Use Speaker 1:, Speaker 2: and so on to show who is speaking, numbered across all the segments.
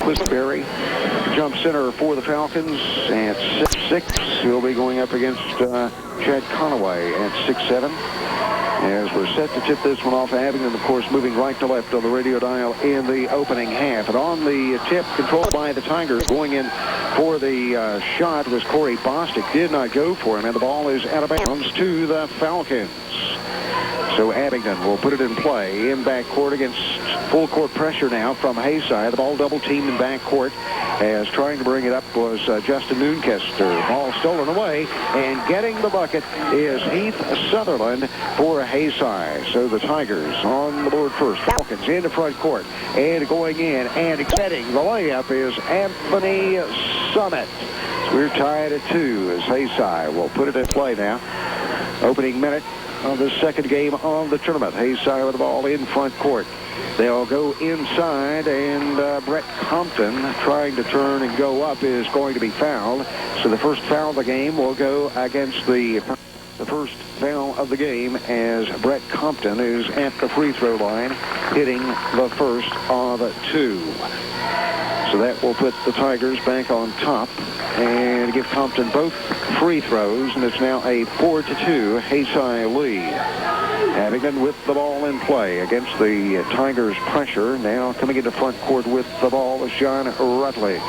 Speaker 1: Quistberry, jump center for the Falcons at 6'6". He'll be going up against Chad Conaway at 6'7". As we're set to tip this one off, Abingdon, of course, moving right to left on the radio dial in the opening half. And on the tip, controlled by the Tigers, going in for the shot was Corey Bostic. Did not go for him, and the ball is out of bounds to the Falcons. So Abingdon will put it in play in backcourt against full court pressure now from Haysi. The ball double teamed in backcourt as trying to bring it up was Justin Noonkester. Ball stolen away, and getting the bucket is Heath Sutherland for Haysi. So the Tigers on the board first. Falcons into front court and going in and getting the layup is Anthony Summit. So we're tied at 2 as Haysi will put it in play now. Opening minute of the second game of the tournament. Haysi with the ball in front court. They'll go inside, and Brett Compton, trying to turn and go up, is going to be fouled. So the first foul of the game will go against the first foul of the game as Brett Compton is at the free throw line, hitting the first of 2. So that will put the Tigers back on top and give Compton both free throws, and it's now a 4-2 Haysi lead. Abingdon with the ball in play against the Tigers' pressure. Now coming into front court with the ball is John Rutledge.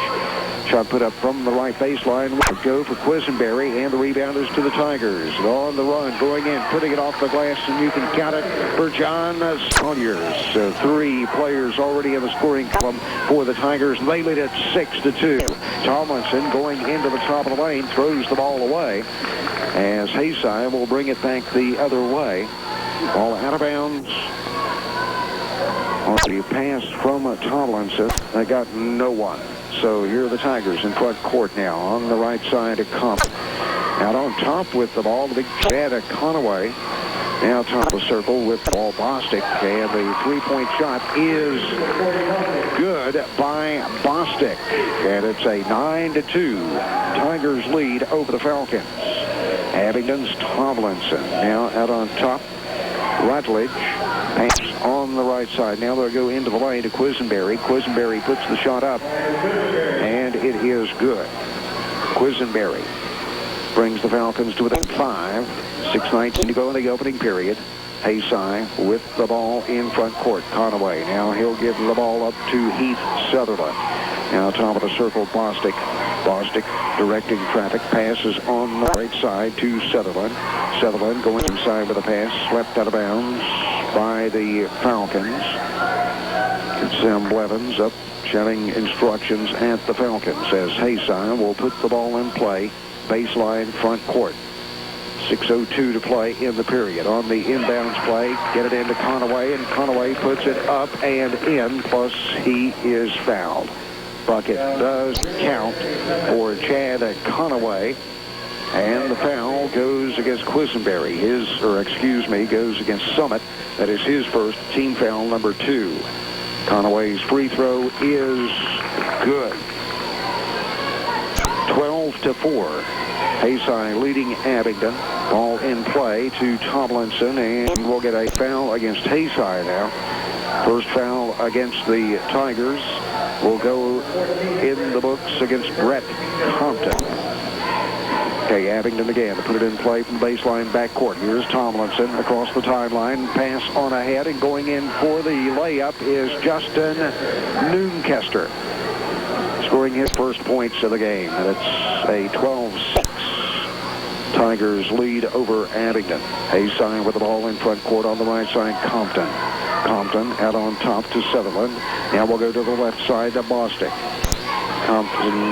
Speaker 1: Shot put up from the right baseline. Will go for Quisenberry, and the rebound is to the Tigers. On the run, going in, putting it off the glass, and you can count it for John Sawyers. So 3 players already in the scoring column for the Tigers. They lead at 6-2. Tomlinson going into the top of the lane, throws the ball away as Haysi will bring it back the other way. Ball out of bounds. On the pass from Tomlinson, they got no one. So here are the Tigers in front court now on the right side of Compton. Out on top with the ball, the big Chad Conaway. Now top of the circle with ball Bostic, and the three-point shot is good by Bostic. And it's a 9-2 Tigers lead over the Falcons. Abingdon's Tomlinson now out on top. Rutledge pass on the right side. Now they'll go into the lane to Quisenberry. Quisenberry puts the shot up, and it is good. Quisenberry brings the Falcons to within 5. 6:19 to go in the opening period. Haysi with the ball in front court. Conaway. Now he'll give the ball up to Heath Sutherland. Now top of the circle, Bostic. Bostic directing traffic. Passes on the right side to Sutherland. Sutherland going inside with a pass. Swept out of bounds by the Falcons. It's Sam Blevins up shouting instructions at the Falcons as Haysi will put the ball in play. Baseline front court. 6:02 to play in the period. On the inbounds play, get it into Conaway, and Conaway puts it up and in, plus he is fouled. Bucket does count for Chad Conaway, and the foul goes against Quisenberry. Goes against Summit. That is his first, team foul number 2. Conaway's free throw is good. 12-4. Haysi leading Abingdon. Ball in play to Tomlinson, and we'll get a foul against Haysi now. First foul against the Tigers will go in the books against Brett Compton. Okay, Abingdon again to put it in play from baseline backcourt. Here's Tomlinson across the timeline. Pass on ahead, and going in for the layup is Justin Noonkester, scoring his first points of the game. And it's a 12-6 Tigers lead over Abingdon. Haysi with the ball in front court on the right side. Compton out on top to Sutherland. Now we'll go to the left side to Bostic. Compton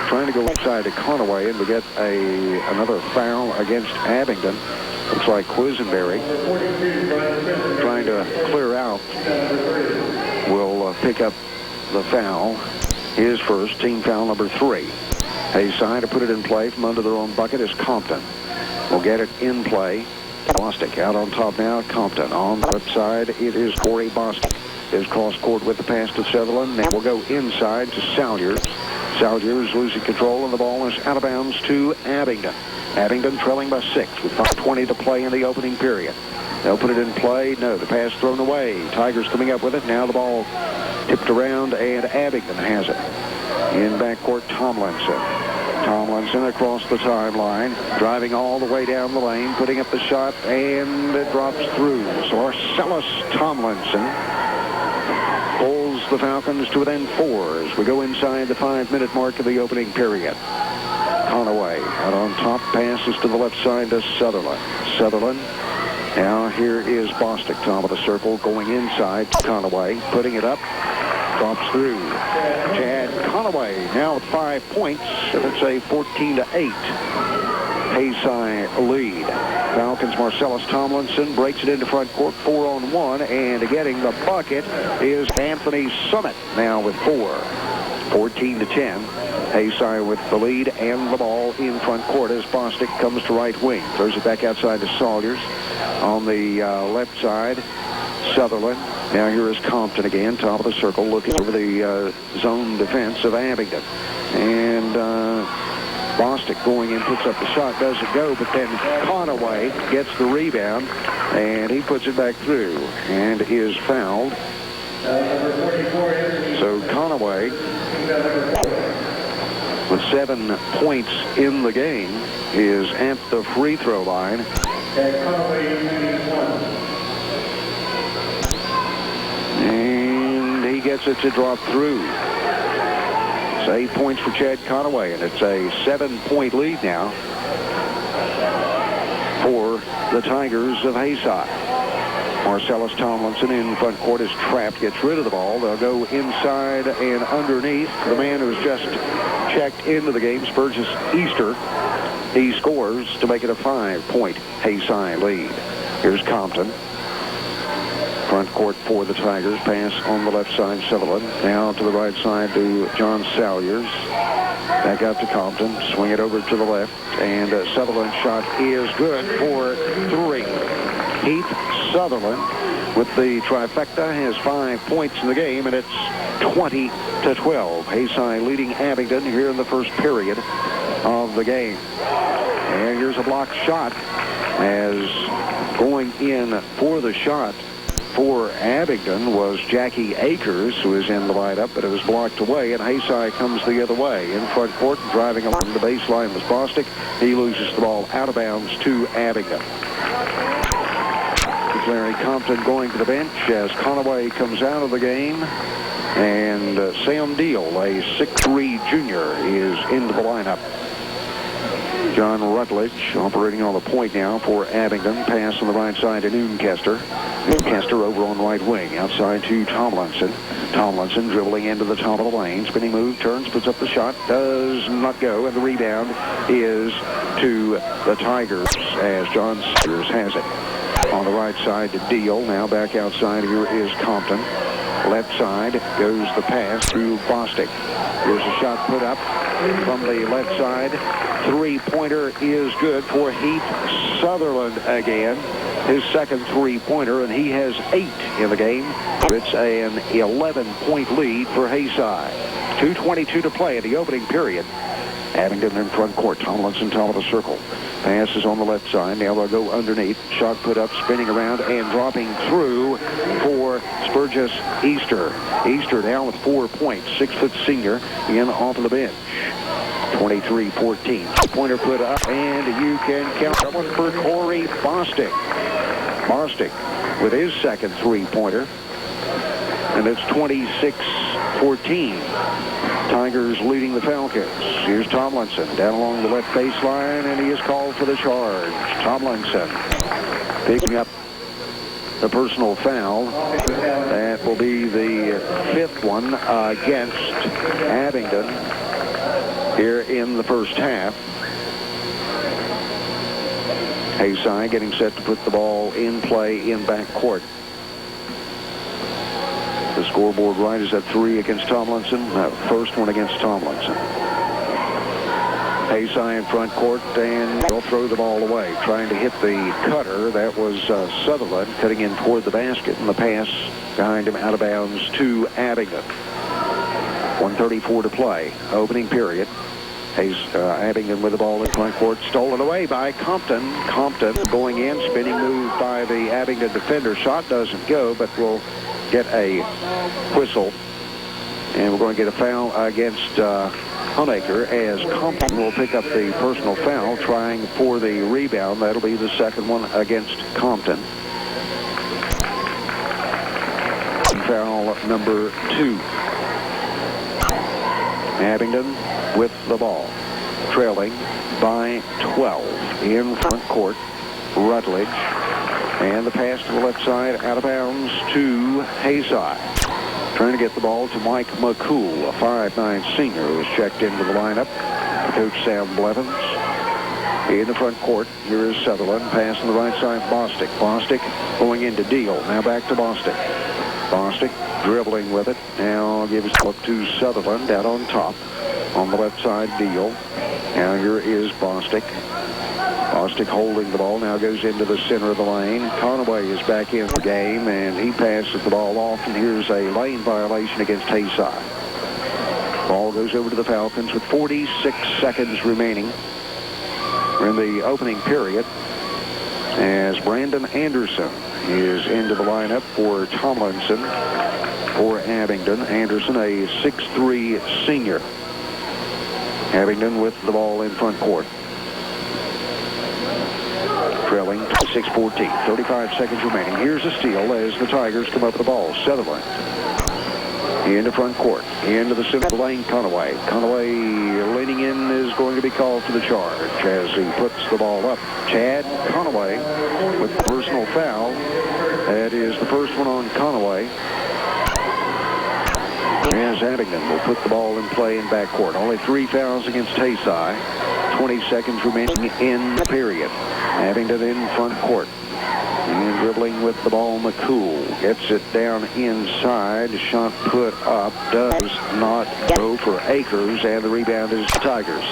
Speaker 1: trying to go inside to Conaway, and we get another foul against Abingdon. Looks like Quisenberry trying to clear out will pick up the foul. His first, team foul number 3. Haysi to put it in play from under their own bucket is Compton. We'll get it in play. Bostic out on top now. Compton on the left side. It is Corey Bostic. Is cross court with the pass to Sutherland. Now we'll go inside to Salyers. Salyers losing control, and the ball is out of bounds to Abingdon. Abingdon trailing by 6 with 5:20 to play in the opening period. They'll put it in play. No, the pass thrown away. Tigers coming up with it. Now the ball tipped around, and Abingdon has it. In backcourt, Tomlinson. Tomlinson across the timeline, driving all the way down the lane, putting up the shot, and it drops through. So Marcellus Tomlinson pulls the Falcons to within 4 as we go inside the 5-minute mark of the opening period. Conaway out on top, passes to the left side to Sutherland. Sutherland. Now here is Bostic, top of the circle, going inside to Conaway, putting it up, drops through. Chad Conaway now with 5 points, and it's a 14-8 Haysi lead. Falcons' Marcellus Tomlinson breaks it into front court, 4-on-1, and getting the bucket is Anthony Summit now with 4. 14-10. Haysi with the lead and the ball in front court as Bostic comes to right wing. Throws it back outside to Salyers. On the left side, Sutherland. Now here is Compton again, top of the circle, looking over the zone defense of Abingdon. And Bostic going in, puts up the shot, doesn't go, but then Conaway gets the rebound, and he puts it back through and is fouled. So Conaway, with 7 points in the game, is at the free throw line. And he gets it to drop through. It's 8 points for Chad Conaway, and it's a 7-point lead now for the Tigers of Haysi. Marcellus Tomlinson in front court is trapped, gets rid of the ball. They'll go inside and underneath. The man who's just checked into the game, Spurgis Easter. He scores to make it a 5-point Haysi lead. Here's Compton. Front court for the Tigers. Pass on the left side, Sutherland. Now to the right side to John Salyers. Back out to Compton. Swing it over to the left. And Sutherland's shot is good for 3. Heath Sutherland with the trifecta has 5 points in the game, and it's 20-12. Haysi leading Abingdon here in the first period of the game. And here's a blocked shot as going in for the shot for Abingdon was Jackie Akers, who is in the lineup, but it was blocked away, and Haysi comes the other way. In front court, driving along the baseline was Bostic. He loses the ball out of bounds to Abingdon. Larry Compton going to the bench as Conaway comes out of the game. And Sam Deal, a 6'3 junior, is into the lineup. John Rutledge operating on the point now for Abingdon. Pass on the right side to Noonkester. Noonkester over on right wing. Outside to Tomlinson. Tomlinson dribbling into the top of the lane. Spinning move, turns, puts up the shot. Does not go. And the rebound is to the Tigers as John Sears has it. On the right side to Deal. Now back outside here is Compton. Left side goes the pass to Bostic. Here's a shot put up from the left side. Three-pointer is good for Heath Sutherland again. His second three-pointer, and he has 8 in the game. It's an 11-point lead for Haysi. 2:22 to play in the opening period. Abingdon in front court. Tomlinson top of the circle. Pass is on the left side. Now they'll go underneath. Shot put up, spinning around, and dropping through for Spurgis Easter. Easter now with 4 points. 6-foot senior in off of the bench. 23-14. Pointer put up, and you can count that one for Corey Bostic. Bostic with his second three-pointer. And it's 26-14. Tigers leading the Falcons. Here's Tomlinson down along the left baseline, and he is called for the charge. Tomlinson picking up the personal foul. That will be the 5th one against Abingdon here in the first half. Haysi getting set to put the ball in play in backcourt. The scoreboard right is at 3 against Tomlinson. First one against Tomlinson. Haysi in front court, and they'll throw the ball away. Trying to hit the cutter. That was Sutherland cutting in toward the basket, and the pass behind him out of bounds to Abingdon. 1:34 to play. Opening period. Abingdon with the ball in front court. Stolen away by Compton. Compton going in. Spinning move by the Abingdon defender. Shot doesn't go, but we'll get a whistle. And we're going to get a foul against Honaker as Compton will pick up the personal foul trying for the rebound. That'll be the second one against Compton. Foul number 2. Abingdon with the ball, trailing by 12 in front court. Rutledge, and the pass to the left side, out of bounds to Haysi. Trying to get the ball to Mike McCool, a 5'9" senior who was checked into the lineup. Coach Sam Blevins in the front court. Here is Sutherland, pass on the right side, Bostic. Bostic going into Deal, now back to Bostic. Bostic dribbling with it. Now gives it up to Sutherland out on top. On the left side, Deal. Now here is Bostic. Bostic holding the ball. Now goes into the center of the lane. Conaway is back in the game, and he passes the ball off. And here's a lane violation against Haysi. Ball goes over to the Falcons with 46 seconds remaining. We're in the opening period as Brandon Anderson is into the lineup for Tomlinson for Abingdon. Anderson, a 6'3" senior. Abingdon with the ball in front court. Trailing 6-14. 35 seconds remaining. Here's a steal as the Tigers come up with the ball. Sutherland into front court. Into the center of the lane, Conaway. Conaway leaning in is going to be called for the charge as he puts the ball up. Chad Conaway with the personal foul. That is the first one on Conaway. As Abingdon will put the ball in play in backcourt. Only 3 fouls against Haysi. 20 seconds remaining in the period. Abingdon in front court. And dribbling with the ball, McCool gets it down inside. Shot put up. Does not go for Akers. And the rebound is the Tigers.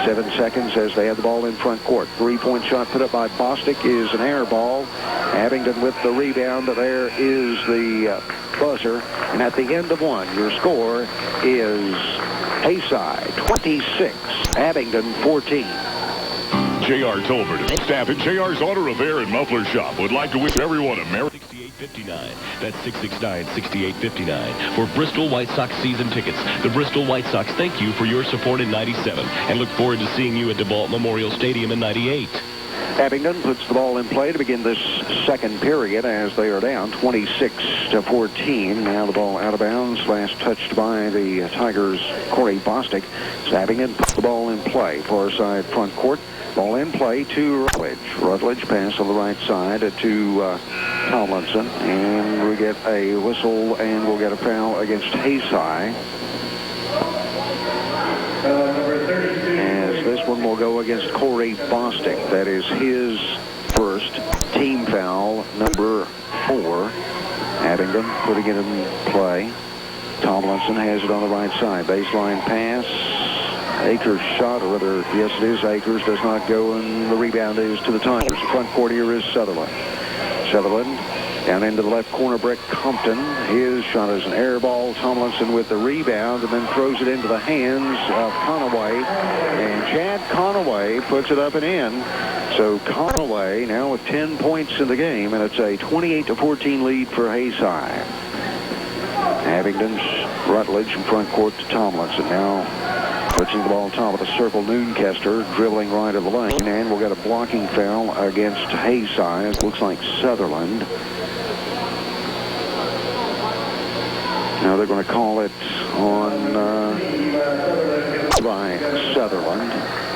Speaker 1: 7 seconds as they have the ball in front court. 3-point shot put up by Bostic is an air ball. Abingdon with the rebound. There is the buzzer. And at the end of one, your score is Haysi 26, Abingdon 14.
Speaker 2: J.R. Tolbert, staff at J.R.'s Auto Repair and Muffler Shop would like to wish everyone a Merry 6859. That's 669-6859 for Bristol White Sox season tickets. The Bristol White Sox thank you for your support in 97 and look forward to seeing you at DeVault Memorial Stadium in 98.
Speaker 1: Abingdon puts the ball in play to begin this second period as they are down 26-14. Now the ball out of bounds. Last touched by the Tigers' Corey Bostic. Abingdon puts the ball in play. Far side front court. Ball in play to Rutledge. Rutledge pass on the right side to Tomlinson. And we get a whistle and we'll get a foul against Haysi. As this one will go against Corey Bostic. That is his first team foul, number 4. Abingdon putting it in play. Tomlinson has it on the right side. Baseline pass. Akers shot, or rather, yes, it is Akers, does not go, and the rebound is to the Tigers. Front court here is Sutherland. Sutherland down into the left corner, Brett Compton. His shot is an air ball. Tomlinson with the rebound and then throws it into the hands of Conaway. And Chad Conaway puts it up and in. So Conaway now with 10 points in the game, and it's a 28-14 lead for Haysi. Abingdon's Rutledge from front court to Tomlinson. Now pushing the ball top of the circle, Noonkester dribbling right of the lane, and we'll get a blocking foul against Haysi. It looks like Sutherland. Now they're going to call it on by Sutherland,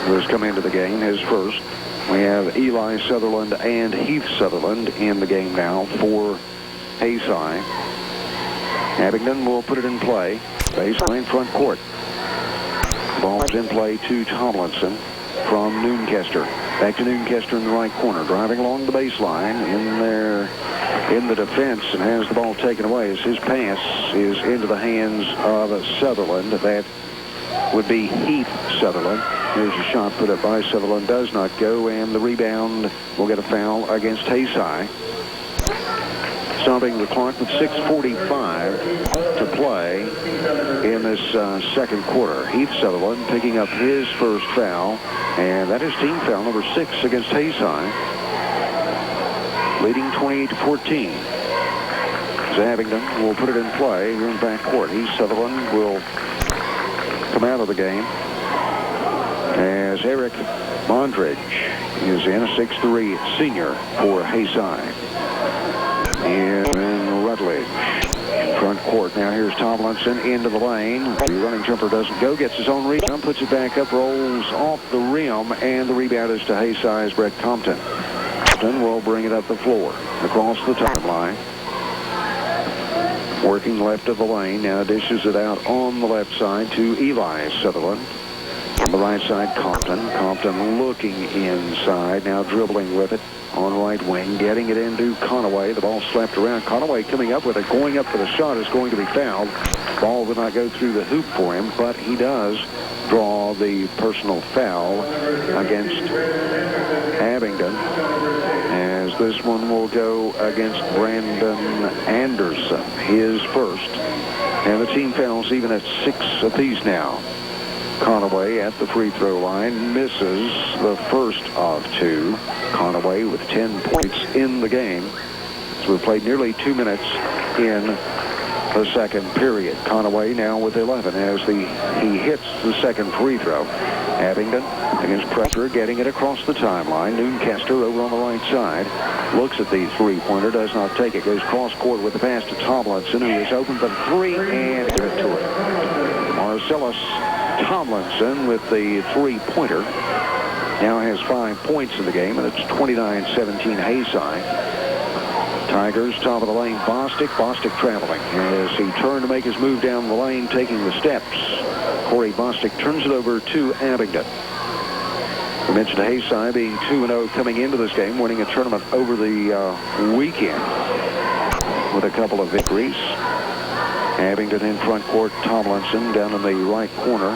Speaker 1: who has come into the game, his first. We have Eli Sutherland and Heath Sutherland in the game now for Haysi. Abingdon will put it in play. Baseline front court. Ball is in play to Tomlinson from Noonkester. Back to Noonkester in the right corner. Driving along the baseline in there in the defense and has the ball taken away as his pass is into the hands of Sutherland. That would be Heath Sutherland. Here's a shot put up by Sutherland. Does not go, and the rebound will get a foul against Haysi. Stopping the clock with 6:45 to play. play in this second quarter. Heath Sutherland picking up his first foul, and that is team foul number 6 against Haysi, leading 28-14. Abingdon will put it in play here in backcourt. Heath Sutherland will come out of the game as Eric Mondridge is in, a 6'3" senior for Haysi. And Rutledge in front court. Now here's Tomlinson into the lane. The running jumper doesn't go. Gets his own rebound. Puts it back up. Rolls off the rim. And the rebound is to Haysi's Brett Compton. Compton will bring it up the floor. Across the timeline. Working left of the lane. Now dishes it out on the left side to Eli Sutherland. On the right side, Compton. Compton looking inside. Now dribbling with it on right wing. Getting it into Conaway. The ball slapped around. Conaway coming up with it. Going up for the shot is going to be fouled. Ball would not go through the hoop for him, but he does draw the personal foul against Abingdon, as this one will go against Brandon Anderson, his first. And the team fouls even at 6 apiece now. Conaway at the free throw line misses the first of 2. Conaway with 10 points in the game. So we've played nearly 2 minutes in the second period. Conaway now with 11 as he hits the second free throw. Abingdon against pressure, getting it across the timeline. Noonkester over on the right side. Looks at the three-pointer, does not take it. Goes cross-court with the pass to Tomlinson, who is open for 3 and give it to it. Marcellus Tomlinson with the three-pointer. Now has 5 points in the game, and it's 29-17 Haysi. Tigers, top of the lane, Bostic. Bostic traveling as he turned to make his move down the lane, taking the steps. Corey Bostic turns it over to Abingdon. We mentioned Haysi being 2-0 coming into this game, winning a tournament over the weekend with a couple of victories. Abingdon in front court, Tomlinson down in the right corner,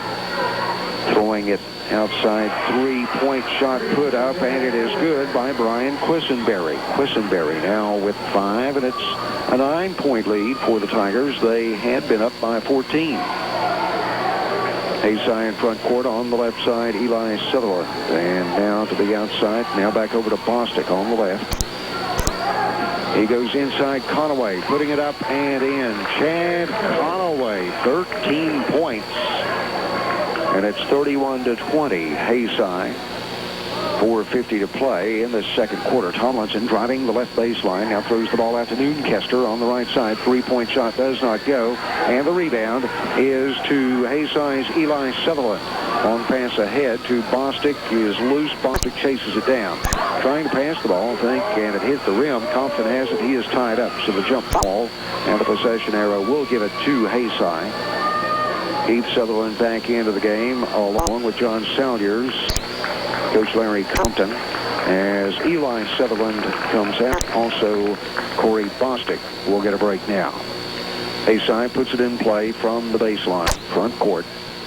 Speaker 1: throwing it outside. 3-point shot put up, and it is good by Brian Quisenberry. Quisenberry now with 5, and it's a 9-point lead for the Tigers. They had been up by 14. Haysi in front court on the left side, Eli Sutherland. And now to the outside, now back over to Bostic on the left. He goes inside, Conaway, putting it up and in. Chad Conaway, 13 points. And it's 31-20, Haysi. 4:50 to play in the second quarter. Tomlinson driving the left baseline. Now throws the ball out to Noonkester on the right side. 3-point shot does not go. And the rebound is to Haysi's Eli Sutherland. On pass ahead to Bostic is loose. Bostic chases it down. Trying to pass the ball, I think, and it hit the rim. Compton has it. He is tied up. So the jump ball and the possession arrow will give it to Haysi. Heath Sutherland back into the game along with John Salyers. Coach Larry Compton as Eli Sutherland comes out. Also, Corey Bostic will get a break now. Haysi puts it in play from the baseline. Front court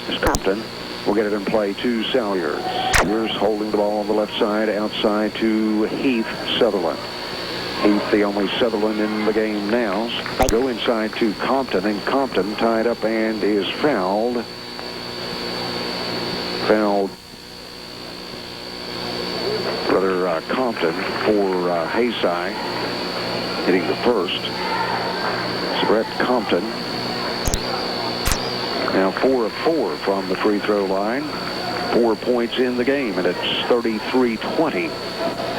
Speaker 1: is Compton. Will get it in play to Salyers. Salyers holding the ball on the left side, outside to Heath Sutherland. Heath, the only Sutherland in the game now. Go inside to Compton, and Compton tied up and is fouled. Compton for Haysi, hitting the first. It's Brett Compton. Now 4 of 4 from the free throw line. 4 points in the game, and it's 33-20.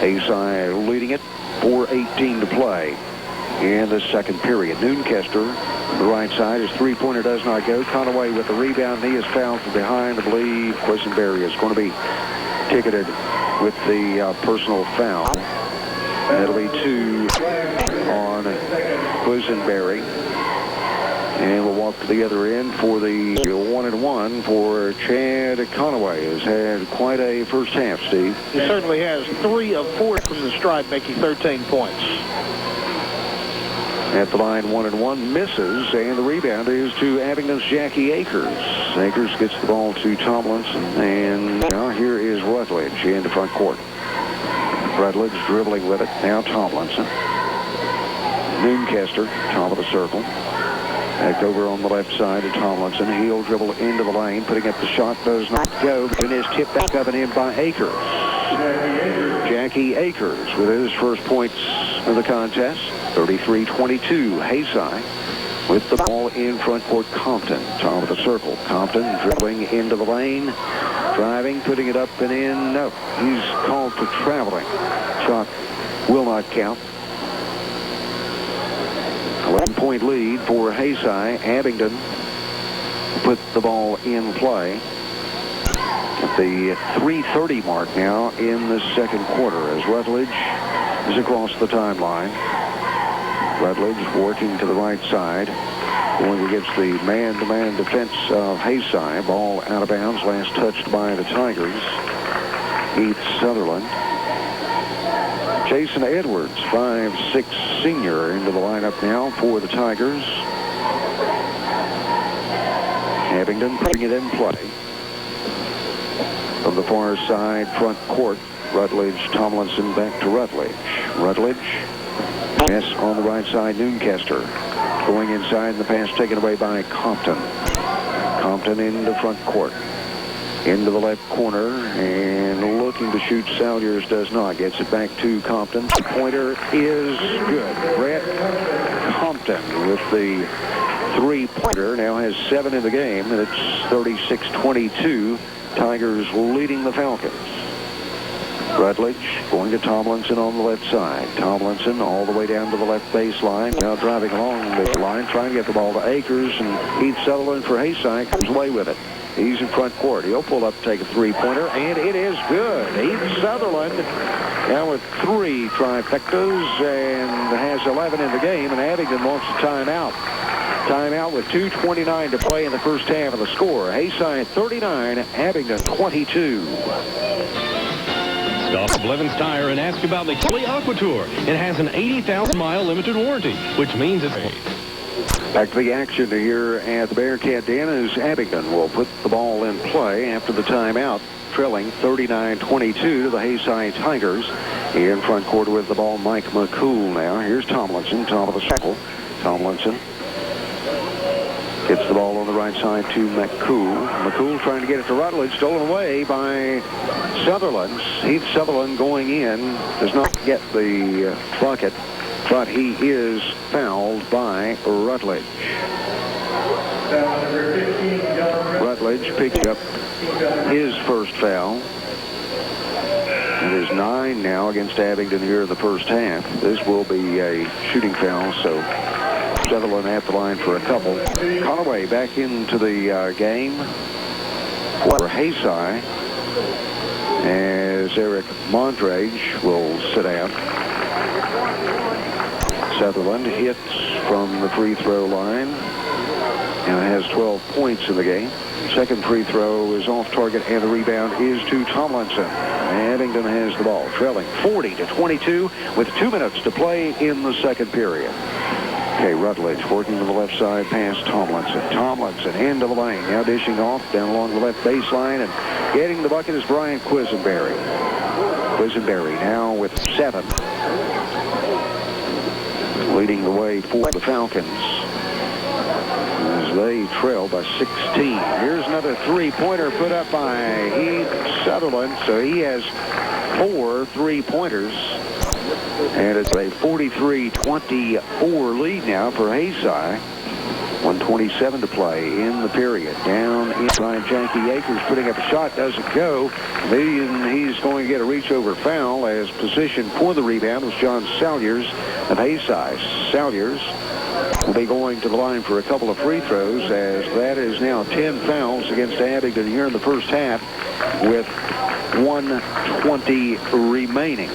Speaker 1: Haysi leading it. 4:18 to play in the second period. Noonkester, the right side, his three-pointer does not go. Conaway with the rebound. He is fouled from behind. I believe Quisenberry is going to be ticketed with the personal foul. That'll be 2 on Quisenberry. And we'll walk to the other end for the 1-and-1 for Chad Conaway. Has had quite a first half, Steve.
Speaker 3: He certainly has. 3 of 4 from the stripe, making 13 points.
Speaker 1: At the line, 1-and-1, misses, and the rebound is to Abingdon's Jackie Akers. Akers gets the ball to Tomlinson, and now here is Rutledge into front court. Rutledge dribbling with it. Now Tomlinson. Noonkester, top of the circle. Back over on the left side of Tomlinson. He'll dribble into the lane. Putting up the shot. Does not go. But is tipped back up and in by Akers. Jackie Akers with his first points of the contest. 33-22. Haysi with the ball in front court. Compton, top of the circle. Compton dribbling into the lane. Driving, putting it up and in. No, he's called for traveling. Shot will not count. 11-point lead for Haysi. Abingdon put the ball in play at the 3:30 mark now in the second quarter as Rutledge is across the timeline. Rutledge working to the right side, going against the man-to-man defense of Haysi. Ball out of bounds, last touched by the Tigers. Heath Sutherland. Jason Edwards, 5'6" senior, into the lineup now for the Tigers. Abingdon putting it in play. From the far side, front court, Rutledge, Tomlinson back to Rutledge. Rutledge, pass on the right side, Noonkester. Going inside, and the pass taken away by Compton. Compton into front court. Into the left corner, and looking to shoot. Salyers does not. Gets it back to Compton. The pointer is good. Brett Compton with the three-pointer. Now has 7 in the game, and it's 36-22. Tigers leading the Falcons. Rutledge going to Tomlinson on the left side. Tomlinson all the way down to the left baseline. Now driving along the line, trying to get the ball to Akers, and Heath Sutherland for Haysi comes away with it. He's in front court. He'll pull up, take a three-pointer, and it is good. Heath Sutherland now with 3 trifectas and has 11 in the game, and Abingdon wants a timeout. Timeout with 2:29 to play in the first half of the score. Haysi 39, Abingdon 22.
Speaker 2: Stop Blevins Tire and ask about the Kelly Aquatour. It has an 80,000-mile limited warranty, which means it's...
Speaker 1: Back to the action here at the Bearcat Den as Abingdon will put the ball in play after the timeout, trailing 39-22 to the Haysi Tigers. In front court with the ball, Mike McCool now. Here's Tomlinson, top of the circle. Tomlinson gets the ball on the right side to McCool. McCool trying to get it to Rutledge, stolen away by Sutherland. Heath Sutherland going in, does not get the bucket, but he is fouled by Rutledge. Rutledge picked up his first foul. It is 9 now against Abingdon here in the first half. This will be a shooting foul, so Sutherland at the line for a couple. Conaway back into the game for Haysi as Eric Mondrage will sit down. Sutherland hits from the free throw line and has 12 points in the game. Second free throw is off target, and the rebound is to Tomlinson. Abingdon has the ball, trailing 40-22 with 2 minutes to play in the second period. Okay, Rutledge working to the left side past Tomlinson. Tomlinson into the lane, now dishing off down along the left baseline, and getting the bucket is Brian Quisenberry. Quisenberry now with 7. Leading the way for the Falcons as they trail by 16. Here's another three-pointer put up by Heath Sutherland, so he has 4 three-pointers. And it's a 43-24 lead now for Haysi. 1:27 to play in the period. Down inside, Jackie Akers putting up a shot, doesn't go. He's going to get a reach-over foul as position for the rebound was John Salyers of Haysi. Salyers will be going to the line for a couple of free throws as that is now 10 fouls against Abingdon here in the first half with 1:20 remaining.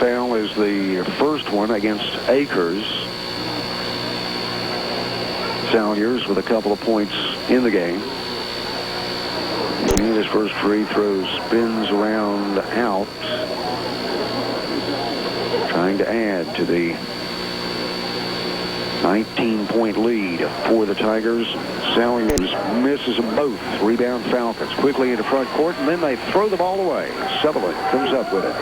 Speaker 1: Foul is the first one against Akers. Salyers with a couple of points in the game. And his first free throw spins around out. Trying to add to the 19-point lead for the Tigers. Salyers misses them both. Rebound Falcons quickly into front court, and then they throw the ball away. Sutherland comes up with it.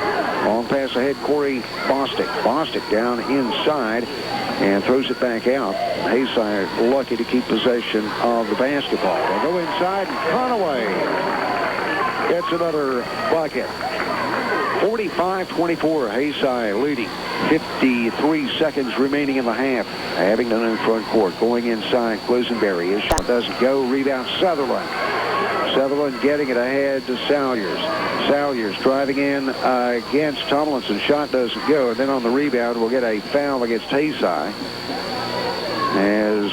Speaker 1: Long pass ahead, Corey Bostic. Bostic down inside. and throws it back out. Haysi lucky to keep possession of the basketball. They go inside, and Conaway gets another bucket. 45-24, Haysi leading. 53 seconds remaining in the half. Abingdon in front court. Going inside, Quisenberry. His shot doesn't go. Rebound, Sutherland. Sutherland getting it ahead to Salyers. Salyers driving in against Tomlinson. Shot doesn't go. And then on the rebound, we'll get a foul against Haysi. As,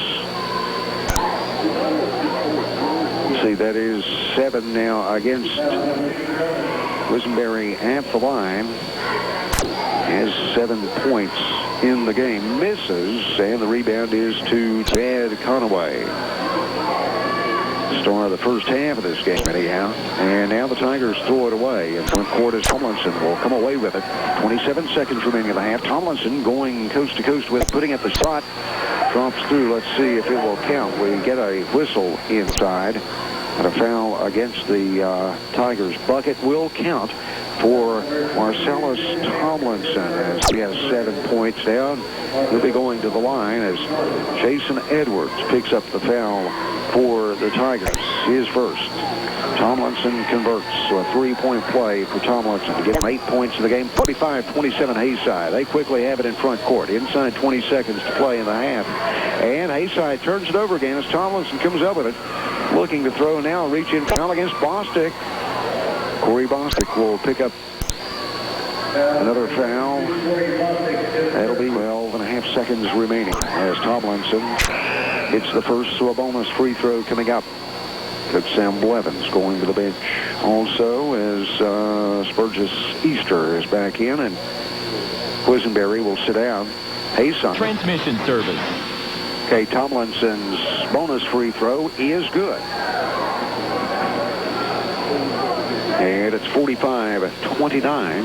Speaker 1: let's see, that is 7 now against Quisenberry at the line. Has 7 points in the game. Misses, and the rebound is to Chad Conaway. Star of the first half of this game, anyhow. And now the Tigers throw it away. In front court is Tomlinson will come away with it. 27 seconds remaining in the half. Tomlinson going coast to coast with putting up the shot. Drops through. Let's see if it will count. We get a whistle inside. And a foul against the Tigers. Bucket will count for Marcellus Tomlinson as he has 7 points down. He'll be going to the line as Jason Edwards picks up the foul for the Tigers. His first. Tomlinson converts, so a 3-point play for Tomlinson to get him 8 points in the game. 45-27 Haysi. They quickly have it in front court. Inside 20 seconds to play in the half. And Haysi turns it over again as Tomlinson comes up with it. Looking to throw now, reach in foul against Bostic. Corey Bostic will pick up another foul. That'll be 12.5 seconds remaining as Tomlinson hits the first, so a bonus free throw coming up. Coach Sam Blevins going to the bench also as Spurgis Easter is back in, and Quisenberry will sit down. Haysi.
Speaker 4: Transmission service.
Speaker 1: Okay, Tomlinson's bonus free throw is good. And it's 45-29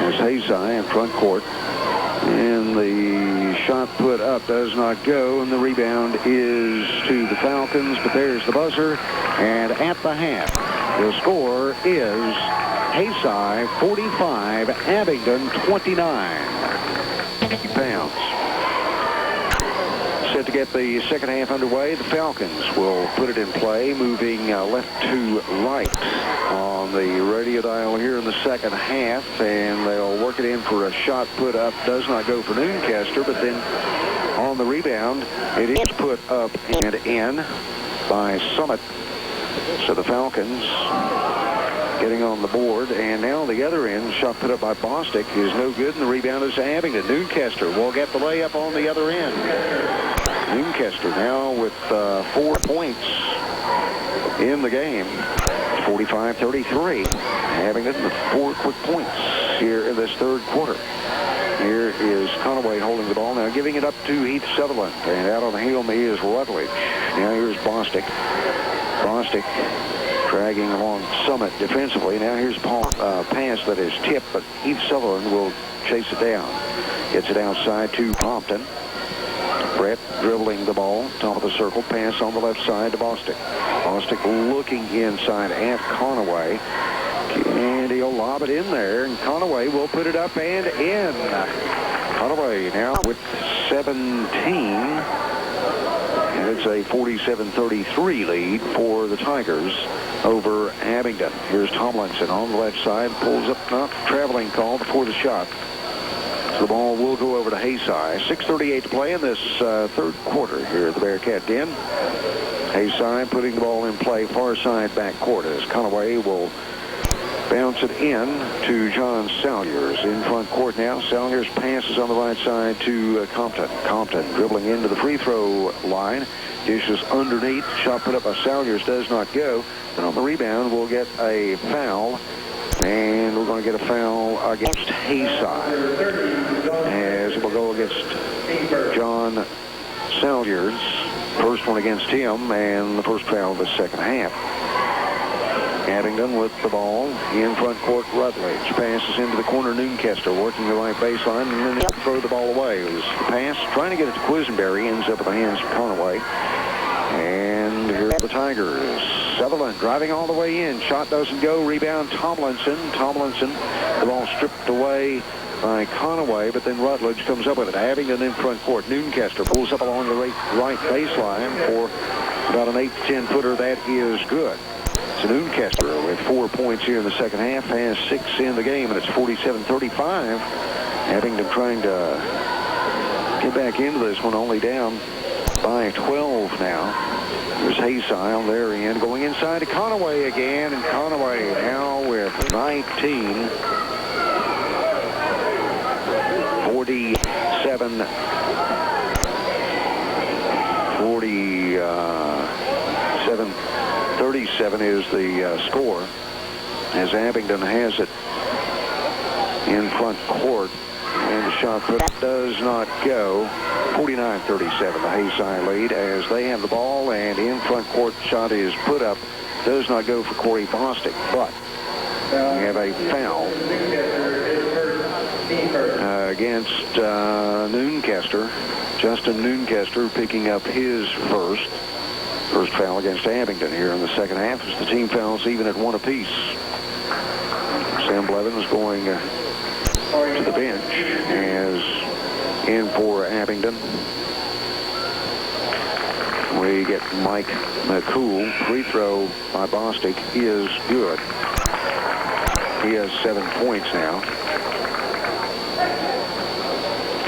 Speaker 1: as Haysi in front court. And the shot put up does not go, and the rebound is to the Falcons, but there's the buzzer. And at the half, the score is Haysi 45, Abingdon 29. Pounds. Set to get the second half underway. The Falcons will put it in play, moving left to right on the radio dial here in the second half, and they'll work it in for a shot put up. Does not go for Noonkester, but then on the rebound, it is put up and in by Summit. So the Falcons getting on the board, and now the other end, shot put up by Bostic is no good, and the rebound is to Abingdon. Noonkester will get the layup on the other end. Noonkester now with 4 points in the game. 45-33. Abingdon with 4 quick points here in this third quarter. Here is Conaway holding the ball now, giving it up to Heath Sutherland. And out on the helm is Rutledge. Now here's Bostic. Bostic dragging along Summit defensively. Now here's a pass that is tipped, but Heath Sutherland will chase it down. Gets it outside to Compton. Brett dribbling the ball, top of the circle, pass on the left side to Bostic. Bostic looking inside at Conaway. And he'll lob it in there, and Conaway will put it up and in. Conaway now with 17. And it's a 47-33 lead for the Tigers over Abingdon. Here's Tomlinson on the left side, pulls up, not traveling call before the shot. The ball will go over to Haysi. 6:38 to play in this third quarter here at the Bearcat Den. Haysi putting the ball in play far side back court as Conaway will bounce it in to John Salyers in front court now. Salyers passes on the right side to Compton. Compton dribbling into the free throw line. Dishes underneath. Shot put up by Salyers does not go. And on the rebound, we'll get a foul. And we're going to get a foul against Haysi as it will go against John Salyers. First one against him, and the first foul of the second half. Abingdon with the ball in front court. Rutledge passes into the corner. Noonkester working the right baseline, and then throw the ball away. It was the pass trying to get it to Quisenberry, ends up in the hands of Conaway. And here are the Tigers. Sutherland driving all the way in. Shot doesn't go. Rebound Tomlinson. Tomlinson, the ball stripped away by Conaway, but then Rutledge comes up with it. Abingdon in front court. Noonkester pulls up along the right baseline for about an 8 to 10 footer. That is good. So Noonkester with 4 points here in the second half, has 6 in the game, and it's 47-35. Abingdon trying to get back into this one, only down by 12 now. There's Haysi on their end, going inside to Conaway again, and Conaway now with 19. 47 37 is the score, as Abingdon has it in front court, and the shot put does not go. 49-37, the Haysi lead, as they have the ball, and in front court shot is put up, does not go for Corey Bostic, but we have a foul against Noonkester. Justin Noonkester picking up his first foul against Abingdon here in the second half, as the team fouls even at 1 apiece. Sam Blevins going to the bench as in for Abingdon. We get Mike McCool. Free throw by Bostic is good. He has 7 points now.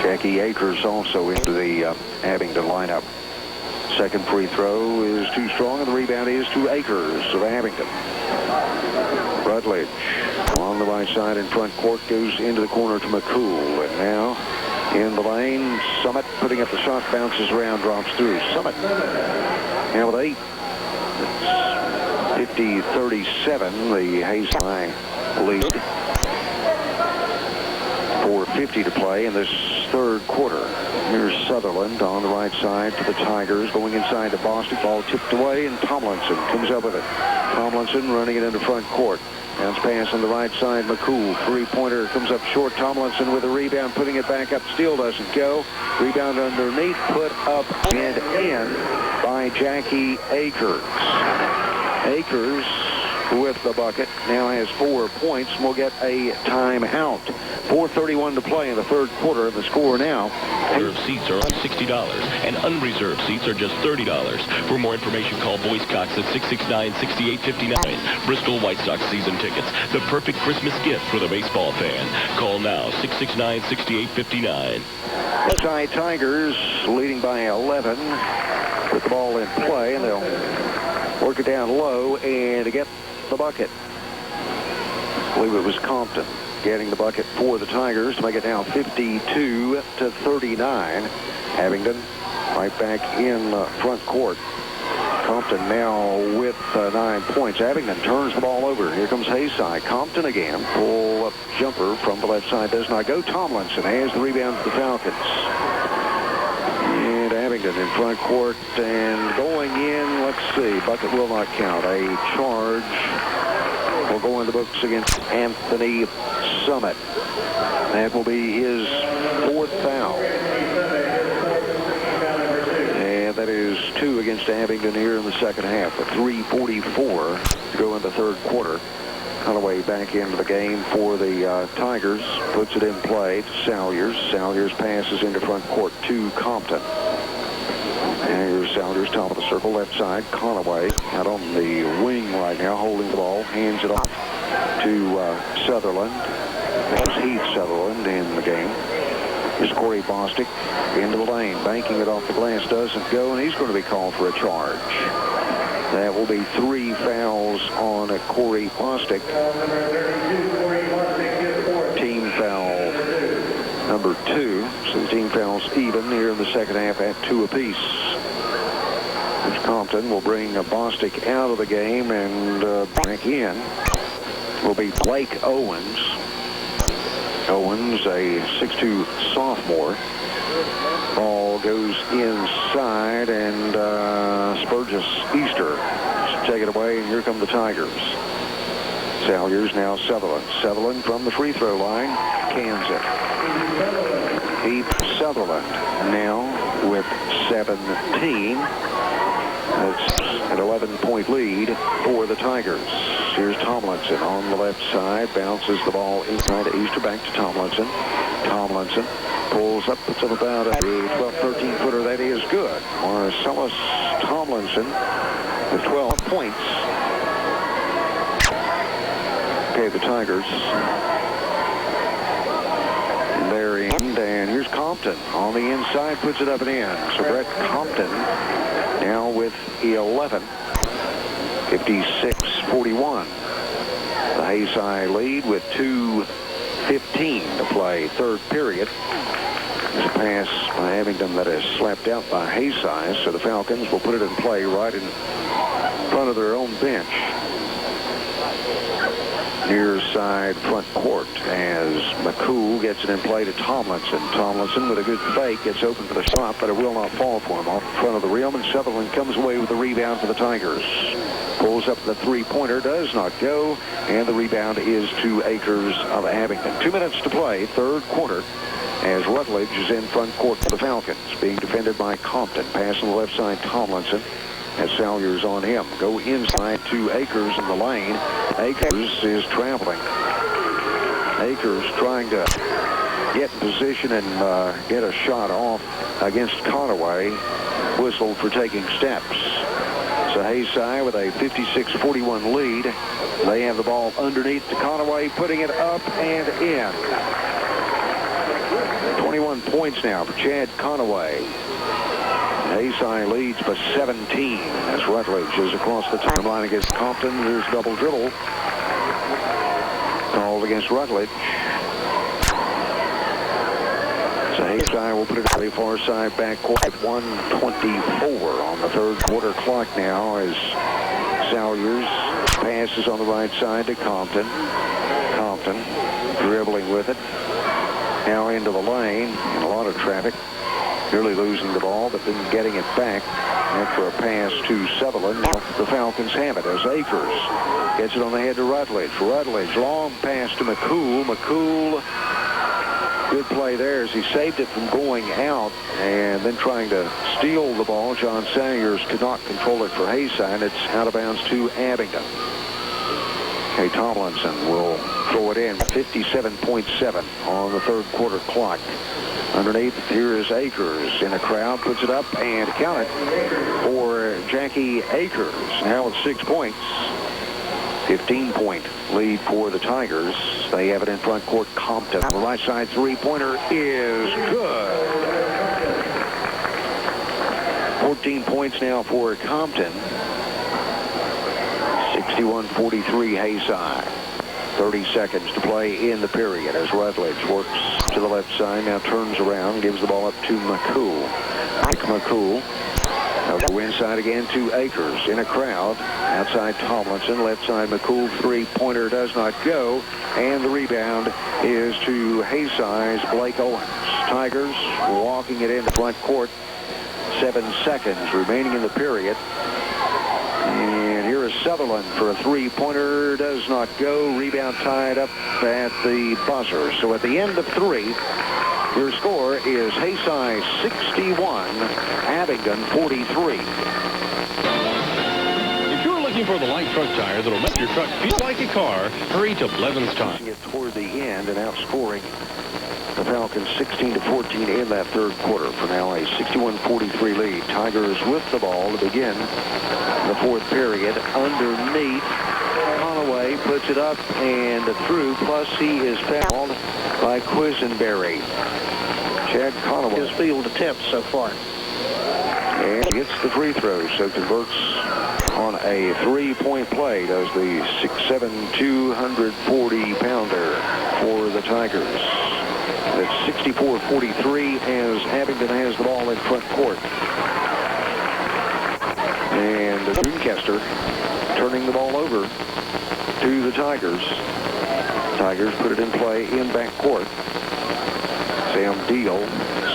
Speaker 1: Jackie Akers also into the Abingdon lineup. Second free throw is too strong, and the rebound is to Akers of Abingdon. Rutledge on the right side in front court, goes into the corner to McCool, and now in the lane, Summit putting up the shot, bounces around, drops through. Summit now with 8. It's 50-37, the Haysi lead. 4:50 to play in this third quarter. Here's Sutherland on the right side for the Tigers, going inside to Bostic. Ball tipped away, and Tomlinson comes up with it. Tomlinson running it into front court. Bounce pass on the right side. McCool, three-pointer, comes up short. Tomlinson with a rebound, putting it back up. Still doesn't go. Rebound underneath, put up and in by Jackie Akers. Akers with the bucket now has 4 points, and will get a timeout. 4:31 to play in the third quarter, of the score now.
Speaker 2: Reserved seats are $60, and unreserved seats are just $30. For more information, call Boyce Cox at 669-6859. Bristol White Sox season tickets, the perfect Christmas gift for the baseball fan. Call now, 669-6859.
Speaker 1: Haysi Tigers leading by 11 with the ball in play, and they'll work it down low and get the bucket. I believe it was Compton getting the bucket for the Tigers to make it now 52-39. Abingdon right back in front court. Compton now with 9 points. Abingdon turns the ball over. Here comes Haysi. Compton again. Pull up jumper from the left side does not go. Tomlinson has the rebound for the Falcons. And Abingdon in front court and going in. Let's see. Bucket will not count. A charge will go in the books against Anthony Summit. That will be his 4th foul. And that is 2 against Abingdon here in the second half. At 3:44 to go in the third quarter. Conaway back into the game for the Tigers. Puts it in play to Salyers. Salyers passes into front court to Compton. And here's Salyers, top of the circle, left side. Conaway out on the wing right now, holding the ball. Hands it off to Sutherland. That's Heath Sutherland in the game. Here's Corey Bostic into the lane. Banking it off the glass, doesn't go, and he's going to be called for a charge. That will be 3 fouls on Corey Bostic. Team foul number 2. So the team fouls even here in the second half at 2 apiece. Compton will bring Bostic out of the game, and back in will be Blake Owens. Owens, a 6'2" sophomore. Ball goes inside, and Spurgis Easter should take it away, and here come the Tigers. Salyers now Sutherland. Sutherland from the free throw line, cans it. Heath Sutherland now with 17. That's an 11-point lead for the Tigers. Here's Tomlinson on the left side. Bounces the ball inside to Easter. Back to Tomlinson. Tomlinson pulls up, puts up about a 12, 13-footer. That is good. Marcellus Tomlinson with 12 points. Okay, the Tigers. And they're in, and here's Compton on the inside, puts it up and in. So Brett Compton now with 11, 56-41. The Haysi lead with 2:15 to play, third period. There's a pass by Abingdon that is slapped out by Haysi, so the Falcons will put it in play right in front of their own bench. Near side front court as McCool gets it in play to Tomlinson. Tomlinson with a good fake gets open for the shot, but it will not fall for him. Off in front of the rim, and Sutherland comes away with the rebound for the Tigers. Pulls up the three-pointer, does not go, and the rebound is to Akers of Abingdon. 2 minutes to play, third quarter, as Rutledge is in front court for the Falcons, being defended by Compton. Pass on the left side, Tomlinson. As Salyers on him. Go inside to Akers in the lane. Akers is traveling. Akers trying to get in position and get a shot off against Conaway. Whistled for taking steps. So Haysi with a 56-41 lead. They have the ball underneath to Conaway, putting it up and in. 21 points now for Chad Conaway. Haysi leads by 17 as Rutledge is across the timeline against Compton. Here's double dribble called against Rutledge. So Haysi will put it on the far side backcourt at 1:24 on the third quarter clock now as Salyers passes on the right side to Compton. Compton dribbling with it. Now into the lane and a lot of traffic. Nearly losing the ball, but then getting it back after a pass to Sutherland. Now the Falcons have it as Akers gets it on the head to Rutledge. Rutledge, long pass to McCool. McCool, good play there as he saved it from going out and then trying to steal the ball. John Salyers could not control it for Haysi, and it's out of bounds to Abingdon. Okay, Tomlinson will throw it in. 57.7 on the third quarter clock. Underneath, here is Akers in a crowd, puts it up and count it for Jackie Akers. Now with 6 points, 15-point lead for the Tigers. They have it in front court. Compton, the right side three-pointer is good. 14 points now for Compton. 61-43 Haysi. 30 seconds to play in the period as Rutledge works to the left side, now turns around, gives the ball up to McCool. McCool. Now go inside again to Akers in a crowd. Outside Tomlinson, left side McCool, three-pointer does not go, and the rebound is to Haysi's Blake Owens. Tigers walking it into front court. 7 seconds remaining in the period. And here is Sutherland for a three-pointer. Does not go. Rebound tied up at the buzzer. So at the end of 3, your score is Haysi 61, Abingdon 43.
Speaker 2: If you're looking for the light truck tire that'll make your truck feel like a car, hurry to Blevins Tire.
Speaker 1: Get toward the end and outscoring the Falcons 16-14 in that third quarter. For now, a 61-43 lead. Tigers with the ball to begin the fourth period. Underneath, Conaway puts it up and through, plus he is fouled by Quisenberry. Chad Conaway.
Speaker 3: His field attempts so far.
Speaker 1: And gets the free throw, so converts on a three-point play, does the 6'7", 240-pounder for the Tigers. That's 64-43 as Abingdon has the ball in front court. And Duncaster turning the ball over to the Tigers. Tigers put it in play in back court. Sam Deal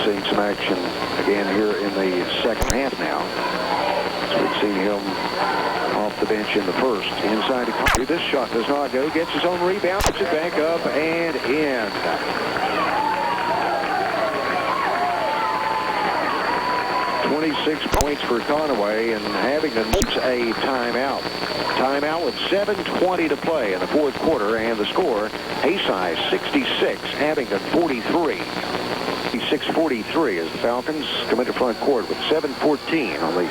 Speaker 1: seeing some action again here in the second half now. So we've seen him off the bench in the first. Inside to Conaway. This shot does not go. Gets his own rebound. Puts it back up and in. 26 points for Conway, and Abingdon gets a timeout. Timeout with 7:20 to play in the fourth quarter, and the score, Haysi 66, Abingdon 43. 6:43 as the Falcons come into front court with 7:14 on the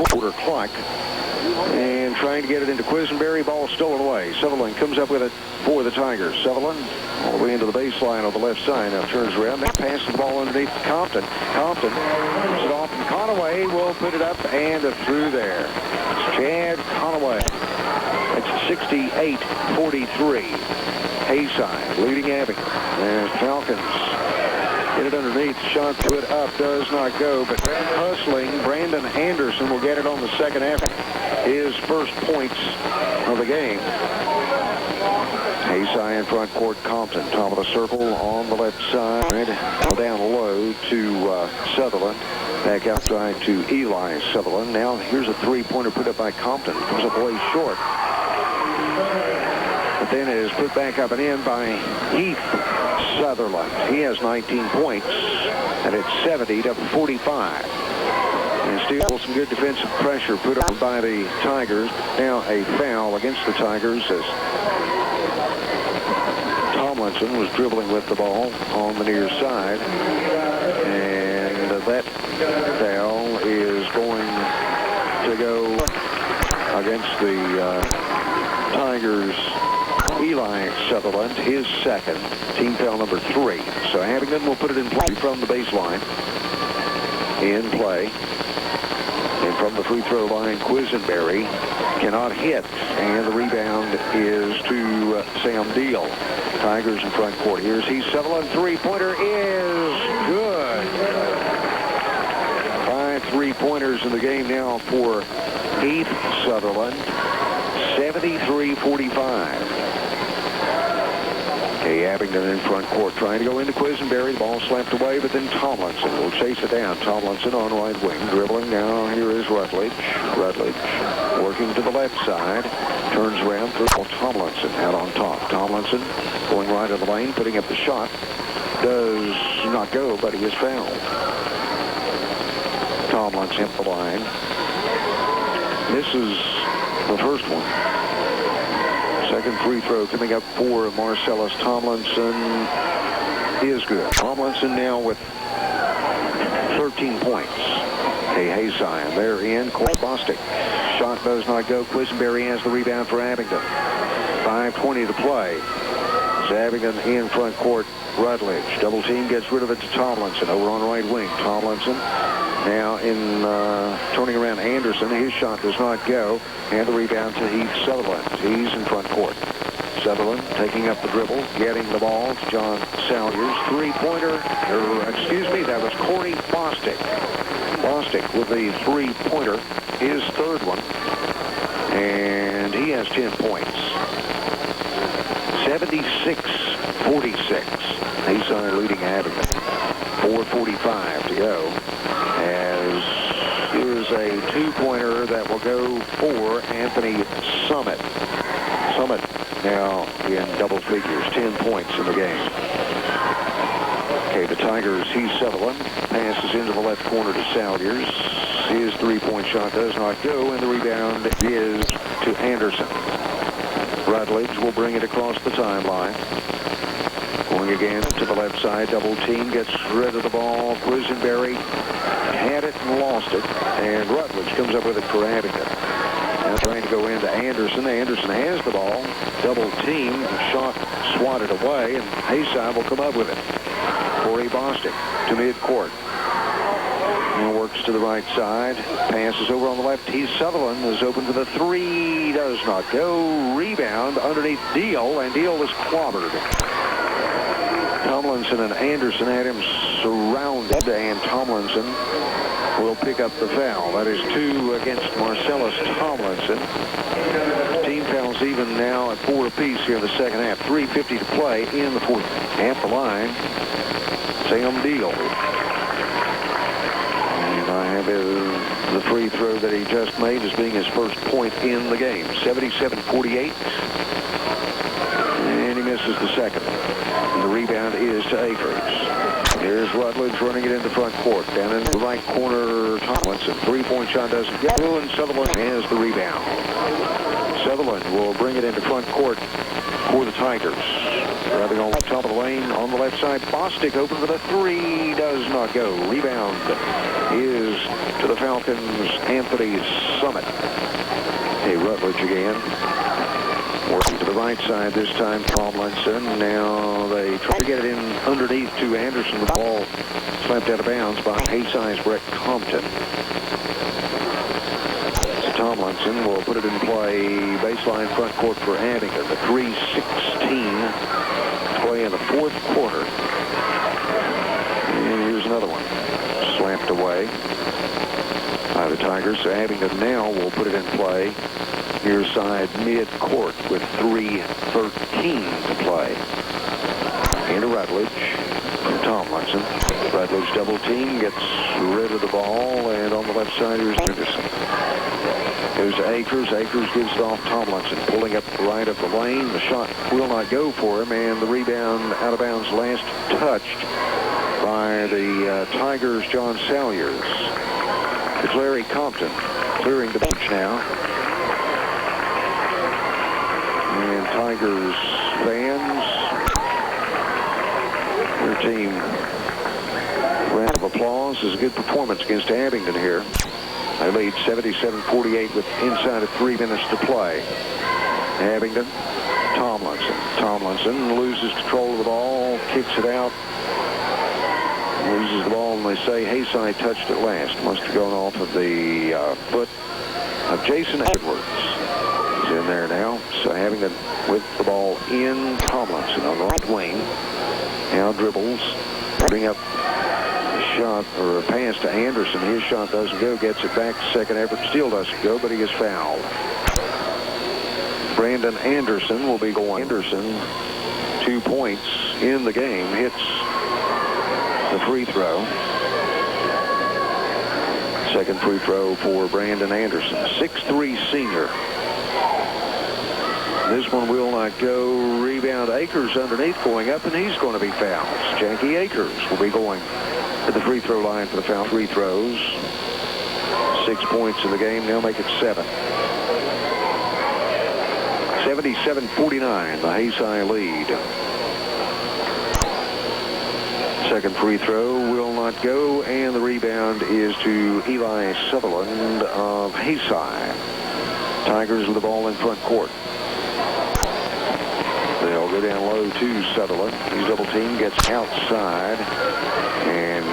Speaker 1: quarter clock. And trying to get it into Quisenberry. Ball stolen away. Sutherland comes up with it for the Tigers. Sutherland all the way into the baseline on the left side. Now turns around. Now passes the ball underneath Compton. Compton puts it off, and Conway will put it up and through there. It's Chad Conway. It's 68-43. Haysi leading Abingdon. And Falcons get it underneath. Shot put up. Does not go. But hustling. Brandon Anderson will get it on the second half. His first points of the game. Haysi in front court. Compton, top of the circle on the left side. Down low to Sutherland. Back outside to Eli Sutherland. Now here's a three-pointer put up by Compton. Comes up way short. But then it is put back up and in by Heath Sutherland. He has 19 points, and it's 70-45. And still some good defensive pressure put up by the Tigers. Now a foul against the Tigers as Tomlinson was dribbling with the ball on the near side. And that foul is going to go against the Tigers. Eli Sutherland, his second, team foul number 3. So Abingdon will put it in play from the baseline. In play. And from the free throw line, Quisenberry cannot hit. And the rebound is to Sam Deal. Tigers in front court. Here's Heath Sutherland. Three-pointer is good. 5 3-pointers in the game now for Heath Sutherland. 73-45. Abingdon in front court trying to go into Quisenberry. The ball slapped away, but then Tomlinson will chase it down. Tomlinson on right wing. Dribbling now. Here is Rutledge. Rutledge working to the left side. Turns around for Tomlinson out on top. Tomlinson going right of the lane, putting up the shot. Does not go, but he is fouled. Tomlinson hit the line. Misses the first one. Second free throw coming up for Marcellus Tomlinson is good. Tomlinson now with 13 points. Haysi, they're in. Cole Bostic. Shot does not go. Quisenberry has the rebound for Abingdon. 5:20 to play. It's Abingdon in front court. Rutledge. Double team gets rid of it to Tomlinson over on right wing. Tomlinson now in turning around Anderson. His shot does not go. And the rebound to Heath Sutherland. He's in front court. Sutherland taking up the dribble, getting the ball to John Salyers. Three-pointer, that was Corey Bostic. Bostic with the three-pointer, his third one. And he has 10 points. 76-46. Haysi leading Abingdon. 4:45 to go. As here's a two-pointer that will go for Anthony Summit. Summit now in double figures, 10 points in the game. Okay, the Tigers, Heath Sutherland passes into the left corner to Salyers. His three-point shot does not go, and the rebound is to Anderson. Rutledge will bring it across the timeline. Going again to the left side, double team, gets rid of the ball. Quisenberry had it and lost it, and Rutledge comes up with it for Abingdon. Now trying to go into Anderson. Anderson has the ball. Double team, shot swatted away, and Haysi will come up with it. Corey Bostic to midcourt. Now works to the right side. Passes over on the left. Heath Sutherland is open for the three. Does not go. Rebound underneath Deal, and Deal was clobbered. Tomlinson and Anderson had him surrounded, and Tomlinson will pick up the foul. That is 2 against Marcellus Tomlinson. Team fouls even now at 4 apiece here in the second half. 3:50 to play in the fourth. At the line, Sam Deal. And I have the free throw that he just made as being his first point in the game. 77-48. And he misses the second. And the rebound is to Akers. Here's Rutledge running it into front court. Down in the right corner, Once a three-point shot doesn't go, and Sutherland has the rebound. Sutherland will bring it into front court for the Tigers. Driving on the top of the lane on the left side. Bostic open for the three. Does not go. Rebound is to the Falcons. Anthony Summit. Hey, Rutledge again. Working to the right side this time. Tomlinson. Now they try to get it in underneath to Anderson. The ball slapped out of bounds by Haysi's Brett Compton. Tomlinson will put it in play. Baseline front court for Abingdon. The 3:16 play in the fourth quarter. And here's another one. Slapped away by the Tigers. So Abingdon now will put it in play. Near side mid-court with 3:13 to play. Into Rutledge from Tomlinson. Rutledge double team, gets rid of the ball, and on the left side here's Anderson. Goes to Akers. Akers gives it off Tomlinson, pulling up right of the lane. The shot will not go for him, and the rebound out of bounds last touched by the Tigers' John Salyers. It's Larry Compton clearing the bench now. And Tigers fans, their team, round of applause. Is a good performance against Abingdon here. They lead 77-48 with inside of 3 minutes to play. Abingdon, Tomlinson. Tomlinson loses control of the ball, kicks it out, loses the ball, and they say Haysi touched it last. Must have gone off of the foot of Jason Edwards. He's in there now. So Abingdon with the ball in. Tomlinson on the right wing. Now dribbles, putting up shot or a pass to Anderson. His shot doesn't go. Gets it back. Second effort still doesn't go, but he is fouled. Brandon Anderson will be going. Anderson, 2 points in the game, hits the free throw. Second free throw for Brandon Anderson. 6'3" senior. This one will not go. Rebound. Akers underneath, going up, and he's going to be fouled. Janky Akers will be going to the free throw line for the foul. Free throws. 6 points in the game. Now make it 7. 77-49, the Haysi lead. Second free throw will not go, and the rebound is to Eli Sutherland of Haysi. Tigers with the ball in front court. They'll go down low to Sutherland. He's double team, gets outside, and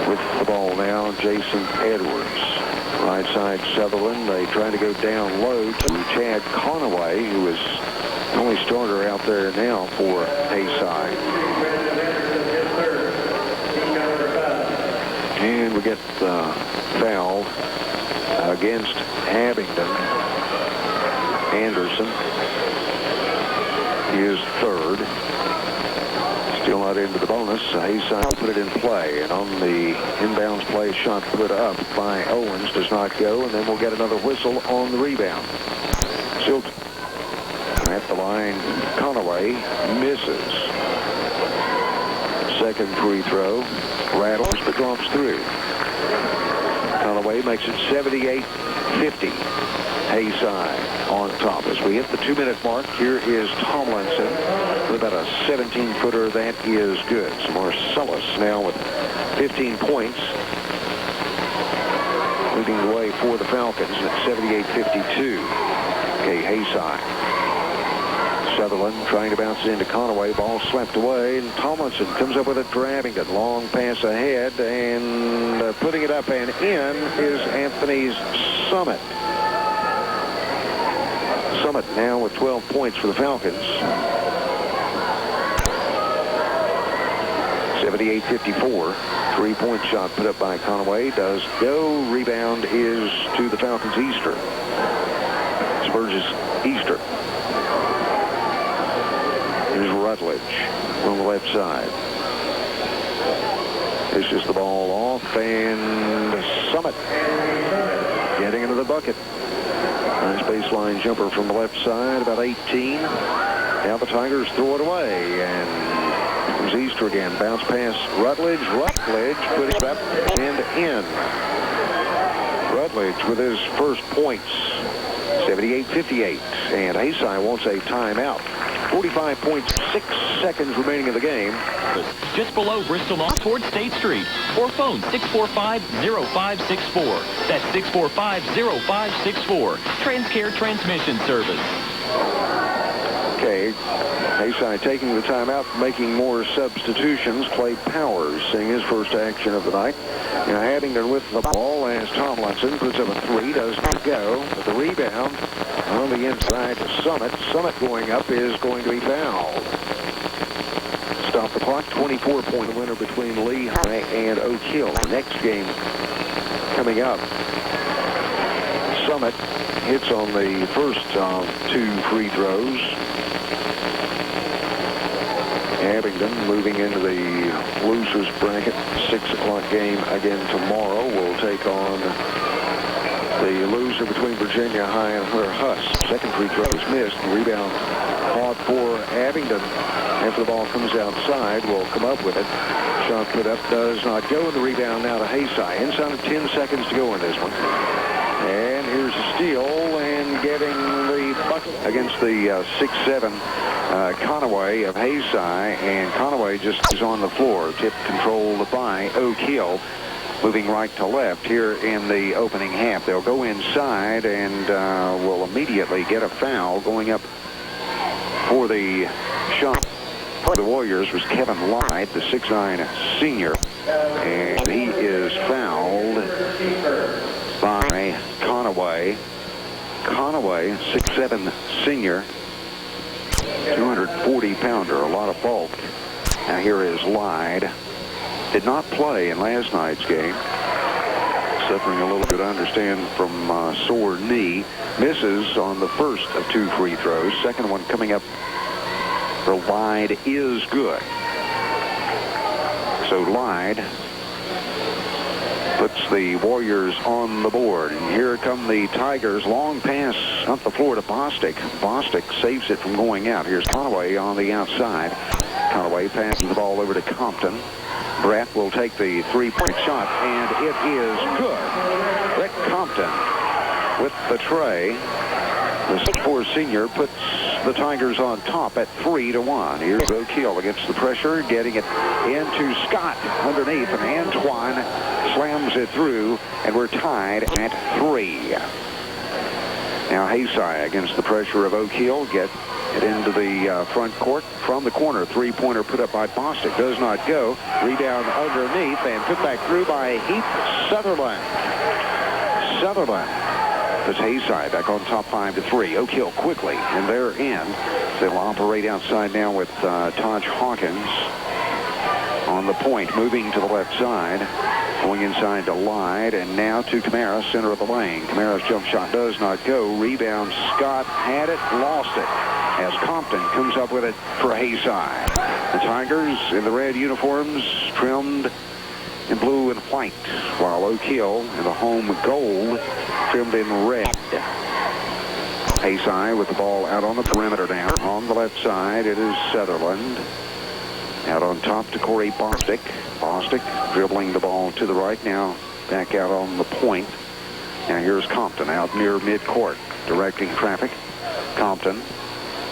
Speaker 1: with the ball now, Jason Edwards. Right side Sutherland. They try to go down low to Chad Conaway, who is the only starter out there now for Haysi. And we get fouled against Abingdon. Anderson is third. Still not into the bonus. Haysi put it in play, and on the inbounds play, shot put up by Owens does not go, and then we'll get another whistle on the rebound. Still at the line, Conaway misses. Second free throw, rattles but drops through. Conaway makes it 78-50. Haysi on top. As we hit the 2-minute mark, here is Tomlinson with about a 17-footer. That is good. So Marcellus now with 15 points, leading the way for the Falcons at 78-52. Okay, Haysi. Sutherland trying to bounce it into Conaway. Ball slapped away, and Tomlinson comes up with it for Abingdon. Long pass ahead, and putting it up and in is Anthony's Summit. Summit now with 12 points for the Falcons. 78-54. 3-point shot put up by Conaway. Does go. Rebound is to the Falcons. Easter. Spurge's Easter. Here's Rutledge on the left side. Dishes the ball off, and Summit getting into the bucket. Nice baseline jumper from the left side, about 18. Now the Tigers throw it away, and comes Easter again. Bounce pass Rutledge. Rutledge put it up and in. Rutledge with his first points. 78-58. And Haysi wants a timeout. 45.6 seconds remaining in the game.
Speaker 2: Just below Bristol Mall toward State Street. Or phone 645-0564. That's 645-0564. Transcare Transmission Service.
Speaker 1: Okay. Haysi taking the timeout, making more substitutions. Clay Powers seeing his first action of the night. Now Abingdon with the ball as Tomlinson puts up a three. Does not go. But the rebound on the inside to Summit. Summit going up is going to be fouled. Stop the clock. 24-point winner between Lehigh and Oak Hill. Next game coming up. Summit hits on the first of two free throws. Abingdon moving into the losers bracket. 6 o'clock game again tomorrow. We'll take on the loser between Virginia High and Huss. Second free throw is missed. Rebound fought for Abingdon. After the ball comes outside, we'll come up with it. Shot put up does not go, and the rebound now to Haysi. Inside of 10 seconds to go in this one. And here's a steal, and getting the bucket against the 6'7". Conaway of Haysi, and Conaway just is on the floor. Tip controlled by Oak Hill, moving right to left here in the opening half. They'll go inside and will immediately get a foul. Going up for the shot for the Warriors was Kevin Light, the 6'9" senior, and he is fouled by Conaway. Conaway, 6'7" senior, 240-pounder, a lot of bulk. Now here is Lyde. Did not play in last night's game. Suffering a little bit, I understand, from sore knee. Misses on the first of two free throws. Second one coming up for Lyde is good. So Lyde puts the Warriors on the board. And here come the Tigers. Long pass up the floor to Bostic. Bostic saves it from going out. Here's Conaway on the outside. Conaway passes the ball over to Compton. Brett will take the three-point shot, and it is good. Brett Compton with the tray. The 6'4" senior puts the Tigers on top at 3-1. Here's Oak Hill against the pressure, getting it into Scott underneath, and Antoine slams it through, and we're tied at 3. Now Haysi against the pressure of Oak Hill, get it into the front court from the corner. Three-pointer put up by Bostic, does not go. Rebound underneath and put back through by Heath Sutherland. Sutherland puts Haysi back on top 5-3. Oak Hill quickly, and they're in. They'll operate outside now with Taj Hawkins on the point, moving to the left side. Going inside to Lyde, and now to Camara, center of the lane. Camara's jump shot does not go. Rebound, Scott had it, lost it, as Compton comes up with it for Haysi. The Tigers in the red uniforms, trimmed in blue and white, while Oak Hill in the home gold, trimmed in red. Haysi with the ball out on the perimeter now. On the left side, it is Sutherland. Out on top to Corey Bostic. Bostic dribbling the ball to the right, now back out on the point. Now here's Compton out near midcourt, directing traffic. Compton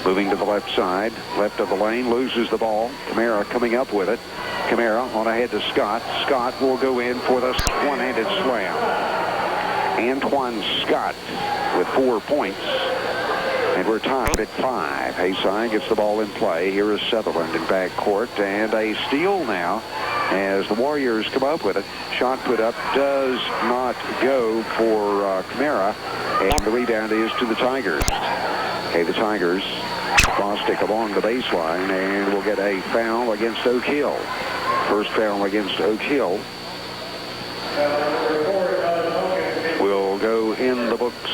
Speaker 1: moving to the left side, left of the lane, loses the ball. Camara coming up with it. Camara on ahead to Scott. Scott will go in for the one-handed slam. Antoine Scott with 4 points. And we're tied at 5. Haysi gets the ball in play. Here is Sutherland in backcourt, and a steal now as the Warriors come up with it. Shot put up does not go for Camara, and the rebound is to the Tigers. Okay, the Tigers, Bostic along the baseline, and will get a foul against Oak Hill. First foul against Oak Hill will go in the books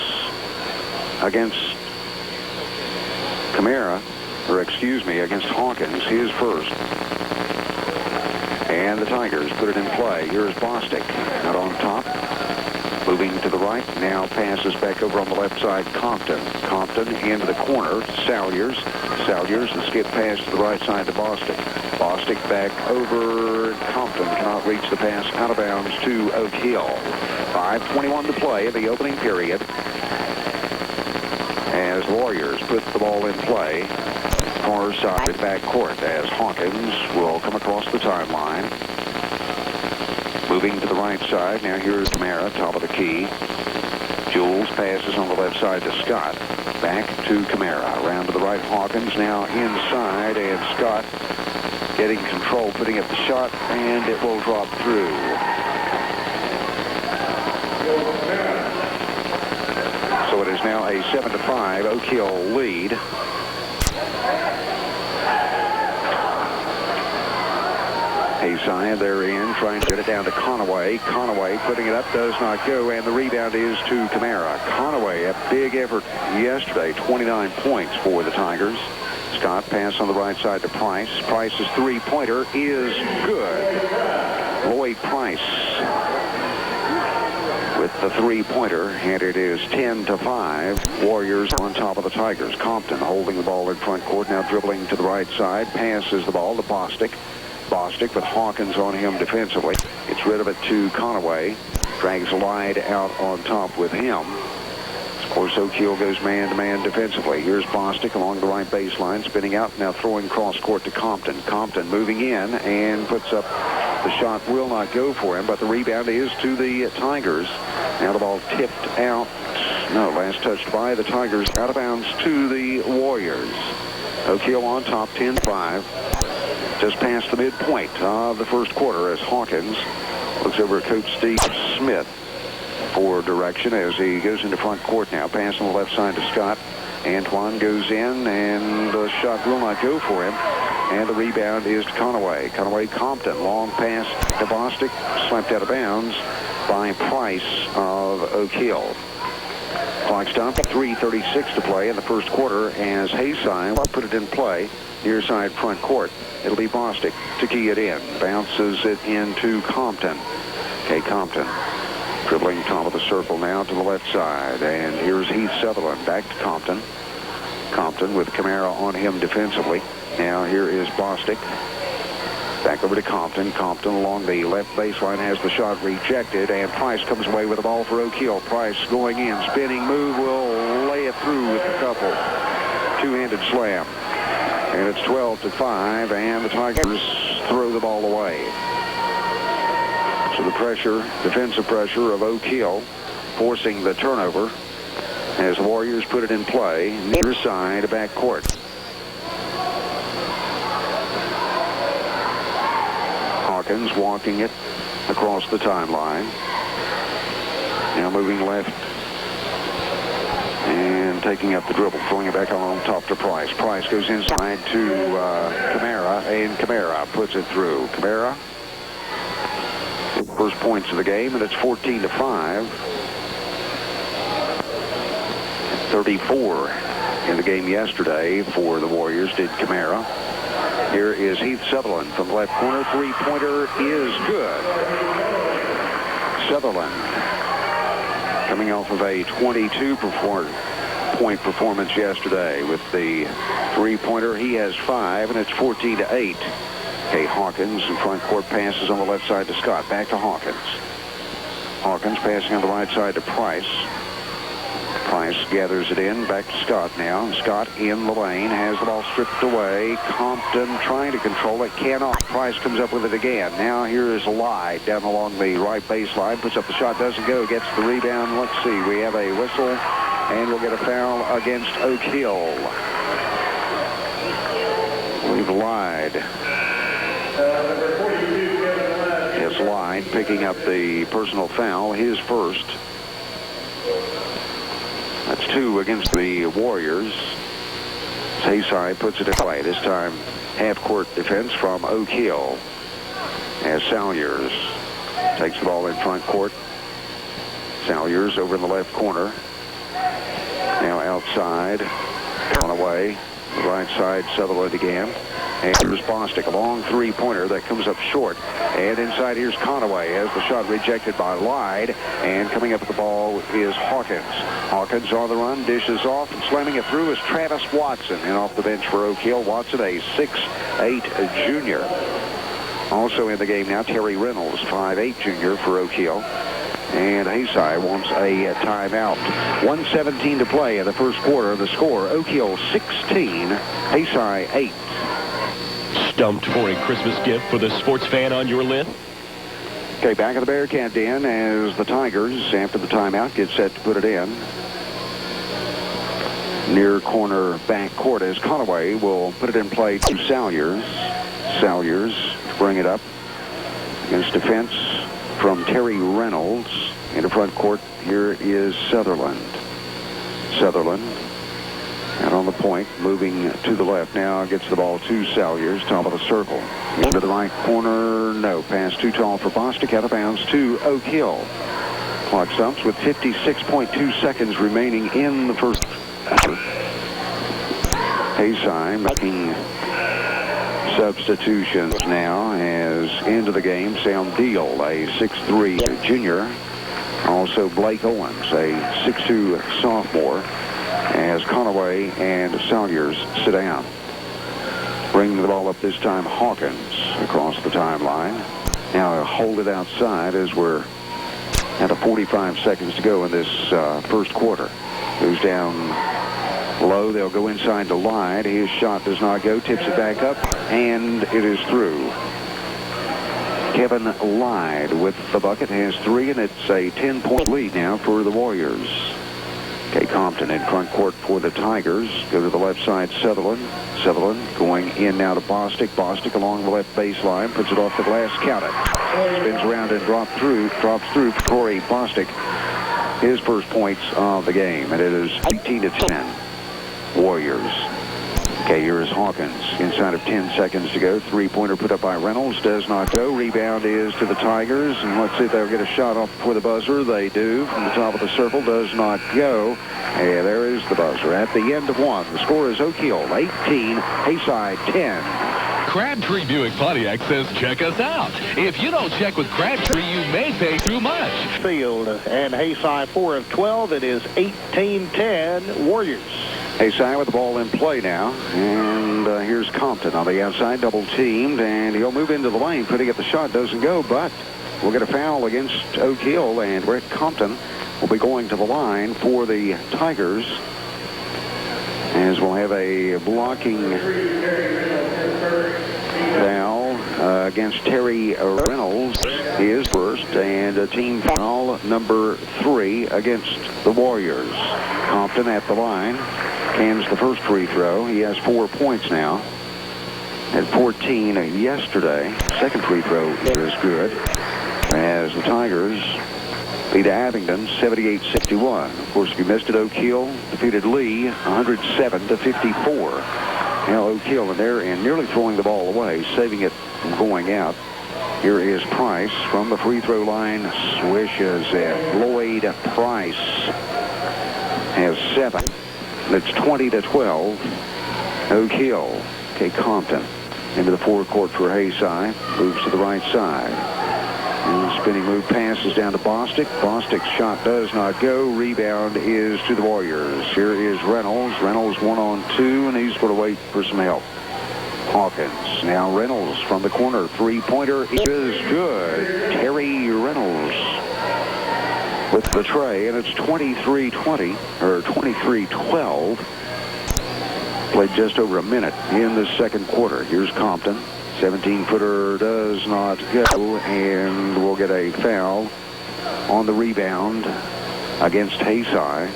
Speaker 1: against Camara, or excuse me, against Hawkins, his first. And the Tigers put it in play. Here's Bostic out on top. Moving to the right, now passes back over on the left side, Compton. Compton into the corner, Salyers. Salyers, the skip pass to the right side to Bostic. Bostic back over, Compton cannot reach the pass out of bounds to Oak Hill. 5:21 to play in the opening period. As Warriors put the ball in play, far side back court as Hawkins will come across the timeline. Moving to the right side, now here's Camara, top of the key. Jules passes on the left side to Scott. Back to Camara. Around to the right, Hawkins now inside, and Scott getting control, putting up the shot, and it will drop through. So it is now a 7-5 Oak Hill lead. Haysi, they're in, trying to get it down to Conaway. Conaway putting it up, does not go, and the rebound is to Camara. Conaway, a big effort yesterday, 29 points for the Tigers. Scott pass on the right side to Price. Price's three-pointer is good. Lloyd Price with the three-pointer, and it is 10-5. Warriors on top of the Tigers. Compton holding the ball in front court, now dribbling to the right side, passes the ball to Bostic. Bostic with Hawkins on him defensively. Gets rid of it to Conaway. Drags Lyde out on top with him. Of course, Oak Hill goes man-to-man defensively. Here's Bostic along the right baseline, spinning out, now throwing cross-court to Compton. Compton moving in and puts up the shot. Will not go for him, but the rebound is to the Tigers. Now the ball tipped out. No, last touched by the Tigers. Out of bounds to the Warriors. Oak Hill on top, 10-5. Just past the midpoint of the first quarter as Hawkins looks over at Coach Steve Smith for direction as he goes into front court now. Pass on the left side to Scott. Antoine goes in, and the shot will not go for him. And the rebound is to Conaway. Conaway, Compton, long pass to Bostic, slapped out of bounds by Price of Oak Hill. Clock stop, 3:36 to play in the first quarter as Haysi will put it in play near side front court. It'll be Bostic to key it in. Bounces it into Compton. Okay, Compton dribbling top of the circle now to the left side. And here's Heath Sutherland back to Compton. Compton with Camara on him defensively. Now here is Bostic. Back over to Compton. Compton along the left baseline has the shot rejected, and Price comes away with the ball for Oak Hill. Price going in, spinning move, will lay it through with a couple. Two-handed slam. And it's 12-5, and the Tigers throw the ball away. So the pressure, defensive pressure of Oak Hill, forcing the turnover as the Warriors put it in play near side back court. Hawkins walking it across the timeline. Now moving left and taking up the dribble, throwing it back on top to Price. Price goes inside to Camara, and Camara puts it through. Camara, first points of the game, and it's 14-5. 34 in the game yesterday for the Warriors did Camara. Here is Heath Sutherland from the left corner. Three-pointer is good. Sutherland coming off of a 22-point performance yesterday with the three-pointer. He has 5, and it's 14-8. Okay, Hawkins in front court passes on the left side to Scott. Back to Hawkins. Hawkins passing on the right side to Price. Price gathers it in, back to Scott now. Scott in the lane, has the ball stripped away. Compton trying to control it, cannot. Price comes up with it again. Now here is Lyde down along the right baseline, puts up the shot, doesn't go, gets the rebound. Let's see, we have a whistle, and we'll get a foul against Oak Hill. We've Lyde. Yes, Lyde picking up the personal foul, his first. That's 2 against the Warriors. Haysi puts it in play. This time, half-court defense from Oak Hill. As Salyers takes the ball in front court. Salyers over in the left corner. Now outside. On away. The right side, Sutherland again. And here's Bostic, a long three-pointer that comes up short. And inside here's Conaway as the shot rejected by Lyde. And coming up with the ball is Hawkins. Hawkins on the run, dishes off, and slamming it through is Travis Watson. And off the bench for Oak Hill, Watson, a 6'8 junior. Also in the game now, Terry Reynolds, 5'8 junior for Oak Hill. And Haysi wants a timeout. 1:17 to play in the first quarter. The score, Oak Hill 16, Haysi 8.
Speaker 2: Stumped for a Christmas gift for the sports fan on your list?
Speaker 1: Okay, back at the Bearcat den as the Tigers, after the timeout, get set to put it in. Near corner back court as Conaway will put it in play to Salyers. Salyers bring it up against defense from Terry Reynolds. Into front court, here is Sutherland. Sutherland out on the point, moving to the left. Now gets the ball to Salyers, top of the circle. Into the right corner, no. Pass too tall for Bostic, out of bounds to Oak Hill. Clock stops with 56.2 seconds remaining in the first. Haysi making substitutions now as into the game. Sam Deal, a 6'3 junior. Also Blake Owens, a 6'2 sophomore, as Conaway and Salyers sit down. Bringing the ball up this time, Hawkins across the timeline. Now hold it outside as we're at 45 seconds to go in this first quarter. Goes down low. They'll go inside to Lyde. His shot does not go. Tips it back up, and it is through. Kevin Lyde with the bucket has 3, and it's a 10-point lead now for the Warriors. Okay, Compton in front court for the Tigers. Go to the left side, Sutherland. Sutherland going in now to Bostic. Bostic along the left baseline, puts it off the glass, count it. Spins around and drops through for Corey Bostic. His first points of the game, and it is 18-10. Warriors. Okay, here is Hawkins. Inside of 10 seconds to go. Three-pointer put up by Reynolds. Does not go. Rebound is to the Tigers. And let's see if they'll get a shot off before the buzzer. They do. From the top of the circle. Does not go. And there is the buzzer. At the end of one, the score is Oak Hill 18, Haysi 10.
Speaker 2: Crabtree Buick Pontiac says check us out. If you don't check with Crabtree, you may pay too much.
Speaker 3: Field and Haysi 4 of 12. It is 18-10 Warriors.
Speaker 1: Haysi with the ball in play now. And here's Compton on the outside, double teamed. And he'll move into the lane. Putting at the shot doesn't go, but we'll get a foul against Oak Hill. And Rick Compton will be going to the line for the Tigers. As we'll have a blocking foul against Terry Reynolds, his first, and a team foul number 3 against the Warriors. Compton at the line, cans the first free throw. He has 4 points now. At 14 yesterday. Second free throw is good. As the Tigers beat Abingdon 78-61. Of course, if you missed it, Oak Hill defeated Lee 107-54. Now Oak Hill in there and nearly throwing the ball away, saving it from going out. Here is Price from the free throw line. Swishes it. Lloyd Price has 7. It's 20-12. Oak Hill. Okay, Compton into the forecourt for Haysi. Moves to the right side. And spinning move passes down to Bostic. Bostic's shot does not go. Rebound is to the Warriors. Here is Reynolds. Reynolds 1-on-2, and he's going to wait for some help. Hawkins. Now Reynolds from the corner. Three-pointer is good. Terry Reynolds with the tray, and it's 23-20, or 23-12. Played just over a minute in the second quarter. Here's Compton. 17-footer does not go, and we'll get a foul on the rebound against Haysi.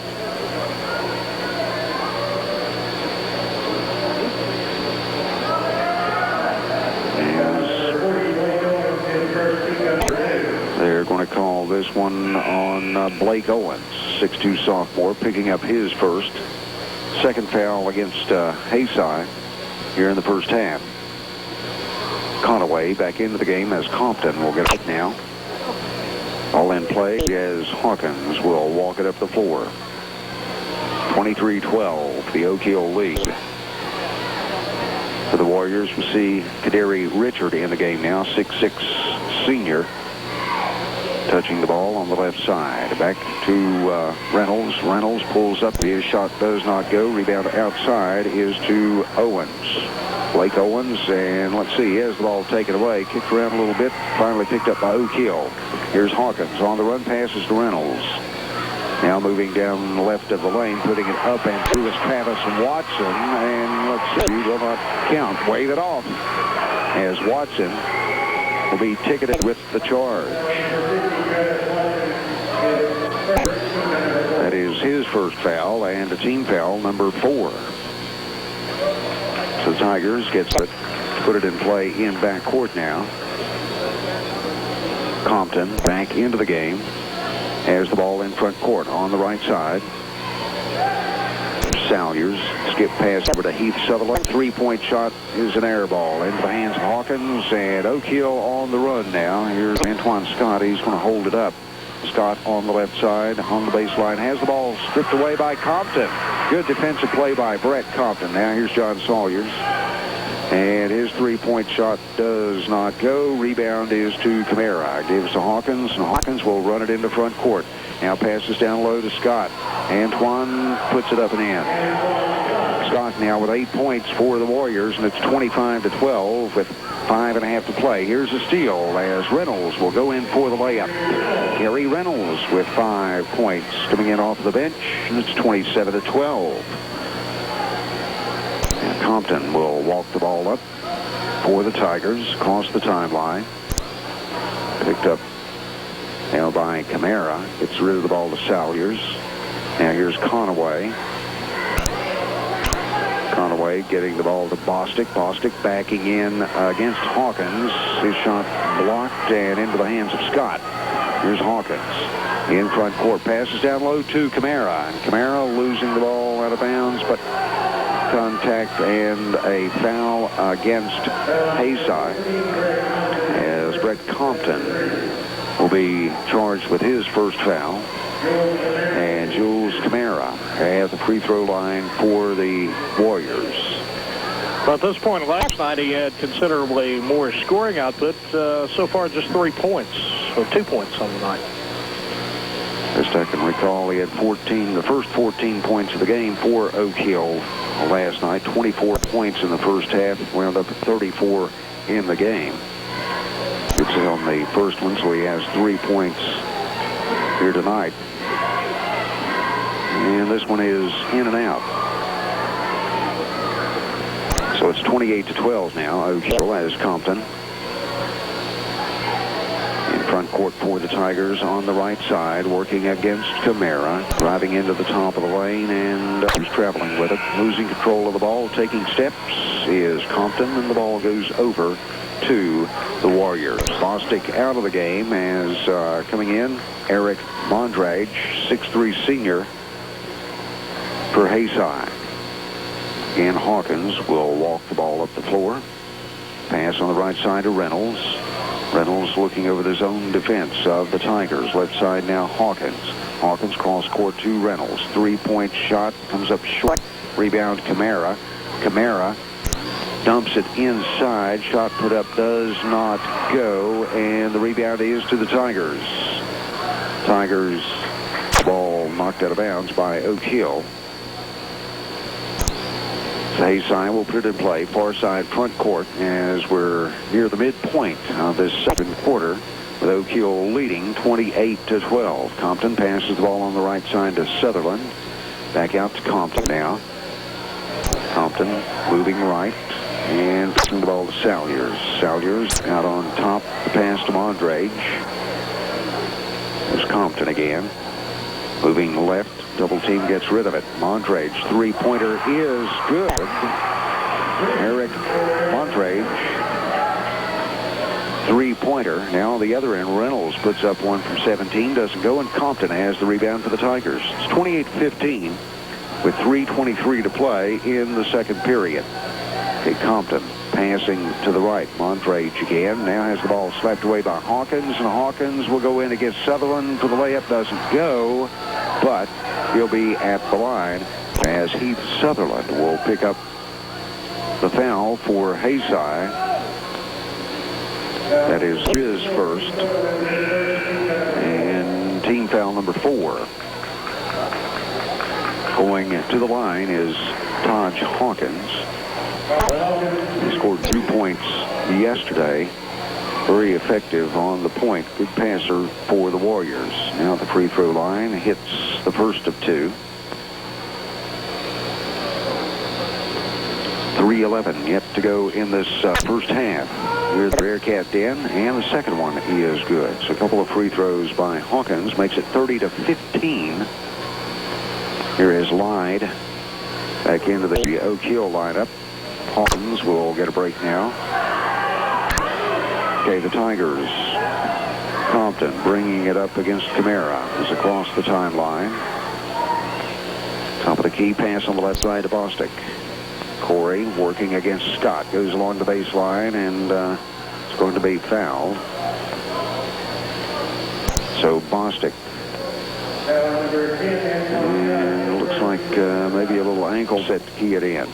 Speaker 1: They're going to call this one on Blake Owens, 6'2 sophomore, picking up his first. Second foul against Haysi here in the first half. Conaway back into the game as Compton will get it now. All in play as Hawkins will walk it up the floor. 23-12, the Oak Hill lead. For the Warriors, we see Kaderi Richard in the game now, 6'6" senior, touching the ball on the left side. Back to Reynolds. Reynolds pulls up. His shot does not go. Rebound outside is to Owens. Blake Owens, and let's see, he has the ball taken away. Kicked around a little bit. Finally picked up by Oak Hill. Here's Hawkins on the run. Passes to Reynolds. Now moving down the left of the lane, putting it up and through is Travis Watson. And let's see, will not count. Wave it off as Watson will be ticketed with the charge. That is his first foul and a team foul, number 4. So the Tigers gets it, put it in play in backcourt now. Compton back into the game. Has the ball in front court on the right side. Salyers, skip pass over to Heath Sutherland. Three-point shot is an air ball into the hands of Hawkins, and Oak Hill on the run now. Here's Antoine Scott. He's going to hold it up. Scott on the left side on the baseline. Has the ball stripped away by Compton. Good defensive play by Brett Compton. Now here's John Salyers. And his three-point shot does not go. Rebound is to Camara. Gives to Hawkins, and Hawkins will run it into front court. Now passes down low to Scott. Antoine puts it up and in. Scott now with 8 points for the Warriors, and it's 25-12 with 5.5 to play. Here's a steal as Reynolds will go in for the layup. Gary Reynolds with 5 points coming in off the bench, and it's 27-12. And Compton will walk the ball up for the Tigers across the timeline. Picked up now by Camara. Gets rid of the ball to Salyers. Now here's Conaway. Conaway getting the ball to Bostic. Bostic backing in against Hawkins. His shot blocked and into the hands of Scott. Here's Hawkins. In front court. Passes down low to Camara. And Camara losing the ball out of bounds, but contact and a foul against Haysi as Brett Compton will be charged with his first foul. And Jules Camara at the free throw line for the Warriors.
Speaker 3: Well, at this point last night, he had considerably more scoring output. So far, just 3 points, or 2 points on the night.
Speaker 1: Best I can recall, he had the first 14 points of the game for Oak Hill last night. 24 points in the first half, wound up at 34 in the game. It's on the first one, so he has 3 points here tonight. And this one is in and out. So it's 28-12 now. Oak Hill has Compton. In front court for the Tigers on the right side, working against Camara. Driving into the top of the lane, and he's traveling with it. Losing control of the ball, taking steps is Compton, and the ball goes over to the Warriors. Bostic out of the game as coming in, Eric Mondrage, 6'3" senior for Haysi. And Hawkins will walk the ball up the floor. Pass on the right side to Reynolds. Reynolds looking over the zone defense of the Tigers. Left side now Hawkins. Hawkins cross court to Reynolds. 3-point shot comes up short. Rebound Camara. Camara dumps it inside. Shot put up does not go, and the rebound is to the Tigers. Tigers ball knocked out of bounds by Oak Hill. Haysi will put it in play, far side front court, as we're near the midpoint of this second quarter, with Oak Hill leading 28-12. Compton passes the ball on the right side to Sutherland. Back out to Compton now. Compton moving right and passing the ball to Salyers. Salyers out on top, the pass to Mondrage. There's Compton again. Moving left, double team gets rid of it. Mondrage, three-pointer is good. Eric Mondrage, three-pointer. Now on the other end, Reynolds puts up one from 17, doesn't go, and Compton has the rebound for the Tigers. It's 28-15 with 3:23 to play in the second period. Okay, Compton passing to the right. Mondrage again. Now has the ball slapped away by Hawkins, and Hawkins will go in against Sutherland for the layup. Doesn't go, but he'll be at the line as Heath Sutherland will pick up the foul for Haysi. That is his first. And team foul number 4. Going to the line is Taj Hawkins. He scored 2 points yesterday. Very effective on the point. Good passer for the Warriors. Now at the free throw line, hits the first of 2. 3:11 yet to go in this first half. Here's the Bearcat Den, and the second one is good. So a couple of free throws by Hawkins makes it 30-15. Here is Lyde back into the Oak Hill lineup. Hawkins will get a break now. Okay, the Tigers. Compton bringing it up against Camara. Is across the timeline. Top of the key, pass on the left side to Bostic. Corey working against Scott. Goes along the baseline, and it's going to be fouled. So Bostic. And it looks like maybe a little ankle set to key it in.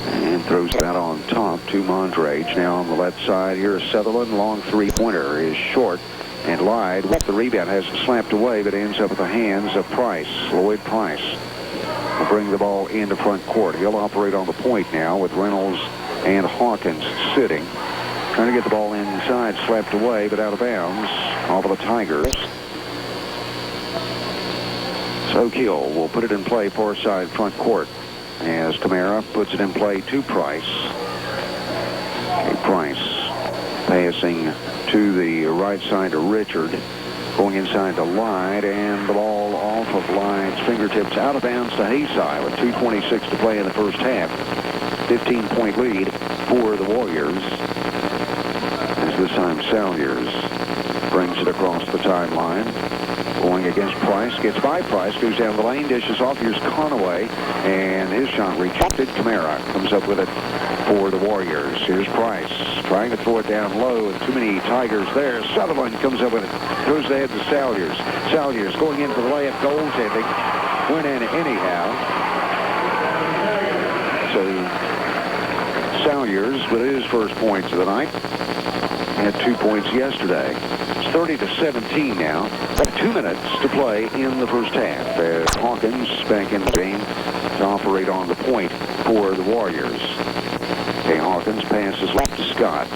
Speaker 1: And throws that on top to Mondrage. Now on the left side, here's Sutherland. Long three-pointer is short. And Lyde with the rebound has it slapped away, but ends up at the hands of Price. Lloyd Price will bring the ball into front court. He'll operate on the point now with Reynolds and Hawkins sitting. Trying to get the ball inside, slapped away, but out of bounds. Off of the Tigers. So Kiel will put it in play far side front court as Camara puts it in play to Price. Price passing to the right side to Richard. Going inside to Lyde, and the ball off of Lyde's fingertips out of bounds to Haysi with 2:26 to play in the first half. 15-point lead for the Warriors. As this time Salyers brings it across the timeline. Going against Price, gets by Price, goes down the lane, dishes off. Here's Conaway, and his shot rejected. Camara comes up with it for the Warriors. Here's Price, trying to throw it down low, and too many Tigers there. Sutherland comes up with it, throws the head to Salyers. Salyers going in for the layup, goaltending. Went in anyhow. So Salyers with his first points of the night. Had 2 points yesterday. It's 30-17 now. 2 minutes to play in the first half. Hawkins back in the game to operate on the point for the Warriors. Okay, Hawkins passes left to Scott.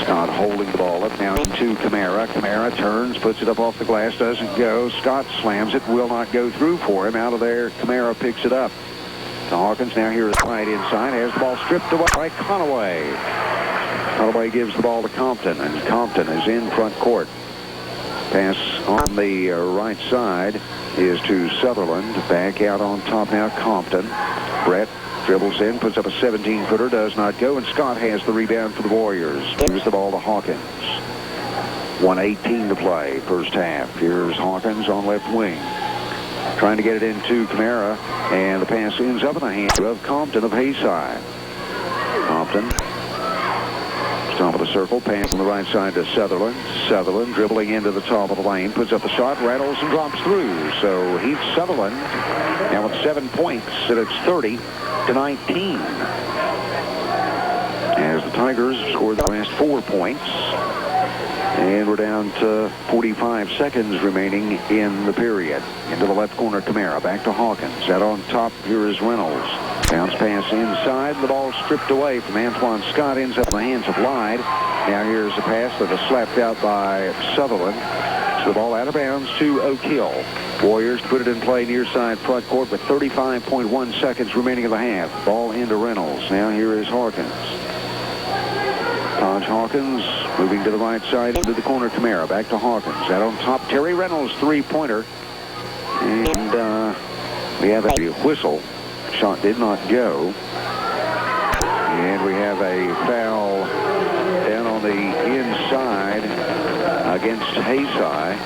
Speaker 1: Scott holding the ball up now to Camara. Camara turns, puts it up off the glass, doesn't go. Scott slams it, will not go through for him. Out of there, Camara picks it up. To Hawkins, now here is right inside, has the ball stripped away by Conaway. Conaway gives the ball to Compton, and Compton is in front court. Pass on the right side is to Sutherland. Back out on top now, Compton. Brett dribbles in, puts up a 17-footer, does not go, and Scott has the rebound for the Warriors. Gives the ball to Hawkins. 1:18 to play, first half. Here's Hawkins on left wing. Trying to get it into Camara, and the pass ends up in the hands of Compton of Haysi. Compton. Top of the circle, pass on the right side to Sutherland. Sutherland dribbling into the top of the lane, puts up the shot, rattles and drops through. So Heath Sutherland now with 7 points, and it's 30-19. As the Tigers scored the last 4 points, and we're down to 45 seconds remaining in the period. Into the left corner, Camara, back to Hawkins. Out on top, here is Reynolds. Bounce pass inside. The ball stripped away from Antoine Scott. Ends up in the hands of Lyde. Now here's a pass that is slapped out by Sutherland. So the ball out of bounds to Oak Hill. Warriors put it in play near side front court with 35.1 seconds remaining in the half. Ball into Reynolds. Now here is Hawkins. Taj Hawkins moving to the right side into the corner. Camara back to Hawkins. Out on top, Terry Reynolds, three-pointer. And we have a whistle. Shot did not go. And we have a foul down on the inside against Haysi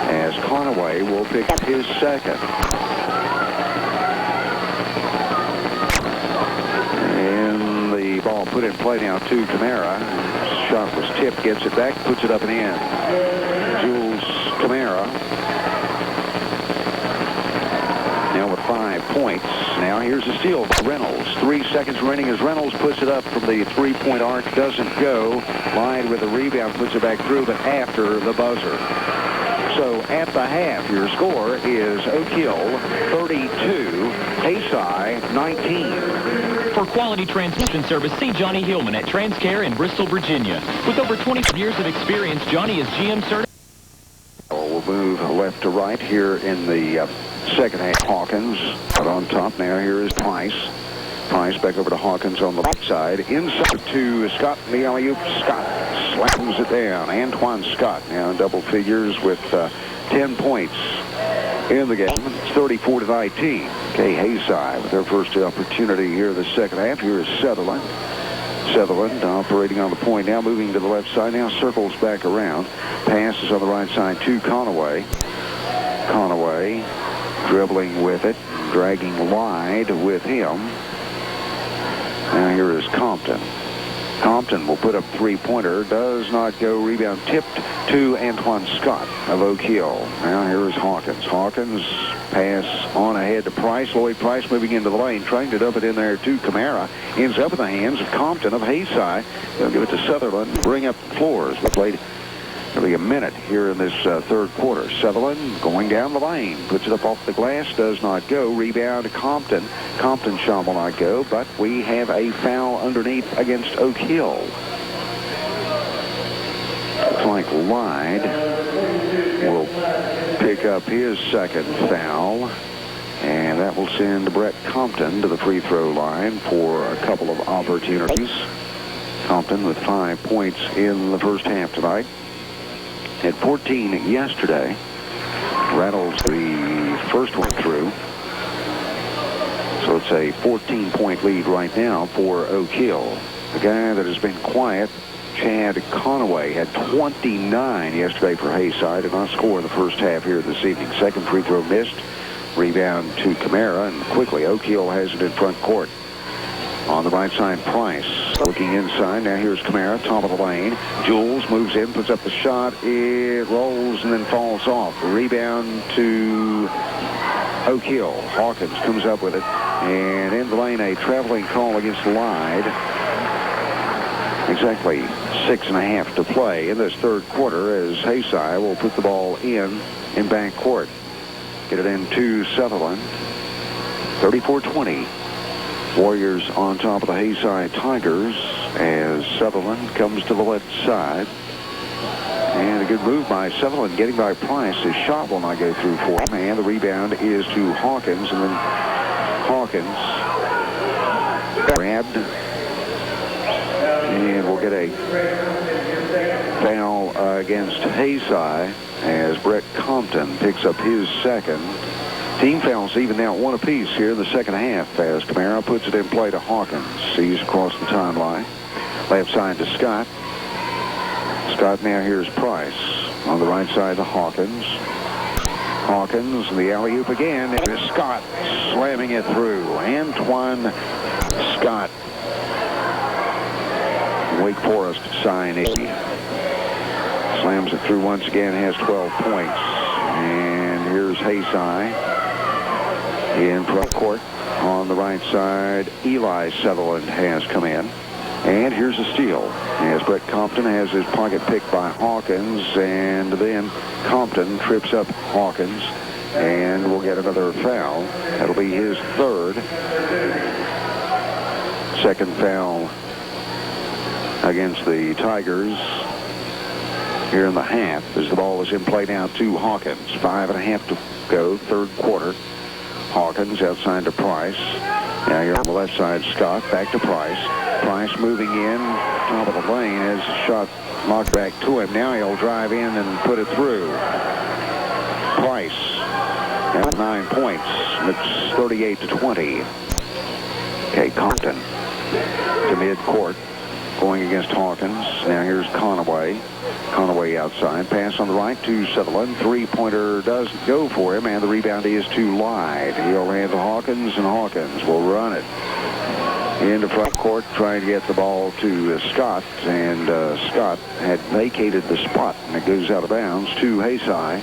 Speaker 1: as Conaway will pick up his second. And the ball put in play now to Camara. Shot was tipped, gets it back, puts it up and in. Jules Camara now with 5 points. Now here here's a steal by Reynolds. 3 seconds remaining as Reynolds puts it up from the three-point arc. Doesn't go. Lyde with a rebound, puts it back through, but after the buzzer. So at the half, your score is Oak Hill 32, Haysi 19.
Speaker 4: For quality transmission service, see Johnny Hillman at Transcare in Bristol, Virginia. With over 20 years of experience, Johnny is GM certified.
Speaker 1: We'll move left to right here in the second half. Hawkins out on top now. Here is Price. Price back over to Hawkins on the right side. Inside to Scott in the alley-oop. Scott slams it down. Antoine Scott now in double figures with 10 points in the game. It's 34 to 19. Okay, Haysi with their first opportunity here in the second half. Here is Sutherland. Sutherland operating on the point now, moving to the left side. Now circles back around. Passes on the right side to Conaway. Conaway dribbling with it, dragging Lyde with him. Now here is Compton. Compton will put up three-pointer. Does not go. Rebound tipped to Antoine Scott of Oak Hill. Now here is Hawkins. Hawkins pass on ahead to Price. Lloyd Price moving into the lane, trying to dump it in there to Camara. Ends up in the hands of Compton of Haysi. They'll give it to Sutherland. Bring up the floors. We played nearly a minute here in this third quarter. Sutherland going down the lane. Puts it up off the glass. Does not go. Rebound to Compton. Compton shot will not go, but we have a foul underneath against Oak Hill. Looks like Lyde will pick up his second foul, and that will send Brett Compton to the free throw line for a couple of opportunities. Compton with 5 points in the first half tonight. Had 14 yesterday. Rattles the first one through. So it's a 14-point lead right now for Oak Hill. The guy that has been quiet, Chad Conaway, had 29 yesterday for Haysi. Did not score in the first half here this evening. Second free throw missed. Rebound to Camara, and quickly Oak Hill has it in front court. On the right side, Price looking inside. Now here's Camara, top of the lane. Jules moves in, puts up the shot. It rolls and then falls off. Rebound to Oak Hill. Hawkins comes up with it. And in the lane, a traveling call against Lyde. Exactly 6.5 to play in this third quarter as Haysi will put the ball in back court. Get it in to Sutherland. 34-20. Warriors on top of the Haysi Tigers as Sutherland comes to the left side. And a good move by Sutherland getting by Price. His shot will not go through for him. And the rebound is to Hawkins. And then Hawkins grabbed. And we'll get a foul against Haysi as Brett Compton picks up his second. Team fouls even now one apiece here in the second half as Camara puts it in play to Hawkins. Sees across the timeline. Left side to Scott. Scott now here's Price. On the right side to Hawkins. Hawkins, the alley-oop again. And Scott slamming it through. Antoine Scott. Wake Forest signee. Slams it through once again, has 12 points. And here's Haysi. In front court on the right side, Eli Sutherland has come in. And here's a steal as Brett Compton has his pocket picked by Hawkins, and then Compton trips up Hawkins and will get another foul. That'll be his third. Second foul against the Tigers here in the half as the ball is in play now to Hawkins. 5.5 to go, third quarter. Hawkins outside to Price. Now here on the left side, Scott back to Price. Price moving in, top of the lane, has a shot knocked back to him. Now he'll drive in and put it through. Price has 9 points. It's 38-20. Okay, Compton to mid-court going against Hawkins. Now here's Conaway. Conaway outside. Pass on the right to Sutherland. Three-pointer doesn't go for him, and the rebound is to Lyde. He'll hand to Hawkins, and Hawkins will run it into front court, trying to get the ball to Scott, and Scott had vacated the spot, and it goes out of bounds to Haysi.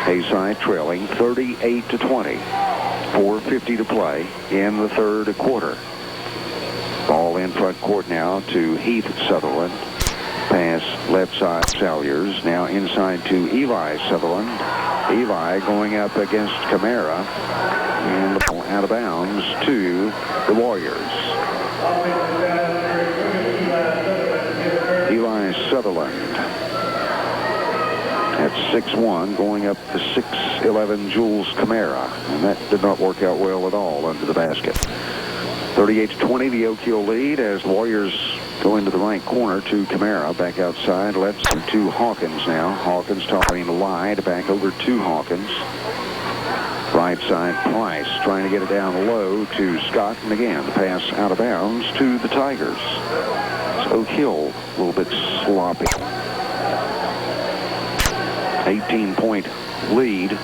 Speaker 1: Haysi trailing 38-20. 4:50 to play in the third quarter. Ball in front court now to Heath Sutherland. Pass left side Salyers. Now inside to Eli Sutherland. Eli going up against Camara. And out of bounds to the Warriors. Eli Sutherland at 6'1", going up to 6'11", Jules Camara. And that did not work out well at all under the basket. 38-20, the Oak Hill lead as the Warriors go into the right corner to Camara. Back outside, left to Hawkins now. Hawkins talking to Lyde, back over to Hawkins. Right side, Price trying to get it down low to Scott. And again, the pass out of bounds to the Tigers. It's Oak Hill a little bit sloppy. 18-point lead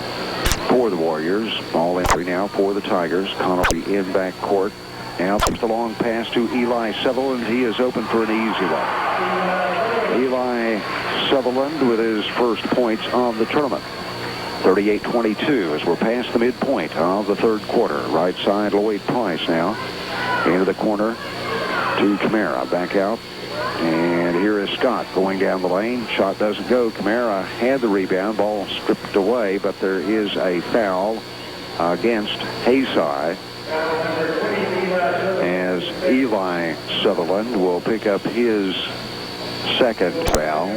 Speaker 1: for the Warriors. Ball entry now for the Tigers. Connolly in back court. Now the long pass to Eli Sutherland. He is open for an easy one. Eli Sutherland with his first points of the tournament. 38-22 as we're past the midpoint of the third quarter. Right side, Lloyd Price now. Into the corner to Camara. Back out. And here is Scott going down the lane. Shot doesn't go. Camara had the rebound. Ball stripped away, but there is a foul against Haysi, as Eli Sutherland will pick up his second foul.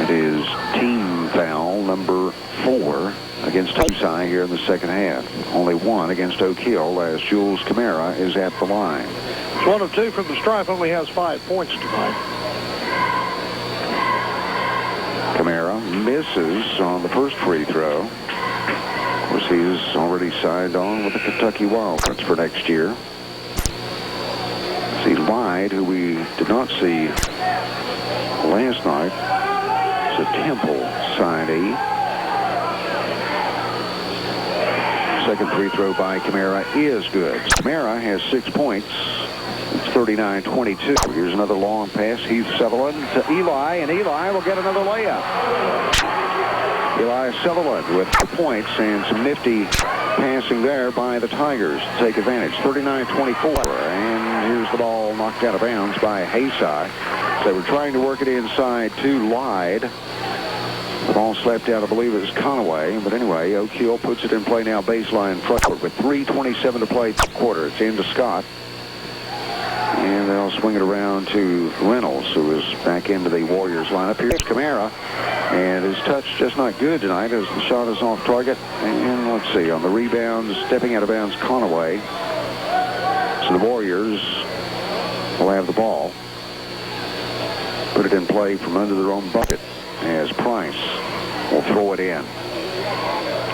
Speaker 1: It is team foul number 4 against Haysi here in the second half. Only 1 against Oak Hill as Jules Camara is at the line.
Speaker 3: It's 1 of 2 from the stripe, only has 5 points tonight.
Speaker 1: Camara misses on the first free throw. Of course, he's already signed on with the Kentucky Wildcats for next year. See Lyde, who we did not see last night. It's a Temple signee. Second free throw by Camara is good. Camara has 6 points. It's 39-22. Here's another long pass. Heath Sutherland to Eli, and Eli will get another layup. Eli Sutherland with the points and some nifty passing there by the Tigers to take advantage. 39-24, and here's the ball knocked out of bounds by Haysi. They were trying to work it inside to Lyde. The ball slapped out, I believe it was Conaway. But anyway, Oak Hill puts it in play now, baseline front court with 3:27 to play quarter. It's into Scott. And they'll swing it around to Reynolds, who is back into the Warriors lineup. Here's Camara. And his touch just not good tonight as the shot is off target. And let's see, on the rebound, stepping out of bounds, Conaway. So the Warriors will have the ball. Put it in play from under their own bucket as Price will throw it in.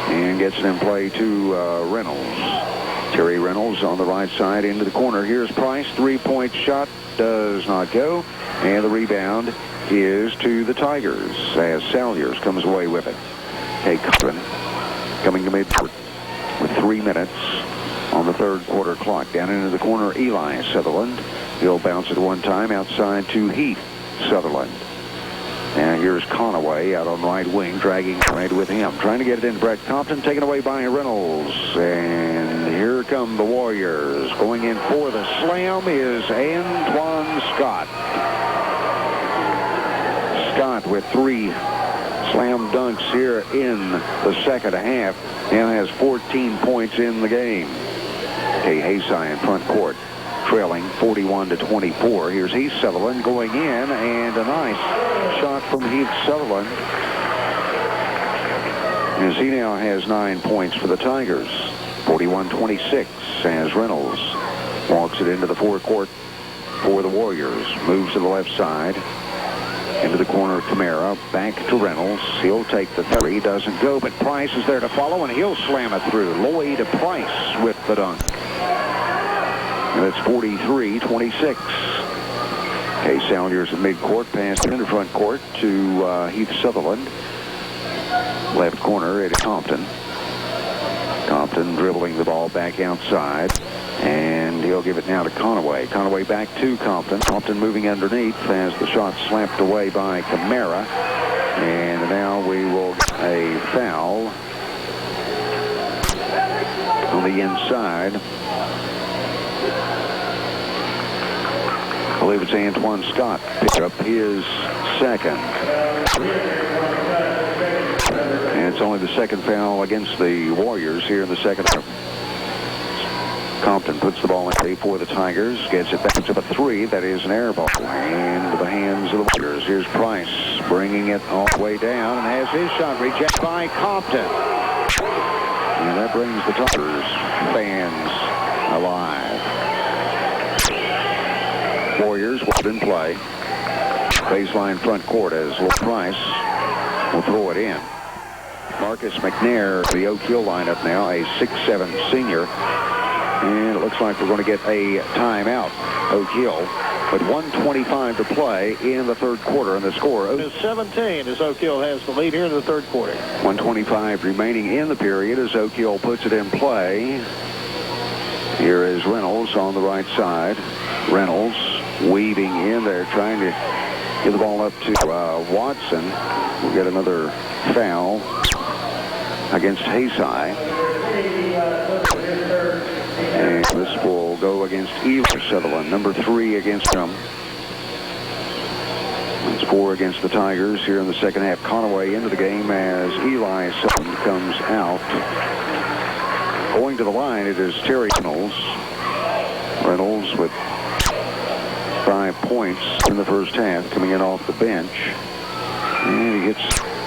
Speaker 1: And gets it in play to Reynolds. Terry Reynolds on the right side into the corner. Here's Price. Three-point shot does not go. And the rebound is to the Tigers as Salyers comes away with it. Hey, Cochran coming to midcourt with 3 minutes on the third quarter clock. Down into the corner, Eli Sutherland. He'll bounce it one time outside to Heath Sutherland. And here's Conaway out on right wing, dragging right with him. Trying to get it in Brett Compton, taken away by Reynolds. And here come the Warriors. Going in for the slam is Antoine Scott. Scott with 3 slam dunks here in the second half and has 14 points in the game. Okay, Haysi in front court, trailing 41-24. Here's Heath Sutherland going in, and a nice shot from Heath Sutherland, as he now has 9 points for the Tigers. 41-26 as Reynolds walks it into the forecourt for the Warriors. Moves to the left side. Into the corner, Camara, back to Reynolds. He'll take the three, doesn't go, but Price is there to follow, and he'll slam it through. Lloyd Price with the dunk. And it's 43-26. Okay, Salyers at midcourt, pass into front court to Heath Sutherland. Left corner, it's Compton. Compton dribbling the ball back outside. And he'll give it now to Conaway. Conaway back to Compton. Compton moving underneath as the shot slapped away by Camara. And now we will get a foul on the inside. I believe it's Antoine Scott picked up his second. And it's only the second foul against the Warriors here in the second half. Compton puts the ball in play for the Tigers, gets it back to the 3. That is an air ball into the hands of the Warriors. Here's Price bringing it all the way down and has his shot rejected by Compton. And that brings the Tigers fans alive. Warriors will in play. Baseline front court as Price will throw it in. Marcus McNair, the Oak Hill lineup now, a 6'7" senior. And it looks like we're going to get a timeout, Oak Hill. With 1:25 to play in the third quarter, and the score
Speaker 3: is 17 as Oak Hill has the lead here in the third quarter.
Speaker 1: 1:25 remaining in the period as Oak Hill puts it in play. Here is Reynolds on the right side. Reynolds weaving in there, trying to get the ball up to Watson. We'll get another foul against Haysi. And this will go against Eli Sutherland, number 3 against him. It's 4 against the Tigers here in the second half. Conaway into the game as Eli Sutherland comes out. Going to the line, it is Terry Reynolds. Reynolds with 5 points in the first half, coming in off the bench. And he gets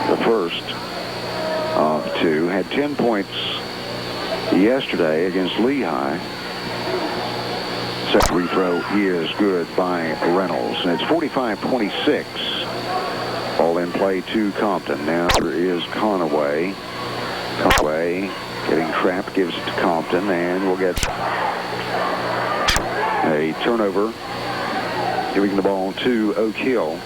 Speaker 1: the first of 2. Had 10 points yesterday against Lehigh. Second free throw is good by Reynolds. And it's 45-26. Ball in play to Compton. Now there is Conaway. Conaway getting trapped, gives it to Compton, and we'll get a turnover, giving the ball to Oak Hill.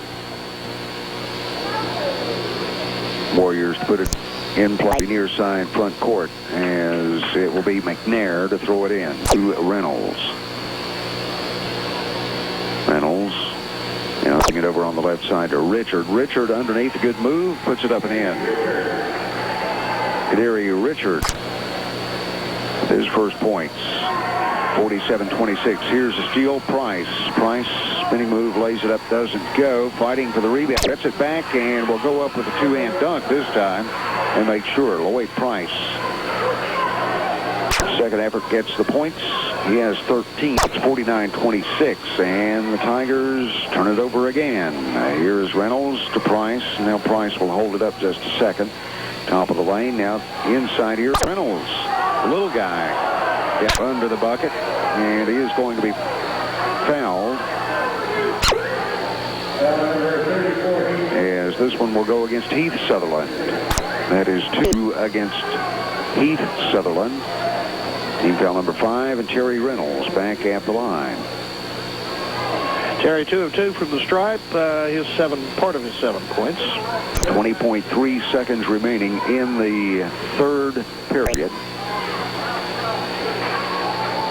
Speaker 1: Warriors to put it in play near side front court as it will be McNair to throw it in to Reynolds. Reynolds now putting it over on the left side to Richard. Richard underneath, a good move, puts it up and in. Kaderi Richard, his first points. 47-26. Here's a steal. Price. Price spinning move, lays it up, doesn't go. Fighting for the rebound. Gets it back and will go up with a 2-hand dunk this time and make sure. Lloyd Price. Second effort gets the points. He has 13. It's 49-26. And the Tigers turn it over again. Here's Reynolds to Price. Now Price will hold it up just a second. Top of the lane. Now inside here. Reynolds. Little guy. Gets under the bucket. And he is going to be fouled. As this one will go against Heath Sutherland. That is 2 against Heath Sutherland. Team foul number 5, and Terry Reynolds back at the line.
Speaker 3: Terry 2 of 2 from the stripe. Part of his 7 points.
Speaker 1: 20.3 seconds remaining in the third period.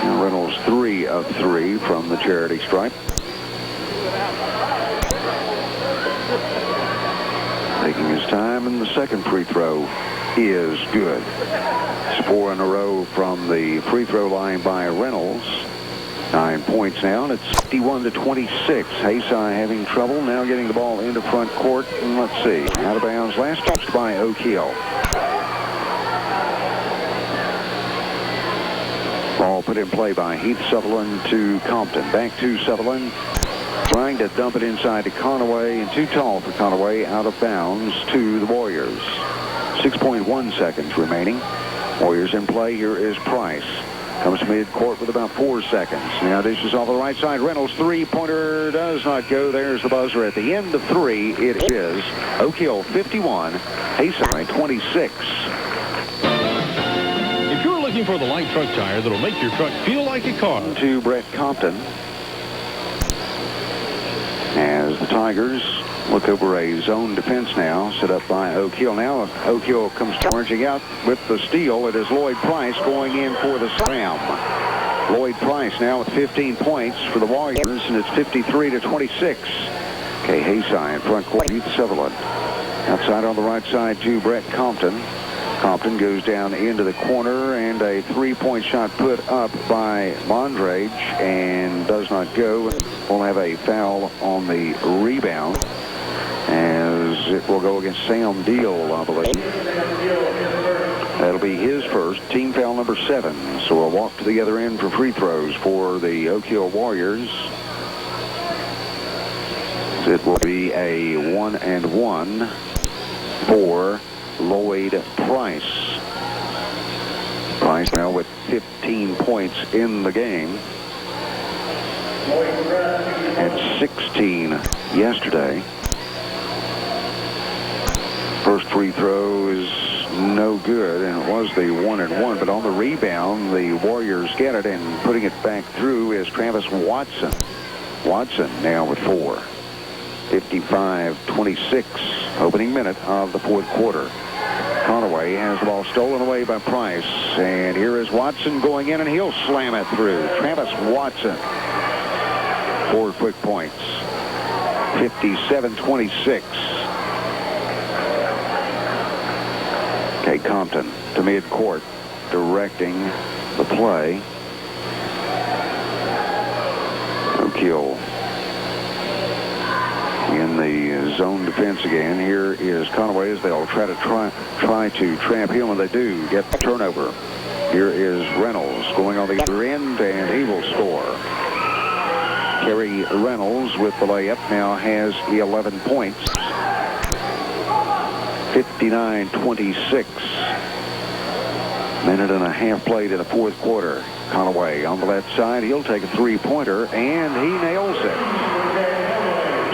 Speaker 1: And Reynolds 3 of 3 from the charity stripe. Taking his time, and the second free throw is good. It's 4 in a row from the free throw line by Reynolds. 9 points now, and it's 51-26. Haysi having trouble now getting the ball into front court. And let's see, out of bounds. Last touched by Oak Hill. Ball put in play by Heath Sutherland to Compton. Back to Sutherland. Trying to dump it inside to Conaway, and too tall for Conaway, out of bounds to the Warriors. 6.1 seconds remaining. Warriors in play. Here is Price. Comes to mid-court with about 4 seconds. Now dishes off the right side. Reynolds' three-pointer does not go. There's the buzzer at the end of 3. It is Oak Hill 51, Haysi 26.
Speaker 2: If you're looking for the light truck tire that'll make your truck feel like a car.
Speaker 1: To Brett Compton. As the Tigers look over a zone defense now, set up by Oak Hill. Now Oak Hill comes charging out with the steal. It is Lloyd Price going in for the slam. Lloyd Price now with 15 points for the Warriors, and it's 53-26. Haysi in front court. Heath Sutherland outside on the right side to Brett Compton. Compton goes down into the corner, and a three-point shot put up by Mondrage and does not go. We'll have a foul on the rebound, as it will go against Sam Deal, I believe. That'll be his first, team foul number 7. So we'll walk to the other end for free throws for the Oak Hill Warriors. It will be a 1-and-1 for Lloyd Price. Price now with 15 points in the game. And 16 yesterday. First free throw is no good, and it was the 1-and-1, but on the rebound, the Warriors get it, and putting it back through is Travis Watson. Watson now with 4. 55-26, opening minute of the fourth quarter. Conaway has the ball stolen away by Price, and here is Watson going in, and he'll slam it through. Travis Watson, 4 quick points. 57-26. Okay, Compton to midcourt, directing the play. Oak Hill in the zone defense again. Here is Conaway as they'll try to trap him, and they do get the turnover. Here is Reynolds going on the other end, and he will score. Terry Reynolds with the layup now has 11 points. 59-26. Minute and a half played in the fourth quarter. Conaway on the left side. He'll take a three-pointer, and he nails it.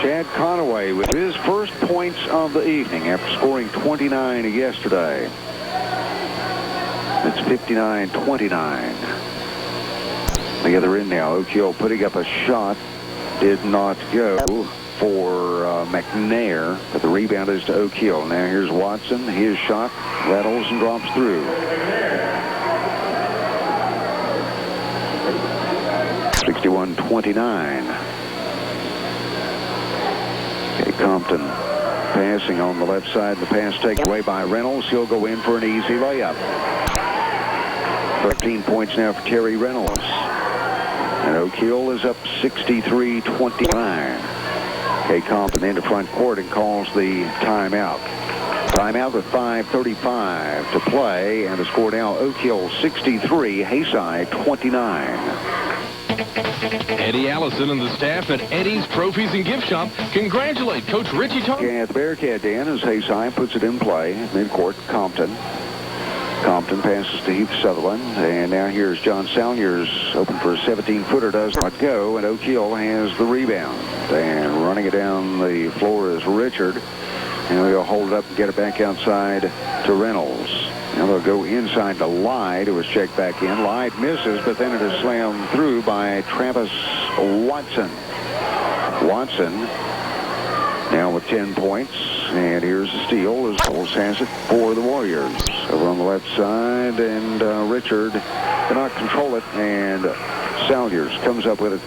Speaker 1: Chad Conaway with his first points of the evening after scoring 29 yesterday. It's 59-29. The other end now. Oak Hill putting up a shot. Did not go for McNair, but the rebound is to Oak Hill. Now here's Watson. His shot rattles and drops through. 61-29. Okay, Compton passing on the left side. The pass taken away by Reynolds. He'll go in for an easy layup. 13 points now for Terry Reynolds. And Oak Hill is up 63-29. Kay Compton into front court and calls the timeout. Timeout with 5:35 to play, and the score now Oak Hill 63, Haysi 29.
Speaker 2: Eddie Allison and the staff at Eddie's Trophies and Gift Shop congratulate Coach Richie Thompson.
Speaker 1: At the Bearcat Den as Haysi puts it in play. Midcourt, Compton. Compton passes to Heath Sutherland, and now here's John Salyers open for a 17-footer, does not go, and Oak Hill has the rebound. And running it down the floor is Richard, and he'll hold it up and get it back outside to Reynolds. Now they'll go inside to Lyde, who was checked back in. Lyde misses, but then it is slammed through by Travis Watson. Watson now with 10 points, and here's the steal as Bulls has it for the Warriors. Over on the left side, and Richard cannot control it, and Salyers comes up with it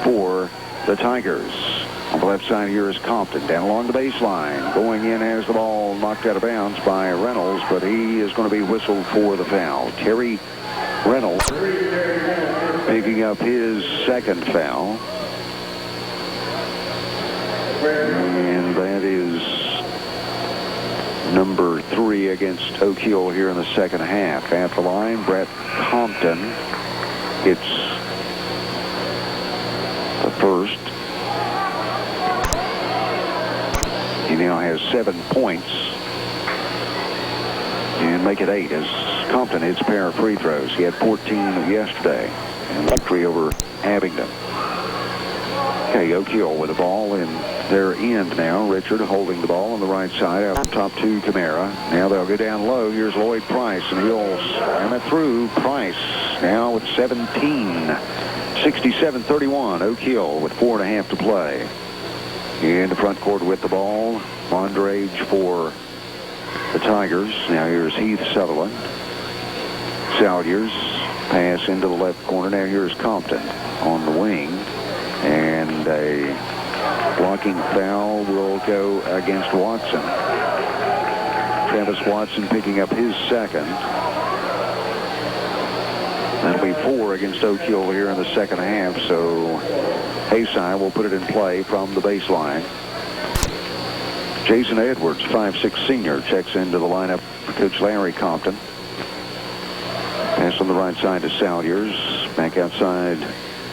Speaker 1: for the Tigers. On the left side here is Compton down along the baseline. Going in as the ball knocked out of bounds by Reynolds, but he is going to be whistled for the foul. Terry Reynolds picking up his second foul. And that is number 3 against Oak Hill here in the second half. At the line, Brett Compton. It's the first. He now has 7 points. And make it 8 as Compton hits a pair of free throws. He had 14 yesterday. And victory over Abingdon. Okay, Oak Hill with the ball in their end now. Richard holding the ball on the right side out top to Camara. Now they'll go down low. Here's Lloyd Price, and he'll slam it through. Price now with 17. 67-31. Oak Hill with 4.5 to play. In the front court with the ball. Mondrage for the Tigers. Now here's Heath Sutherland. Salyers pass into the left corner. Now here's Compton on the wing. And a blocking foul will go against Watson. Travis Watson picking up his second. That'll be 4 against Oak Hill here in the second half, so Haysi will put it in play from the baseline. Jason Edwards, 5'6" senior, checks into the lineup for Coach Larry Compton. Pass on the right side to Salyers. Back outside,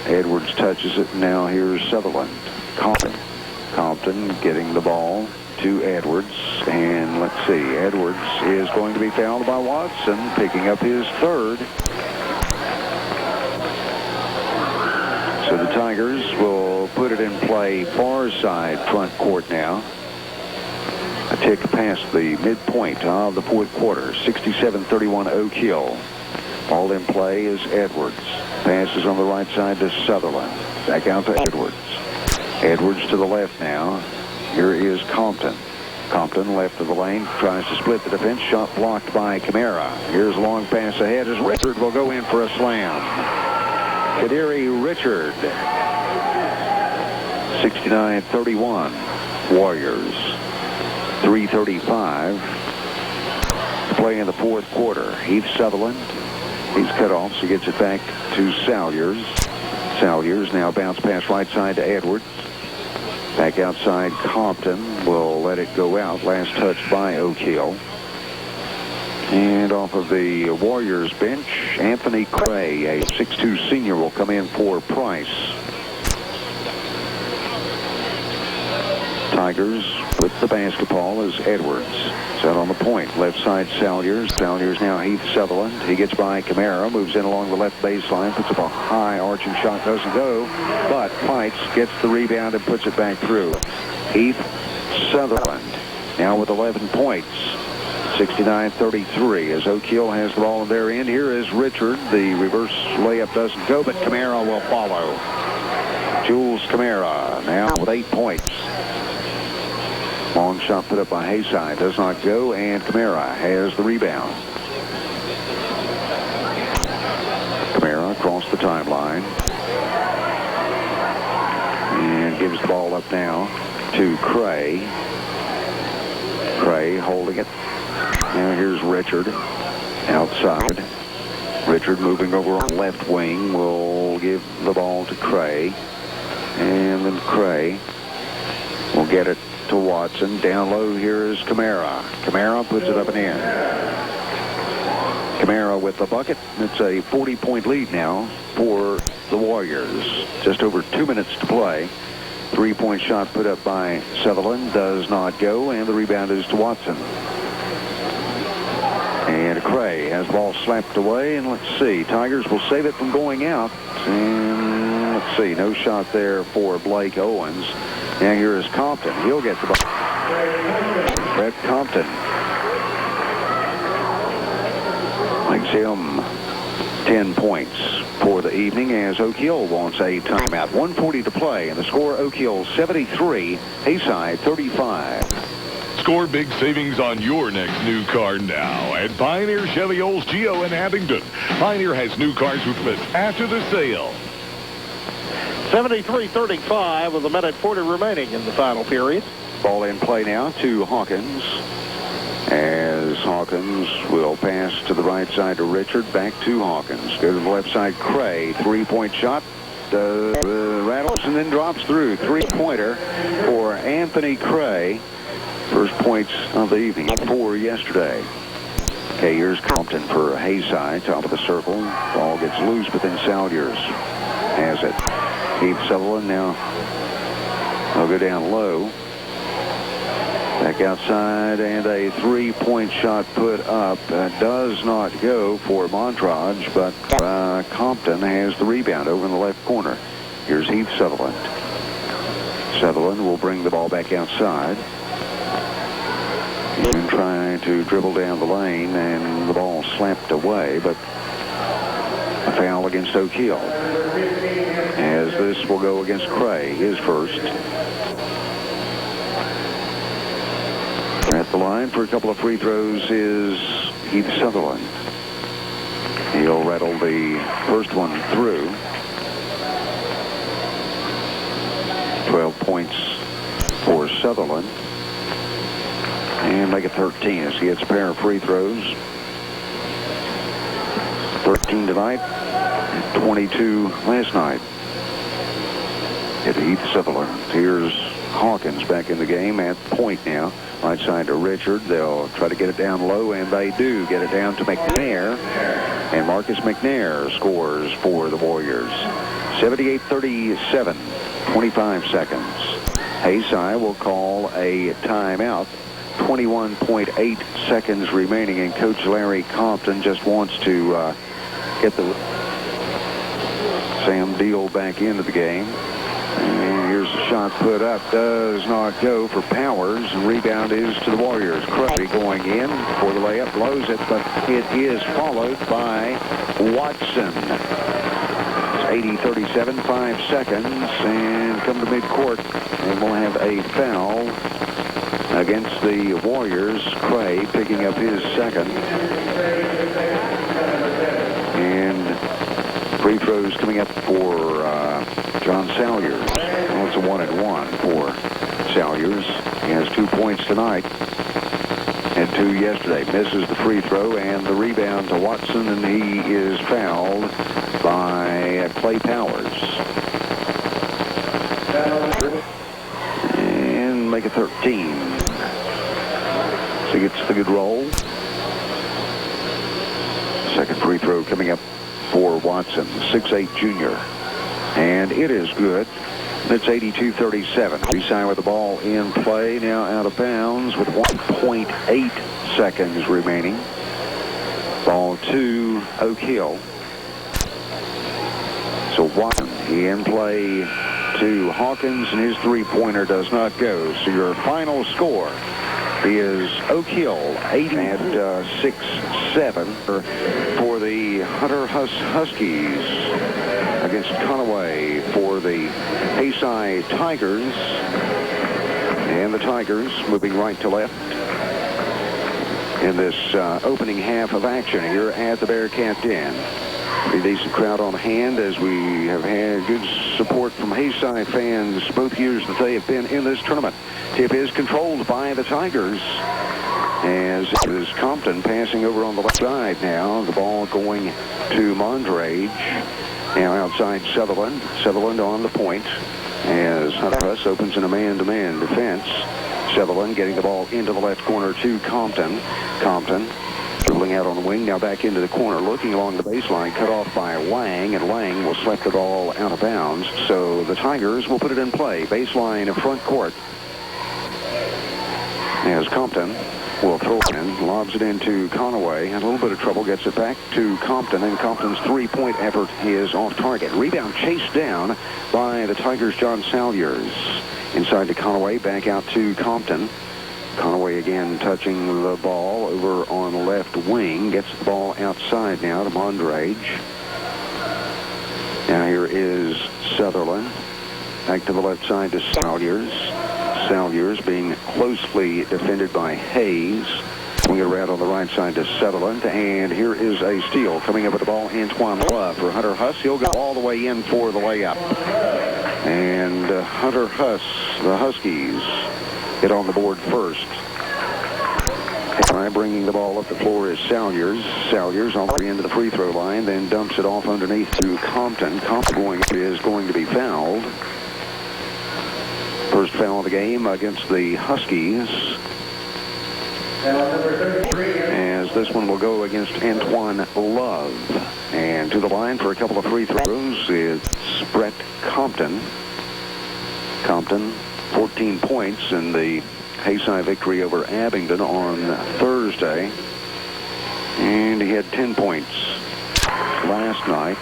Speaker 1: Edwards touches it. Now here's Sutherland. Compton getting the ball to Edwards. And let's see, Edwards is going to be fouled by Watson, picking up his third. So the Tigers will put it in play far side front court now. A tick past the midpoint of the fourth quarter. 67-31 Oak Hill. Ball in play is Edwards. Passes on the right side to Sutherland. Back out to Edwards. Edwards to the left now. Here is Compton. Compton left of the lane. Tries to split the defense. Shot blocked by Camara. Here's a long pass ahead as Richard will go in for a slam. Kadiri Richard. 69-31 Warriors. 3:35 to play in the fourth quarter. Heath Sutherland. He's cut off, so he gets it back to Salyers. Salyers now bounce pass right side to Edwards. Back outside, Compton will let it go out. Last touch by Oak Hill. And off of the Warriors bench, Anthony Cray, a 6'2" senior, will come in for Price. Tigers with the basketball is Edwards. Set on the point. Left side, Salyers. Salyers now Heath Sutherland. He gets by Camara. Moves in along the left baseline. Puts up a high arching shot. Doesn't go. But fights. Gets the rebound and puts it back through. Heath Sutherland now with 11 points. 69-33 as Oak Hill has the ball in their end. Here is Richard. The reverse layup doesn't go, but Camara will follow. Jules Camara now with 8 points. Long shot put up by Haysi. Does not go, and Camara has the rebound. Camara across the timeline. And gives the ball up now to Cray. Cray holding it. Now here's Richard outside. Richard moving over on left wing will give the ball to Cray. And then Cray will get it to Watson. Down low here is Camara. Camara puts it up and in. Camara with the bucket. It's a 40-point lead now for the Warriors. Just over 2 minutes to play. 3-point shot put up by Sutherland. Does not go, and the rebound is to Watson. And Cray has the ball slapped away, and let's see. Tigers will save it from going out. And let's see, no shot there for Blake Owens. Now here is Compton. He'll get the ball. Brett Compton makes him 10 points for the evening as Oak Hill wants a timeout. 1:40 to play, and the score Oak Hill 73, Haysi 35.
Speaker 2: Score big savings on your next new car now at Pioneer Chevy Olds Geo in Abingdon. Pioneer has new cars with fit after the sale.
Speaker 3: 73-35 with a minute 40 remaining in the final period.
Speaker 1: Ball in play now to Hawkins. As Hawkins will pass to the right side to Richard. Back to Hawkins. Go to the left side, Cray. 3-point shot. Rattles and then drops through. 3-pointer for Anthony Cray. First points of the evening. 4 yesterday. Okay, here's Compton for Haysi. Top of the circle. Ball gets loose, but then Salyers has it. Heath Sutherland now. They'll go down low. Back outside, and a 3-point shot put up. Does not go for Montrage, but Compton has the rebound over in the left corner. Here's Heath Sutherland. Sutherland will bring the ball back outside. And trying to dribble down the lane, and the ball slapped away, but a foul against Oak Hill. As this will go against Cray, his first. At the line for a couple of free throws is Heath Sutherland. He'll rattle the first one through. 12 points for Sutherland. And make it 13 as he gets a pair of free throws. 13 tonight, 22 last night. At Heath Sutherland. Here's Hawkins back in the game at point now. Right side to Richard. They'll try to get it down low, and they do get it down to McNair. And Marcus McNair scores for the Warriors. 78-37, 25 seconds. Haysi will call a timeout. 21.8 seconds remaining, and Coach Larry Compton just wants to get the Sam Deal back into the game. And here's the shot put up. Does not go for Powers. And rebound is to the Warriors. Crosby going in for the layup. Blows it, but it is followed by Watson. It's 80-37, 5 seconds. And come to midcourt. And we'll have a foul against the Warriors. Cray picking up his second. And free throws coming up for John Salyers. Well, it's a 1-and-1 for Salyers. He has 2 points tonight and 2 yesterday. Misses the free throw and the rebound to Watson, and he is fouled by Clay Powers. And make it 13. So he gets the good roll. Second free throw coming up for Watson, 6'8" junior. And it is good. It's 82-37. Haysi with the ball in play, now out of bounds with 1.8 seconds remaining. Ball to Oak Hill. So Watson in play to Hawkins, and his three-pointer does not go. So your final score is Oak Hill 80 at 6-7 for the Hunter Huss Huskies against Conway for the Haysi Tigers. And the Tigers moving right to left in this opening half of action here at the Bearcat Den. Pretty decent crowd on hand as we have had good support from Haysi fans both years that they have been in this tournament. Tip is controlled by the Tigers as it is Compton passing over on the left side now. The ball going to Mondrage. Now outside Sutherland. Sutherland on the point as Huss opens in a man-to-man defense. Sutherland getting the ball into the left corner to Compton. Compton dribbling out on the wing, now back into the corner, looking along the baseline, cut off by Lang, and Lang will slap the ball out of bounds. So the Tigers will put it in play. Baseline of front court. As Compton will throw it in, lobs it into Conway. Had a little bit of trouble, gets it back to Compton, and Compton's three-point effort is off target. Rebound chased down by the Tigers' John Salyers. Inside to Conway, back out to Compton. Conway again touching the ball over on the left wing. Gets the ball outside now to Mondrage. Now here is Sutherland. Back to the left side to Salyers. Salyers being closely defended by Hayes. Swing it around on the right side to Sutherland. And here is a steal coming up with the ball. Antoine Love for Hunter Huss. He'll go all the way in for the layup. And Hunter Huss, the Huskies, get on the board first. Bringing the ball up the floor is Salyers. Salyers on the end of the free throw line, then dumps it off underneath to Compton. Compton is going to be fouled. First foul of the game against the Huskies. As this one will go against Antoine Love. And to the line for a couple of free throws is Brett Compton. Compton, 14 points in the Haysi victory over Abingdon on Thursday. And he had 10 points last night.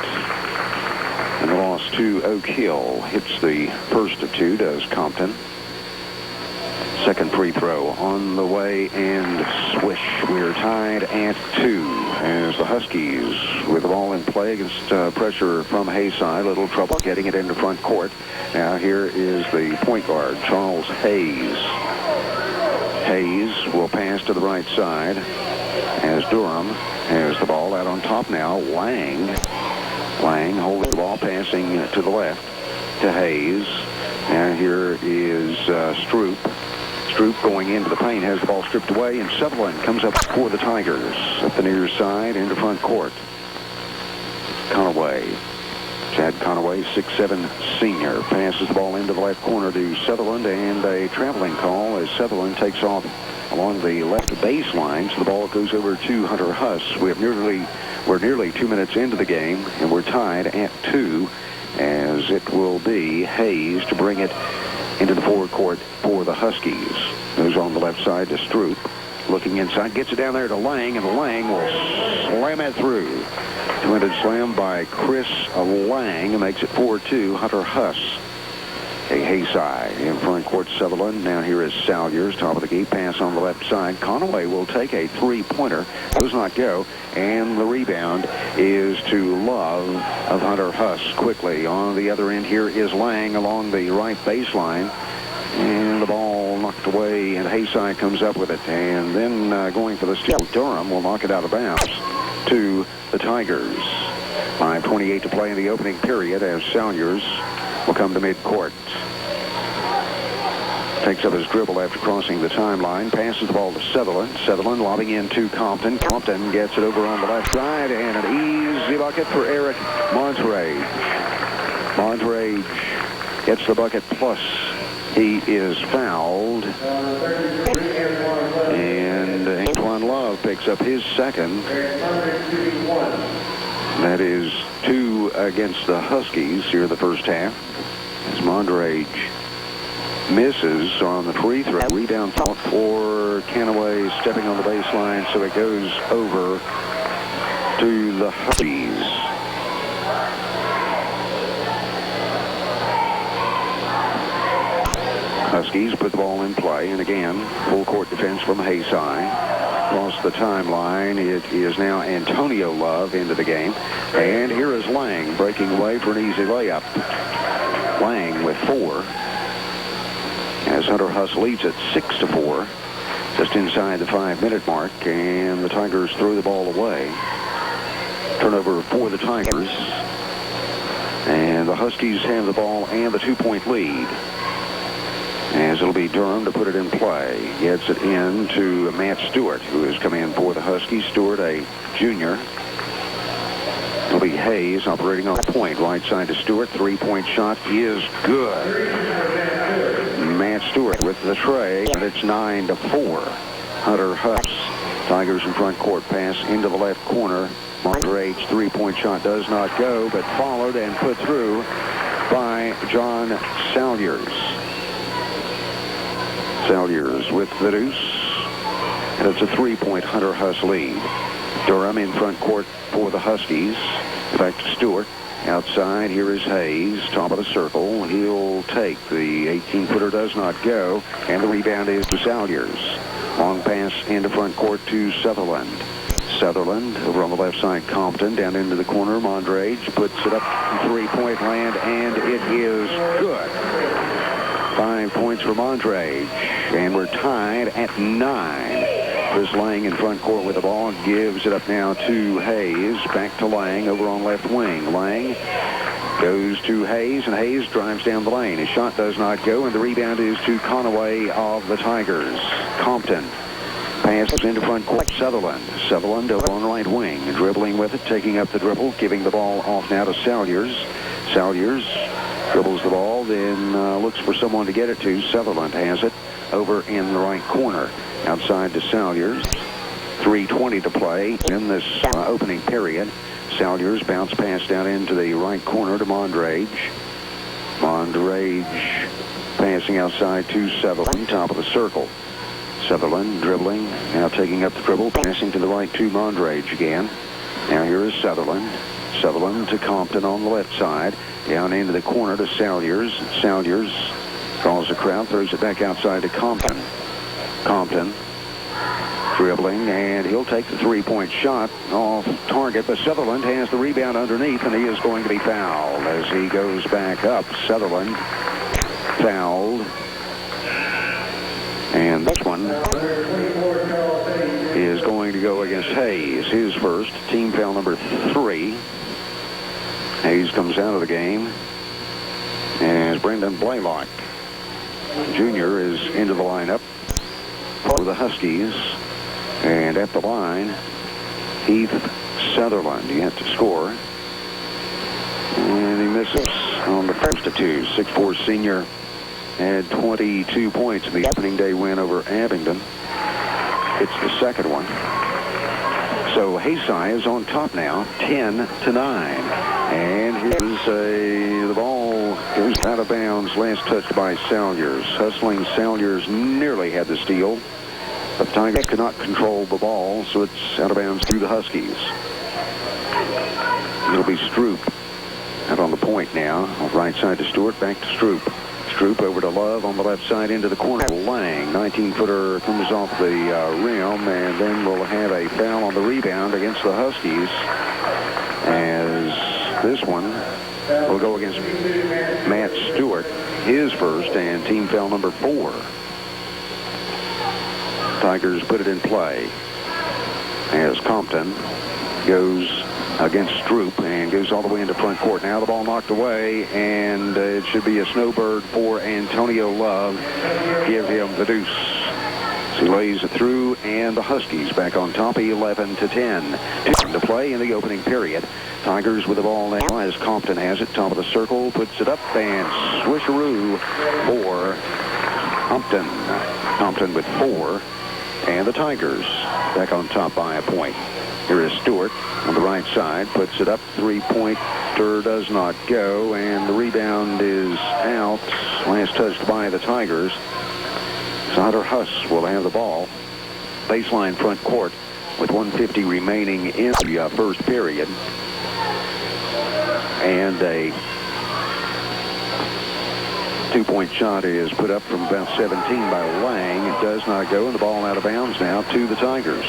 Speaker 1: And the loss to Oak Hill hits the first of two, does Compton. Second free throw on the way, and swish. We're tied at 2 as the Huskies with the ball in play against pressure from Haysi. Little trouble getting it into front court. Now here is the point guard, Charles Hayes. Hayes will pass to the right side as Durham has the ball out on top now. Lang holding the ball, passing to the left to Hayes. And here is Stroop. Stroop going into the paint, has the ball stripped away, and Sutherland comes up for the Tigers. Up the near side into front court. Conaway. Chad Conaway, 6'7" senior, passes the ball into the left corner to Sutherland, and a traveling call as Sutherland takes off along the left baseline, so the ball goes over to Hunter Huss. We're nearly 2 minutes into the game, and we're tied at 2, as it will be Hayes to bring it into the forward court for the Huskies. Moves on the left side to Stroop. Looking inside, gets it down there to Lang, and Lang will slam it through. Two-handed slam by Chris Lang makes it 4-2. Hunter Huss. A Haysi in front court. Sutherland. Now here is Salyers, top of the key. Pass on the left side. Conaway will take a three-pointer. Does not go. And the rebound is to Love of Hunter Huss. Quickly on the other end here is Lang along the right baseline. And the ball knocked away, and Haysi comes up with it. And then going for the steal, Durham will knock it out of bounds to the Tigers. 5:28 to play in the opening period as Salyers will come to midcourt. Takes up his dribble after crossing the timeline. Passes the ball to Sutherland. Sutherland lobbing into Compton. Compton gets it over on the left side, and an easy bucket for Eric Montrage. Montrage gets the bucket, plus he is fouled. And Antoine Love picks up his second. That is 2 against the Huskies here in the first half. As Mondrage misses on the free throw. Rebound for Conaway, stepping on the baseline, so it goes over to the Huskies. Huskies put the ball in play, and again, full court defense from Haysi. Across the timeline, it is now Antonio Love into the game. And here is Lang breaking away for an easy layup. Lang with 4. As Hunter Huss leads it 6-4. Just inside the 5-minute mark, and the Tigers throw the ball away. Turnover for the Tigers. And the Huskies have the ball and the 2-point lead. As it'll be Durham to put it in play. Gets it in to Matt Stewart, who has come in for the Huskies. Stewart, a junior. It'll be Hayes operating on point. Right side to Stewart. Three-point shot is good. Matt Stewart with the tray, and it's 9-4. Hunter Huss. Tigers in front court. Pass into the left corner. Mondrage three-point shot does not go, but followed and put through by John Salyers. Salyers with the deuce, and it's a 3-point Hunter Huss lead. Durham in front court for the Huskies. Back to Stewart. Outside, here is Hayes, top of the circle. He'll take the 18-footer, does not go, and the rebound is to Salyers. Long pass into front court to Sutherland. Sutherland over on the left side. Compton down into the corner. Mondrage puts it up in three-point land, and it is good. 5 points for Mondrage, and we're tied at 9. Chris Lang in front court with the ball, gives it up now to Hayes. Back to Lang over on left wing. Lang goes to Hayes, and Hayes drives down the lane. His shot does not go, and the rebound is to Conaway of the Tigers. Compton passes into front court. Sutherland. Sutherland over on the right wing, dribbling with it, taking up the dribble, giving the ball off now to Salyers. Salyers dribbles the ball, then looks for someone to get it to. Sutherland has it over in the right corner. Outside to Salyers. 3:20 to play in this opening period. Salyers bounce pass down into the right corner to Mondrage. Mondrage passing outside to Sutherland, top of the circle. Sutherland dribbling, now taking up the dribble, passing to the right to Mondrage again. Now here is Sutherland. Sutherland to Compton on the left side. Down into the corner to Salyers. Salyers calls the crowd, throws it back outside to Compton. Compton dribbling, and he'll take the three-point shot off target, but Sutherland has the rebound underneath, and he is going to be fouled as he goes back up. Sutherland fouled, and this one is going to go against Hayes, his first, team foul number 3. Hayes comes out of the game as Brendan Blaylock Jr. is into the lineup. the Huskies. And at the line, Heath Sutherland yet to score. And he misses on the first of two. 6'4" senior had 22 points in the opening day win over Abingdon. It's the second one. So Haysi is on top now, 10-9. And here's the ball is out of bounds, last touched by Salyers. Hustling Salyers nearly had the steal, but Tigers could not control the ball, so it's out of bounds through the Huskies. It'll be Stroop out on the point now. On the right side to Stewart, back to Stroop. Stroop over to Love on the left side into the corner. Lang, 19-footer, comes off the rim, and then we'll have a foul on the rebound against the Huskies, as this one will go against Matt Stewart, his first, and team foul number 4. Tigers put it in play as Compton goes against Stroop and goes all the way into front court. Now the ball knocked away, and it should be a snowbird for Antonio Love. Give him the deuce. So he lays it through, and the Huskies back on top, 11-10. To play in the opening period. Tigers with the ball now as Compton has it, top of the circle, puts it up, and swisheroo for Compton. Compton with 4, and the Tigers back on top by a point. Here is Stewart on the right side, puts it up, three-pointer does not go, and the rebound is out, last touched by the Tigers. Hunter Huss will have the ball. Baseline front court with 1:50 remaining in the first period. And a two-point shot is put up from about 17 by Lang. It does not go, and the ball out of bounds now to the Tigers.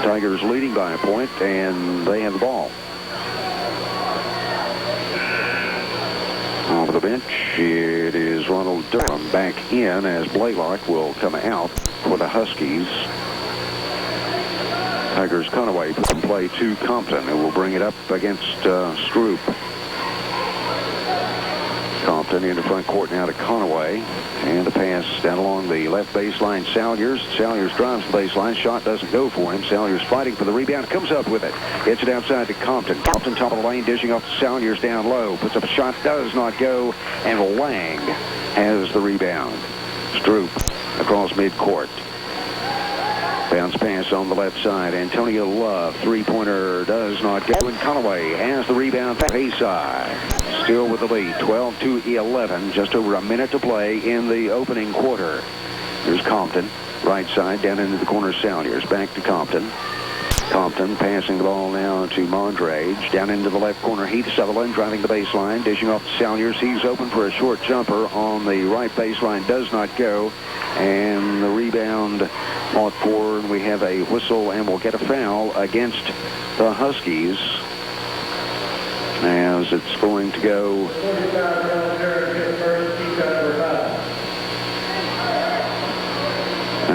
Speaker 1: Tigers leading by a point, and they have the ball. Off the bench, it is Ronald Durham back in as Blaylock will come out for the Huskies. Tigers Conaway put in play to Compton, who will bring it up against Stroop. Compton into front court now to Conaway. And the pass down along the left baseline. Salyers. Salyers drives the baseline. Shot doesn't go for him. Salyers fighting for the rebound. Comes up with it. Gets it outside to Compton. Compton top of the lane, dishing off to Salyers down low. Puts up a shot. Does not go. And Lang has the rebound. Stroop across midcourt. Bounce pass on the left side. Antonio Love. Three-pointer does not go. And Conaway has the rebound for Haysi. Still with the lead. 12-11. Just over a minute to play in the opening quarter. Here's Compton. Right side down into the corner. Salyers. Back to Compton. Compton passing the ball now to Mondrage. Down into the left corner. Heath Sutherland driving the baseline. Dishing off to Salyers. He's open for a short jumper on the right baseline. Does not go. And the rebound fought for, and we have a whistle, and we'll get a foul against the Huskies, as it's going to go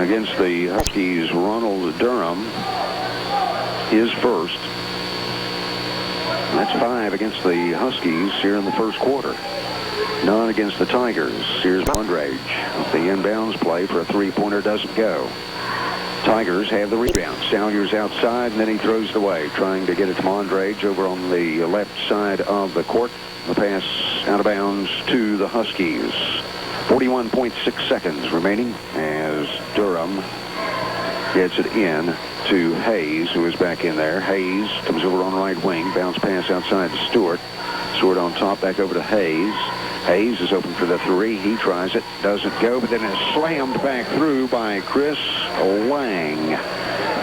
Speaker 1: against the Huskies. Ronald Durham, his first. That's 5 against the Huskies here in the first quarter. None against the Tigers. Here's Mondrage. The inbounds play for a three-pointer doesn't go. Tigers have the rebound. Salyers outside, and then he throws it away, trying to get it to Mondrage over on the left side of the court. The pass out of bounds to the Huskies. 41.6 seconds remaining as Durham gets it in to Hayes, who is back in there. Hayes comes over on right wing. Bounce pass outside to Stewart. Stewart on top, back over to Hayes. Hayes is open for the three. He tries it. Doesn't go, but then is slammed back through by Chris Lang.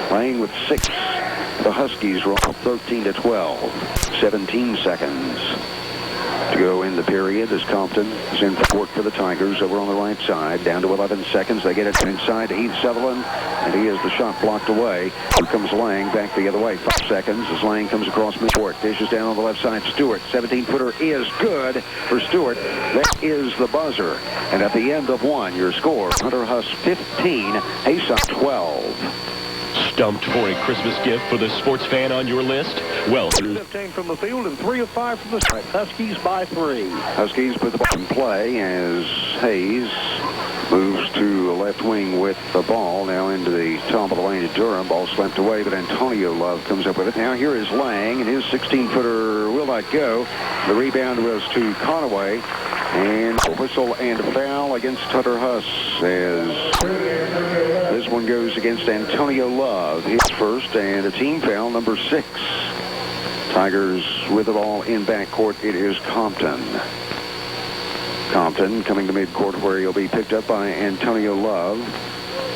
Speaker 1: Lang with 6. The Huskies roll 13-12. 17 seconds to go in the period as Compton is in for court for the Tigers over on the right side. Down to 11 seconds. They get it inside to Heath Sutherland, and he has the shot blocked away. Here comes Lang back the other way. 5 seconds as Lang comes across midcourt. Dishes down on the left side. Stewart, 17-footer is good for Stewart. That is the buzzer. And at the end of one, your score, Hunter Huss 15, Haysi 12.
Speaker 2: Stumped for a Christmas gift for the sports fan on your list? Well,
Speaker 3: 15 from the field and 3 of 5 from the strike. Huskies by 3.
Speaker 1: Huskies put the ball in play as Hayes Moves to left wing with the ball. Now into the top of the lane to Durham. Ball slapped away, but Antonio Love comes up with it. Now here is Lang, and his 16-footer will not go. The rebound was to Conaway. And a whistle and a foul against Hunter Huss as this one goes against Antonio Love. His first, and a team foul, number 6. Tigers with the ball in backcourt. It is Compton. Compton coming to midcourt where he'll be picked up by Antonio Love.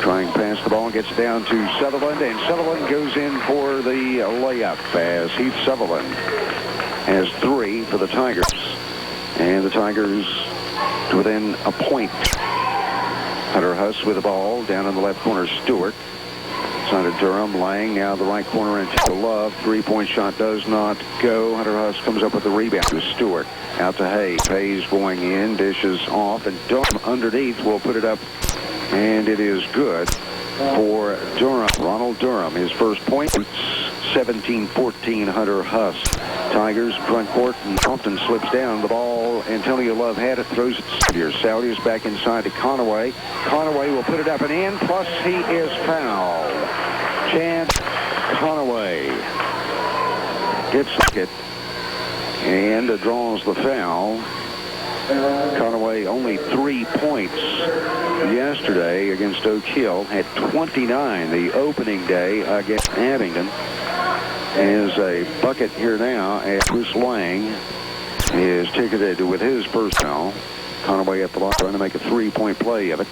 Speaker 1: Trying past the ball, gets down to Sutherland, and Sutherland goes in for the layup as Heath Sutherland has 3 for the Tigers. And the Tigers within a point. Hunter Huss with the ball down in the left corner. Stewart. Side of Durham. Lang now the right corner into Love. 3-point shot does not go. Hunter Huss comes up with the rebound to Stewart. Out to Hayes. Hayes going in. Dishes off. And Durham underneath will put it up. And it is good for Durham. Ronald Durham, his first point. 17-14 Hunter Huss. Tigers front court, and Compton slips down the ball. Antonio Love had it, throws it here. Saudi back inside to Conaway. Conaway will put it up and in, plus he is fouled. Chad Conaway gets it and draws the foul. Conaway only 3 points yesterday against Oak Hill. Had 29 the opening day against Abingdon. Is a bucket here now as Bruce Lang is ticketed with his first foul. Conaway at the line trying to make a 3-point play of it.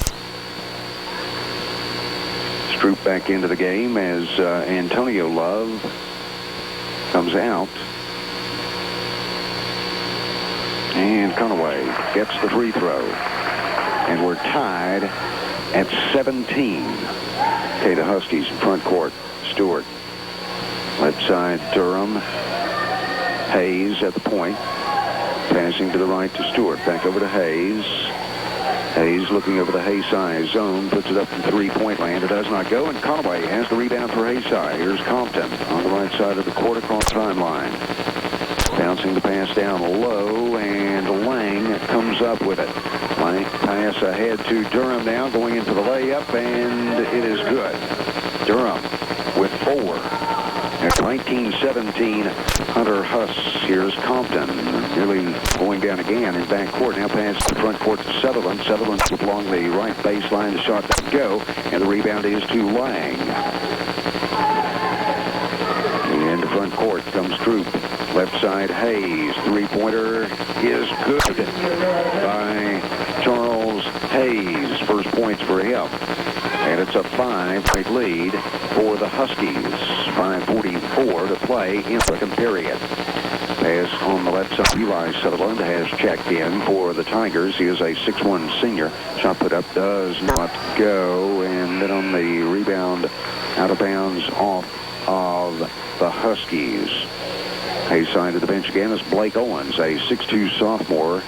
Speaker 1: Stroop back into the game as Antonio Love comes out. And Conaway gets the free throw. And we're tied at 17. Tata Huskies in front court. Stewart. Left side, Durham. Hayes at the point. Passing to the right to Stewart. Back over to Hayes. Hayes looking over the Haysi zone. Puts it up from 3-point land. It does not go. And Conaway has the rebound for Haysi. Here's Compton on the right side of the court across the timeline. Bouncing the pass down low. And Lang comes up with it. Lang pass ahead to Durham now. Going into the layup. And it is good. Durham with 4. At 19-17, Hunter Huss. Here's Compton. Nearly going down again in backcourt. Now pass to front court to Sutherland. Sutherland along the right baseline. The shot doesn't go. And the rebound is to Lang. Into front court comes Troop. Left side, Hayes. 3-pointer is good by Charles Hayes. First points for him. And it's a 5-point lead for the Huskies. 5:44 to play in the second period. Pass on the left side. Eli Sutherland has checked in for the Tigers. He is a 6'1 senior. Shot put up does not go. And then on the rebound, out of bounds off of the Huskies. Hayes side of the bench again is Blake Owens, a 6'2 sophomore.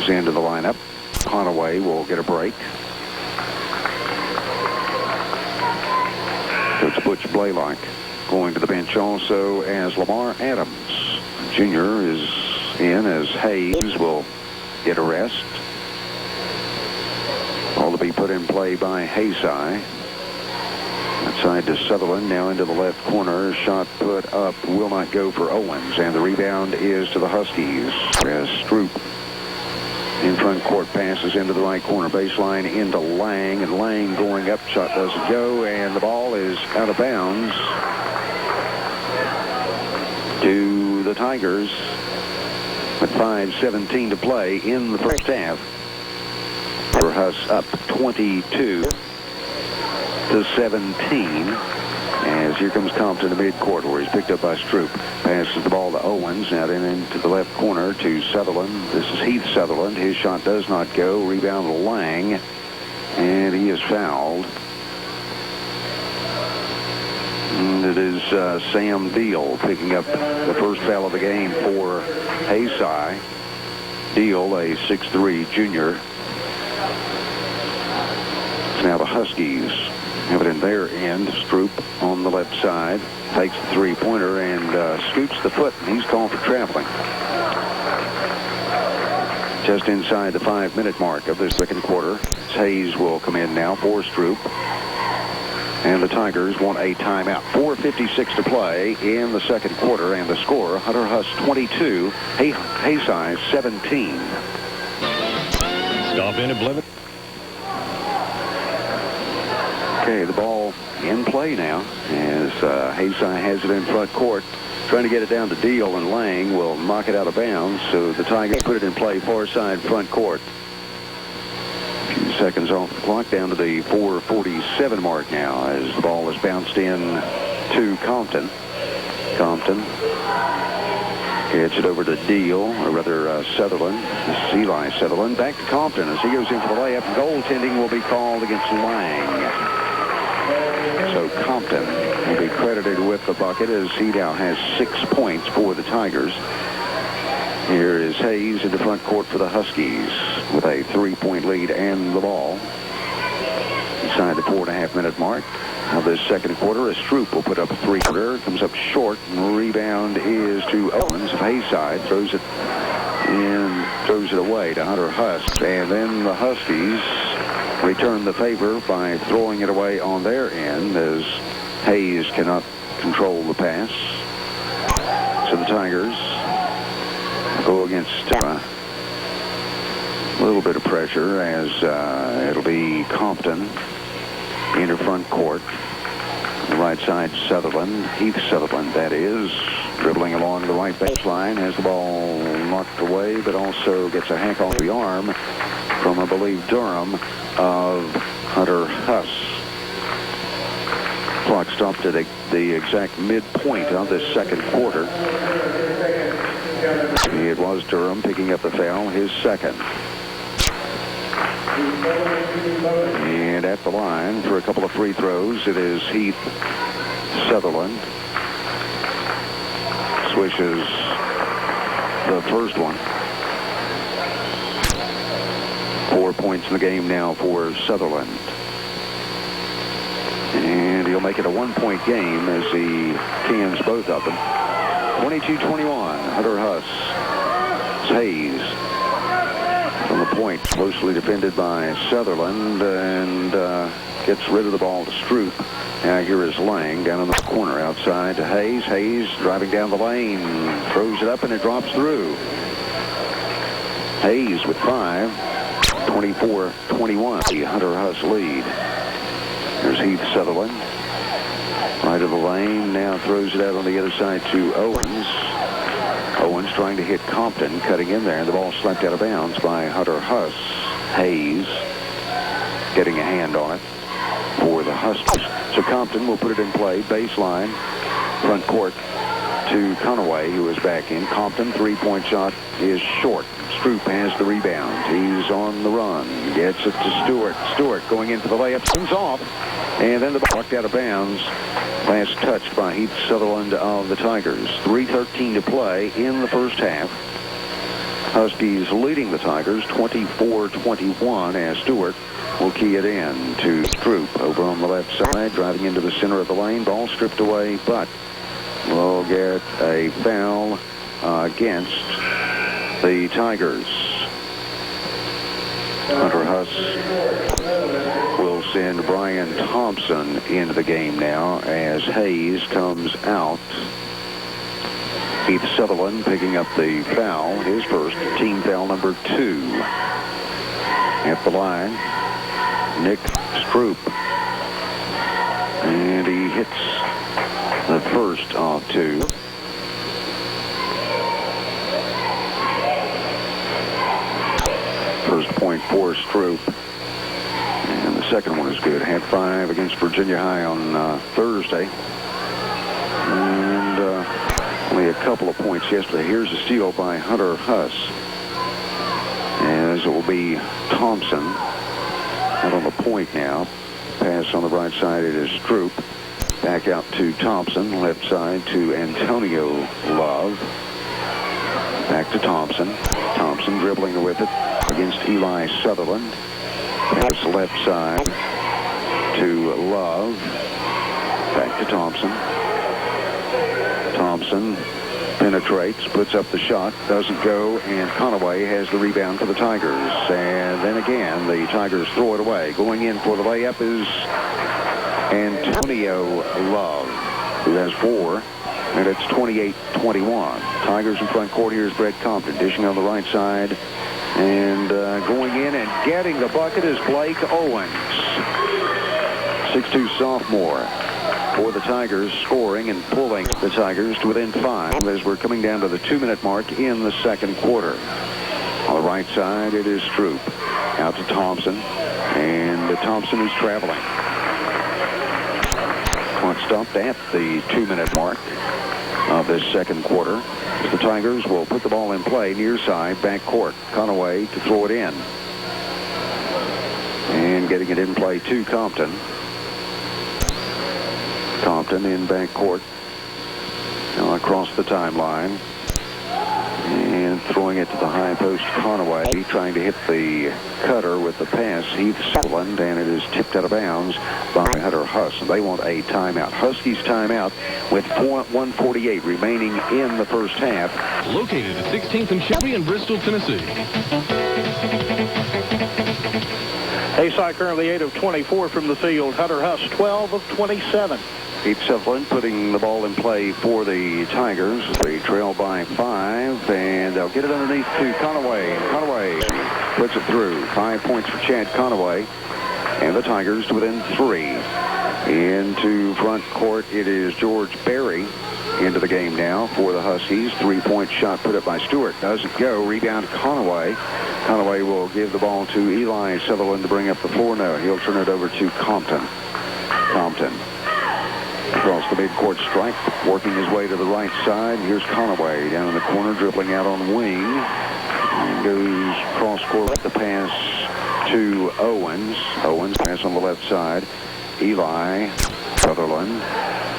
Speaker 1: Is into the lineup. Conaway will get a break. Coach Butch Blaylock going to the bench also as Lamar Adams. Junior is in as Hayes will get a rest. All to be put in play by Haysi. Outside to Sutherland, now into the left corner. Shot put up will not go for Owens. And the rebound is to the Huskies as Stroop in front court passes into the right corner baseline into Lang, and Lang going up, shot doesn't go, and the ball is out of bounds to the Tigers with 5:17 to play in the first half. For Huss up 22-17 as here comes Compton to midcourt where he's picked up by Stroop. Passes the ball to Owens. Now then into the left corner to Sutherland. This is Heath Sutherland. His shot does not go. Rebound to Lang. And he is fouled. And it is Sam Deal picking up the first foul of the game for Haysi. Deal, a 6'3 junior. Now the Huskies have it in their end. Stroop on the left side. Takes the three-pointer and scoots the foot, and he's called for traveling. Just inside the 5-minute mark of the second quarter. Hayes will come in now for Stroop. And the Tigers want a timeout. 4:56 to play in the second quarter. And the score, Hunter Huss 22, Haysi 17.
Speaker 2: Stop in at Blevin.
Speaker 1: Okay, the ball in play now as Haysi has it in front court. Trying to get it down to Deal, and Lang will knock it out of bounds. So the Tigers put it in play far side front court. A few seconds off the clock, down to the 4:47 mark now as the ball is bounced in to Compton. Compton gets it over to Deal, or rather Sutherland. This is Eli Sutherland. Back to Compton as he goes in for the layup. Goaltending will be called against Lang. So Compton will be credited with the bucket as he now has 6 points for the Tigers. Here is Hayes in the front court for the Huskies with a 3-point lead and the ball. Inside the 4.5-minute mark of this second quarter, as Stroop will put up a three-quarter. Comes up short, and rebound is to Owens of Hayside. Throws it in, throws it away to Hunter Huss. And then the Huskies return the favor by throwing it away on their end as Hayes cannot control the pass. So the Tigers go against a little bit of pressure as it'll be Compton in the front court. The right side, Sutherland, Heath Sutherland, that is, dribbling along the right baseline, has the ball knocked away, but also gets a hack off the arm from, I believe, Durham of Hunter Huss. Clock stopped at the exact midpoint of this second quarter. It was Durham picking up the foul, his second. And at the line for a couple of free throws, it is Heath Sutherland. Swishes the first one. 4 points in the game now for Sutherland. And he'll make it a 1-point game as he cans both of them. 22-21, Hunter Huss. Hayes from the point, closely defended by Sutherland, and gets rid of the ball to Stroop. Now here is Lang down in the corner outside to Hayes. Hayes driving down the lane, throws it up, and it drops through. Hayes with 5, 24-21, the Hunter Huss lead. There's Heath Sutherland. Right of the lane, now throws it out on the other side to Owens. Owens trying to hit Compton, cutting in there, and the ball slapped out of bounds by Hunter Huss. Hayes getting a hand on it for the Huskies. So Compton will put it in play, baseline, front court to Conaway, who is back in. Compton, three-point shot is short. Stroop has the rebound. He's on the run. Gets it to Stewart. Stewart going in for the layup. Spins off. And then the ball knocked out of bounds. Last touched by Heath Sutherland of the Tigers. 3:13 to play in the first half. Huskies leading the Tigers 24-21 as Stewart will key it in to Stroop over on the left side, driving into the center of the lane. Ball stripped away, but will get a foul against the Tigers. Hunter Huss will send Brian Thompson into the game now as Hayes comes out. Heath Sutherland picking up the foul, his first, team foul number 2. At the line, Nick Stroop. And he hits the first of 2. First point for Stroop. And the second one is good. Had 5 against Virginia High on Thursday. And only a couple of points yesterday. Here's a steal by Hunter Huss. As it will be Thompson out on the point now. Pass on the right side, it is Stroop. Back out to Thompson. Left side to Antonio Love. Back to Thompson. Thompson dribbling with it against Eli Sutherland. Pass left side to Love. Back to Thompson. Thompson penetrates, puts up the shot, doesn't go, and Conaway has the rebound for the Tigers. And then again, the Tigers throw it away. Going in for the layup is Antonio Love, who has 4, and it's 28-21. Tigers in front court. Here's Brett Compton dishing on the right side, and going in and getting the bucket is Blake Owens, 6'2" sophomore for the Tigers, scoring and pulling the Tigers to within 5 as we're coming down to the 2-minute mark in the second quarter. On the right side, it is Stroop out to Thompson, and Thompson is traveling. Clock stopped at the 2-minute mark of this second quarter. The Tigers will put the ball in play near side, back court. Conaway to throw it in. And getting it in play to Compton. Compton in back court. Now across the timeline. And throwing it to the high post, Conaway trying to hit the cutter with the pass. Heath Sutherland, and it is tipped out of bounds by Hunter Huss. And they want a timeout. Huskies timeout with 1:48 remaining in the first half.
Speaker 2: Located at 16th and Shelby in Bristol, Tennessee.
Speaker 3: Haysi currently 8 of 24 from the field. Hunter Huss 12 of 27.
Speaker 1: Heath Sutherland putting the ball in play for the Tigers. They trail by 5, and they'll get it underneath to Conaway. Conaway puts it through. 5 points for Chad Conaway, and the Tigers to within 3. Into front court, it is George Berry into the game now for the Huskies. 3-point shot put up by Stewart. Doesn't go. Rebound Conaway. Conaway will give the ball to Eli Sutherland to bring up the floor. No, he'll turn it over to Compton. Compton across the midcourt stripe, working his way to the right side. Here's Conaway down in the corner, dribbling out on the wing. And goes cross court, the pass to Owens. Owens pass on the left side. Eli Sutherland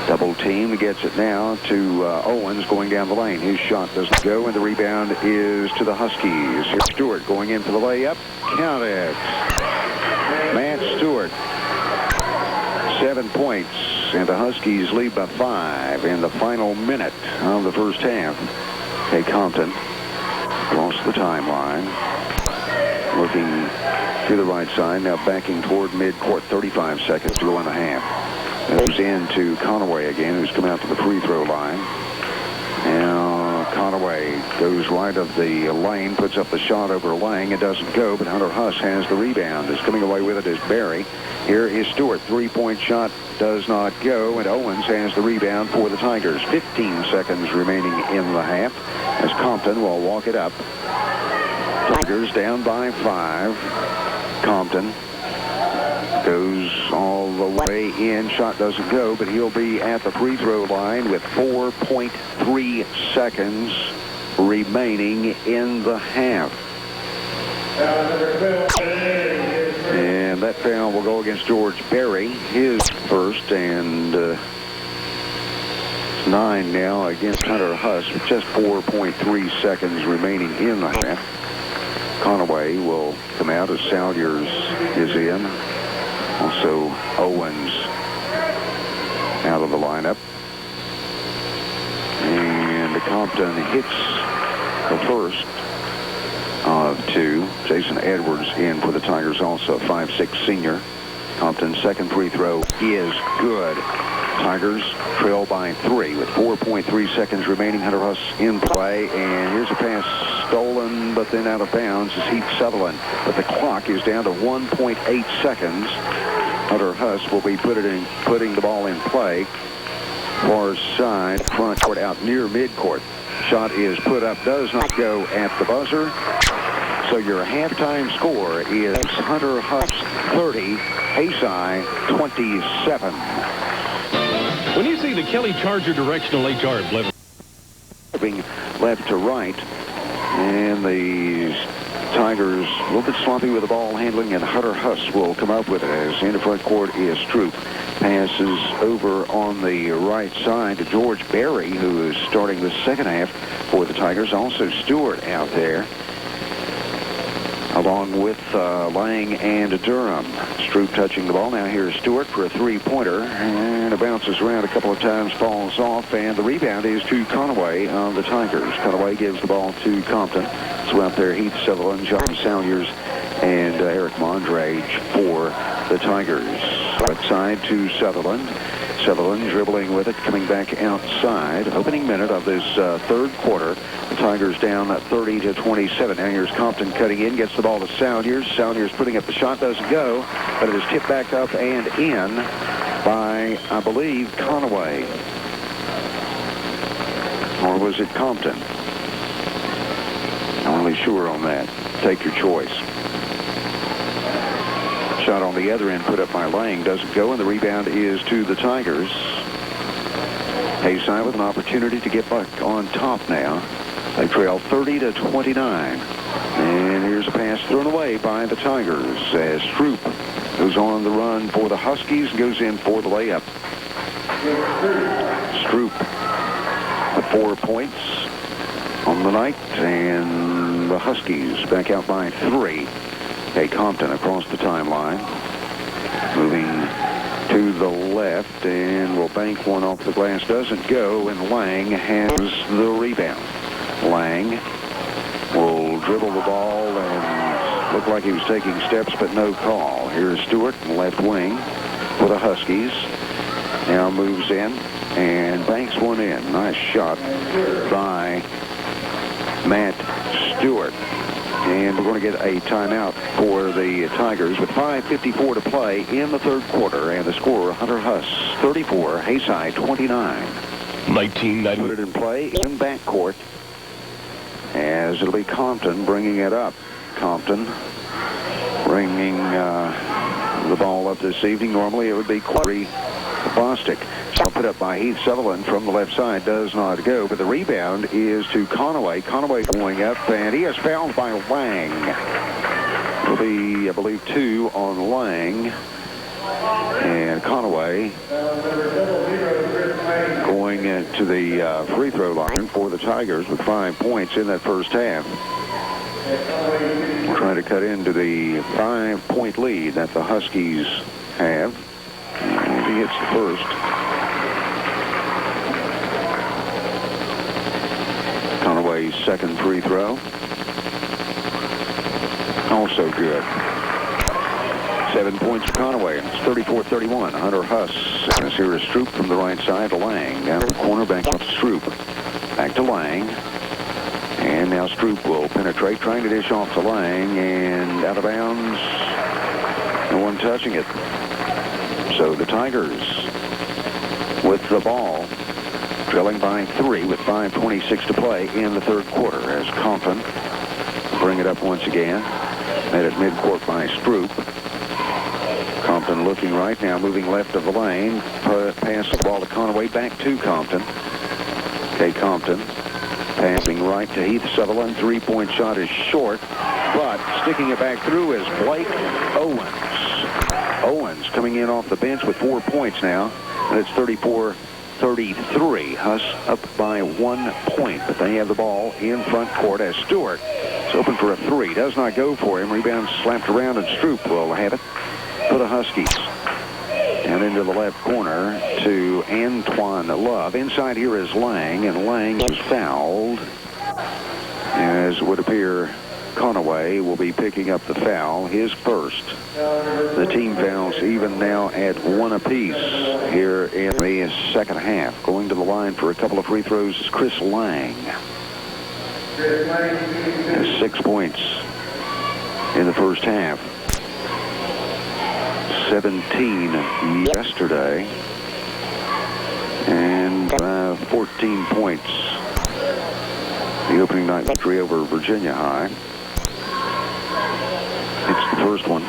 Speaker 1: double team, gets it now to Owens going down the lane. His shot doesn't go, and the rebound is to the Huskies. Here's Stewart going in for the layup. Count it. Matt Stewart, 7 points, and the Huskies lead by 5 in the final minute of the first half. Hey, Compton across the timeline, looking to the right side, now backing toward midcourt. 35 seconds to go in the half. Goes in to Conaway again, who's come out to the free throw line. Now Conaway goes right of the lane, puts up the shot over Lang. It doesn't go, but Hunter Huss has the rebound. Is coming away with it is Berry. Here is Stewart. 3-point shot does not go, and Owens has the rebound for the Tigers. 15 seconds remaining in the half as Compton will walk it up. Tigers down by 5. Compton goes all the way in. Shot doesn't go, but he'll be at the free throw line with 4.3 seconds remaining in the half. And that foul will go against George Berry, his first, and 9 now against Hunter Huss with just 4.3 seconds remaining in the half. Conaway will come out as Salyers is in. Also Owens out of the lineup. And Compton hits the first of 2. Jason Edwards in for the Tigers, also 5'6" senior. Compton's second free throw is good. Tigers trail by 3 with 4.3 seconds remaining. Hunter Huss in play, and here's a pass stolen, but then out of bounds is Heath Sutherland. But the clock is down to 1.8 seconds. Hunter Huss will be putting the ball in play. Far side, front court out near midcourt. Shot is put up, does not go at the buzzer. So your halftime score is Hunter Huss 30, Haysi 27.
Speaker 2: When you see the Kelly Charger directional HR
Speaker 1: Moving left to right, and the Tigers a little bit sloppy with the ball handling, and Hunter Huss will come up with it as in the front court is Stroop. Passes over on the right side to George Berry, who is starting the second half for the Tigers. Also Stewart out there, along along with Lang and Durham. Stroop touching the ball. Now here's Stewart for a three-pointer, and it bounces around a couple of times, falls off, and the rebound is to Conaway of the Tigers. Conaway gives the ball to Compton. So out there, Heath Sutherland, John Salyers, and Eric Mondrage for the Tigers. Outside to Sutherland. Sutherland dribbling with it, coming back outside. Opening minute of this third quarter. The Tigers down 30-27. Now here's Compton cutting in, gets the ball to Salyers. Salyers putting up the shot, doesn't go, but it is tipped back up and in by, I believe, Conaway. Or was it Compton? I'm only sure on that. Take your choice. Shot on the other end put up by Lang doesn't go, and the rebound is to the Tigers. Haysi with an opportunity to get back on top now. They trail 30-29. And here's a pass thrown away by the Tigers as Stroop goes on the run for the Huskies and goes in for the layup. Stroop with 4 points on the night, and the Huskies back out by 3. Okay, Compton across the timeline, moving to the left, and will bank one off the glass. Doesn't go, and Lang has the rebound. Lang will dribble the ball and look like he was taking steps, but no call. Here's Stewart in the left wing for the Huskies. Now moves in and banks one in. Nice shot by Matt Stewart. And we're going to get a timeout for the Tigers with 5:54 to play in the third quarter. And the score, Hunter Huss 34, Haysi 29.
Speaker 2: 1990.
Speaker 1: Put it in play in backcourt as it'll be Compton bringing it up. Compton bringing the ball up this evening. Normally it would be Corey Bostic. Shot put up by Heath Sutherland from the left side. Does not go, but the rebound is to Conaway. Conaway going up, and he is fouled by Lang. It'll be, I believe, 2 on Lang. And Conaway going to the free throw line for the Tigers with 5 points in that first half. Trying to cut into the 5-point lead that the Huskies have. And he hits the first. Conaway's second free throw. Also good. 7 points for Conaway. It's 34-31. Hunter Huss. And here is Stroop from the right side to Lang. Down the corner, back up Stroop. Back to Lang. And now Stroop will penetrate, trying to dish off to Lang, and out of bounds. No one touching it. So the Tigers with the ball, trailing by 3 with 5:26 to play in the third quarter as Compton bring it up once again. Met at midcourt by Stroop. Compton looking right now, moving left of the lane. Pass the ball to Conaway, back to Compton. Okay, Compton passing right to Heath Sutherland. Three-point shot is short, but sticking it back through is Blake Owens. Owens coming in off the bench with 4 points now, and it's 34-33. Huss up by 1 point, but they have the ball in front court as Stewart is open for a three. Does not go for him. Rebound slapped around, and Stroop will have it for the Huskies. And into the left corner to Antoine Love. Inside here is Lang, and Lang is fouled. As it would appear, Conaway will be picking up the foul, his first. The team fouls even now at 1 apiece here in the second half. Going to the line for a couple of free throws is Chris Lang. Has 6 points in the first half. 17 yesterday. And 14 points. The opening night victory over Virginia High. It's the first one.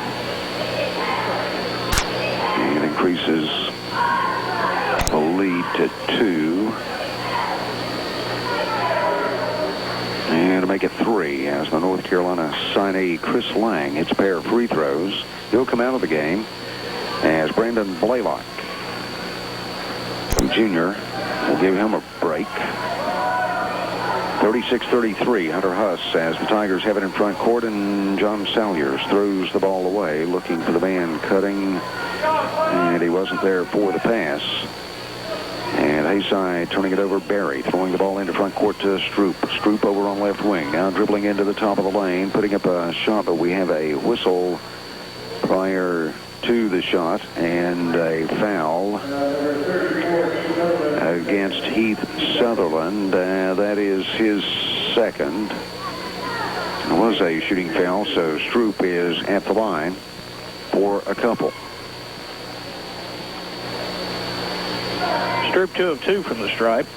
Speaker 1: And increases the lead to 2. And to make it 3 as the North Carolina signee Chris Lang hits a pair of free throws. He'll come out of the game as Brandon Blaylock, junior, will give him a break. 36-33, Hunter Huss, as the Tigers have it in front court, and John Salyers throws the ball away, looking for the man cutting, and he wasn't there for the pass. And Haysi turning it over, Barry throwing the ball into front court to Stroop. Stroop over on left wing, now dribbling into the top of the lane, putting up a shot, but we have a whistle prior to the shot, and a foul against Heath Sutherland. That is his second. It was a shooting foul, so Stroop is at the line for a couple.
Speaker 3: Stroop 2 of 2 from the stripe.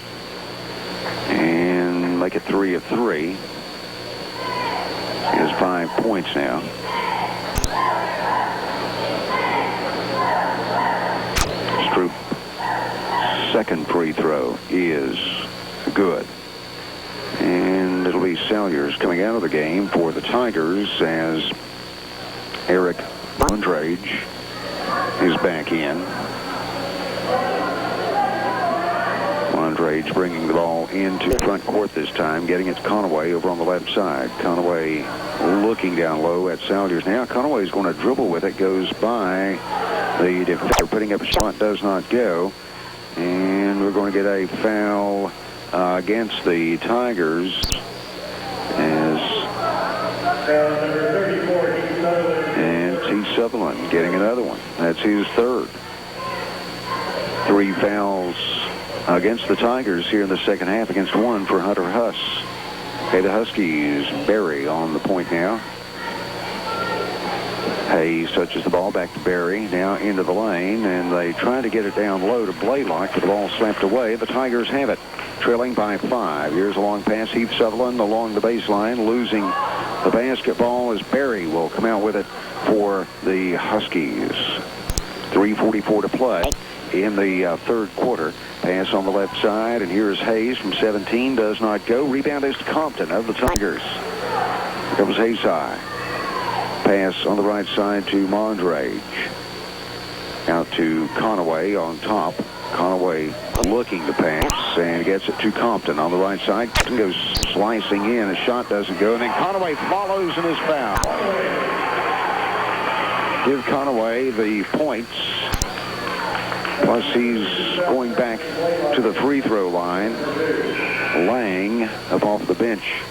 Speaker 1: And make it 3 of 3. He has 5 points now. Stroop, second free throw is good. And it'll be Salyers coming out of the game for the Tigers as Eric Mondrage is back in. Mondrage bringing the ball into front court this time, getting it to Conaway over on the left side. Conaway looking down low at Salyers. Now Conaway's going to dribble with it, goes by the defender, putting up a shot, does not go. And we're going to get a foul against the Tigers and T. Sutherland getting another one. That's his third. 3 fouls against the Tigers here in the second half, against 1 for Hunter Huss. Okay, the Huskies, Barry on the point now. Hayes touches the ball back to Barry, now into the lane, and they try to get it down low to Blaylock, but the ball slapped away. The Tigers have it, trailing by 5. Here's a long pass. Heath Sutherland along the baseline, losing the basketball as Barry will come out with it for the Huskies. 3:44 to play in the third quarter. Pass on the left side, and here's Hayes from 17, does not go. Rebound is to Compton of the Tigers. Here comes Haysi. Pass on the right side to Mondrage. Out to Conaway on top. Conaway looking to pass and gets it to Compton on the right side. Compton goes slicing in. A shot doesn't go, and then Conaway follows and is fouled. Give Conaway the points. Plus he's going back to the free throw line. Lang up off the bench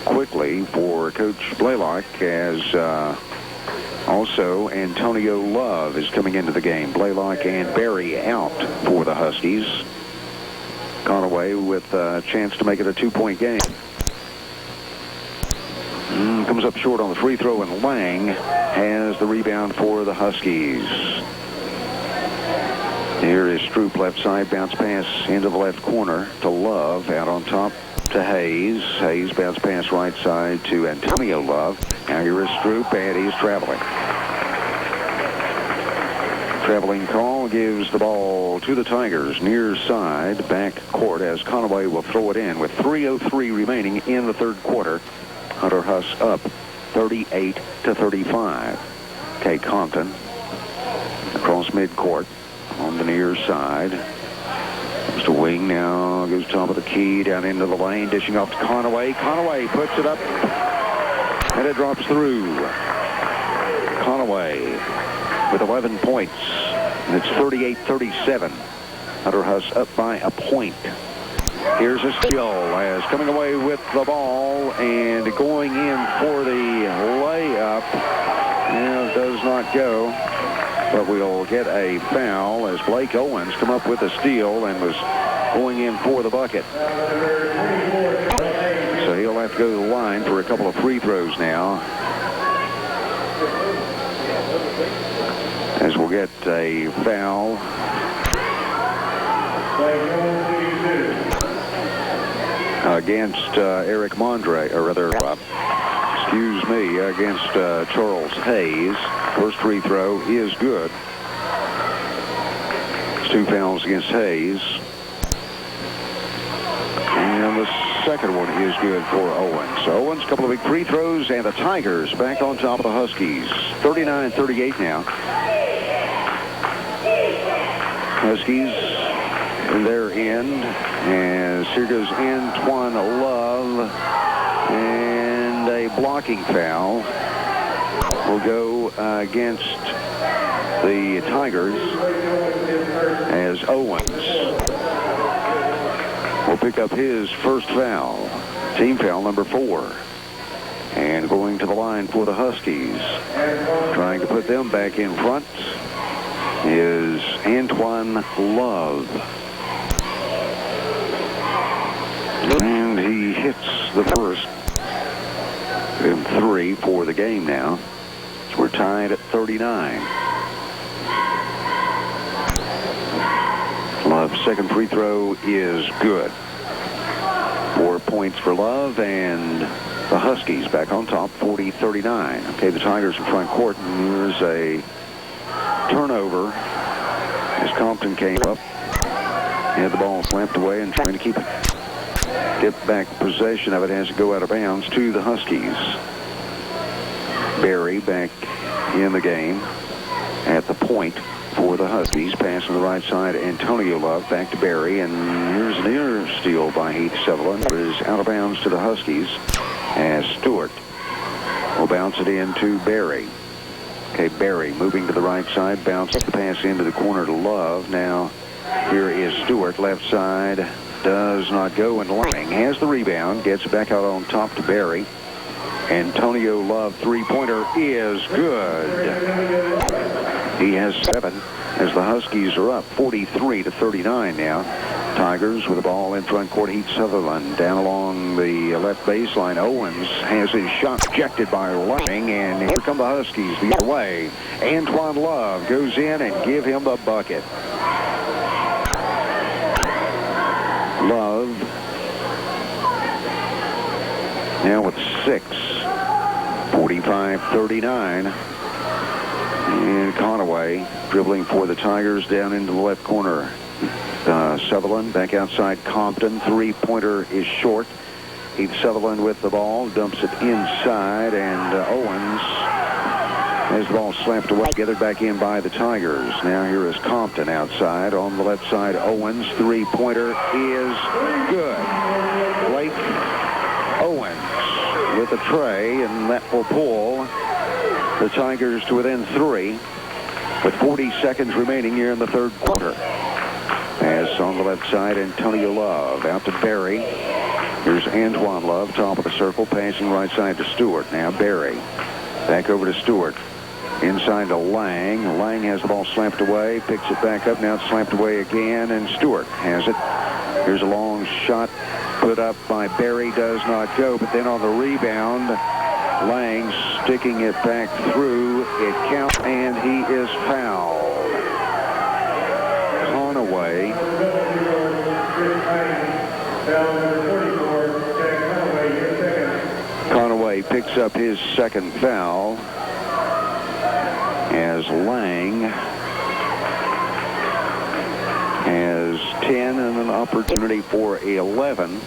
Speaker 1: quickly for Coach Blaylock, as also Antonio Love is coming into the game. Blaylock and Barry out for the Huskies. Conaway with a chance to make it a 2-point game. Comes up short on the free throw, and Lang has the rebound for the Huskies. Here is Stroop left side, bounce pass into the left corner to Love, out on top to Hayes. Hayes bounce pass right side to Antonio Love. Now here is Stroop, and he's traveling. Traveling call gives the ball to the Tigers near side, back court, as Conaway will throw it in with 3:03 remaining in the third quarter. Hunter Huss up 38-35. Okay, Compton across midcourt on the near side. Goes to wing now, goes top of the key, down into the lane, dishing off to Conaway. Conaway puts it up, and it drops through. Conaway with 11 points, and it's 38-37. Hunter Huss up by a point. Here's a steal as coming away with the ball and going in for the layup. And it does not go, but we'll get a foul as Blake Owens come up with a steal and was going in for the bucket. So he'll have to go to the line for a couple of free throws now, as we'll get a foul against Eric Mondrage, or rather, excuse me, against Charles Hayes. First free throw is good. It's 2 fouls against Hayes. And the second one is good for Owens. So Owens, a couple of big free throws, and the Tigers back on top of the Huskies. 39-38 now. Huskies, their end, as here goes Antoine Love. Love, and a blocking foul will go against the Tigers as Owens will pick up his first foul, team foul number 4. And going to the line for the Huskies, trying to put them back in front, is Antoine Love. And he hits the first in 3 for the game now. So we're tied at 39. Love's second free throw is good. 4 points for Love, and the Huskies back on top, 40-39. Okay, the Tigers in front court, and here's a turnover as Compton came up. Had the ball slapped away and trying to keep it. Get back possession of it as it go out of bounds to the Huskies. Berry back in the game at the point for the Huskies. Pass on the right side, Antonio Love back to Berry, and here's an ear steal by Heath Sutherland. It is out of bounds to the Huskies as Stewart will bounce it into Berry. Okay, Berry moving to the right side, bounces the pass into the corner to Love. Now here is Stewart, left side, does not go, and Lang has the rebound, gets it back out on top to Berry. Antonio Love three-pointer is good. He has 7 as the Huskies are up 43-39 now. Tigers with the ball in front court. Heath Sutherland down along the left baseline. Owens has his shot rejected by Lang, and here come the Huskies the other way. Antoine Love goes in and give him the bucket. Love now with 6. 45-39. And Conaway dribbling for the Tigers down into the left corner. Sutherland back outside Compton. Three-pointer is short. Heath Sutherland with the ball, dumps it inside, and Owens has the ball slapped away, gathered back in by the Tigers. Now here is Compton outside. On the left side, Owens. Three-pointer is good. Blake Owens with a tray, and that will pull the Tigers to within 3 with 40 seconds remaining here in the third quarter. Pass on the left side, Antonio Love out to Berry. Here's Antoine Love, top of the circle, passing right side to Stewart. Now Berry back over to Stewart. Inside to Lang. Lang has the ball slapped away, picks it back up. Now it's slapped away again, and Stewart has it. Here's a long shot put up by Berry, does not go, but then on the rebound, Lang sticking it back through. It counts, and he is fouled. Conaway. Conaway picks up his second foul as Lang has 10 and an opportunity for 11.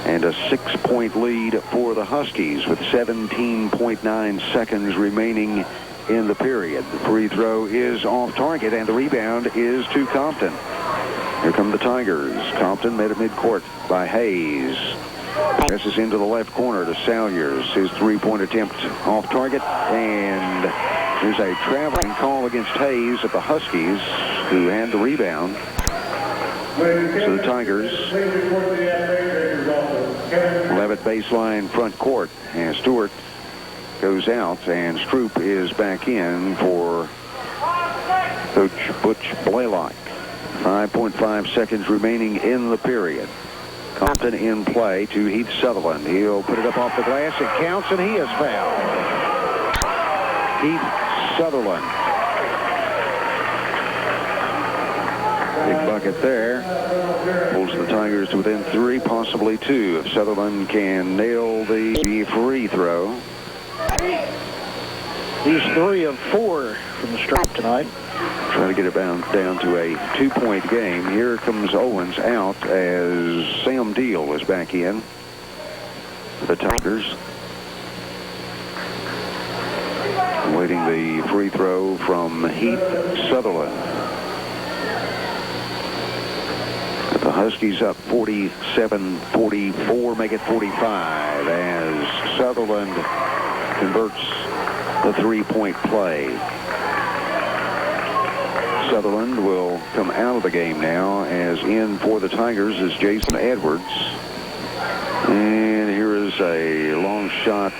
Speaker 1: And a 6-point lead for the Huskies with 17.9 seconds remaining in the period. The free throw is off target, and the rebound is to Compton. Here come the Tigers. Compton made it midcourt by Hayes. Passes into the left corner to Salyers. His three-point attempt off target, and there's a traveling call against Hayes of the Huskies, who had the rebound. So the Tigers Levitt baseline front court, and Stewart goes out, and Stroop is back in for Coach Butch Blaylock. 5.5 seconds remaining in the period. Compton in play to Heath Sutherland. He'll put it up off the glass. It counts, and he is fouled. Heath Sutherland. Big bucket there. Pulls the Tigers to within 3, possibly 2. If Sutherland can nail the free throw.
Speaker 3: He's 3 of 4 from the stripe tonight.
Speaker 1: Trying to get it down to a 2-point game. Here comes Owens out as Sam Deal is back in. The Tigers waiting the free throw from Heath Sutherland. The Huskies up 47-44, make it 45 as Sutherland converts the three-point play. Sutherland will come out of the game now, as in for the Tigers is Jason Edwards. And here is a long shot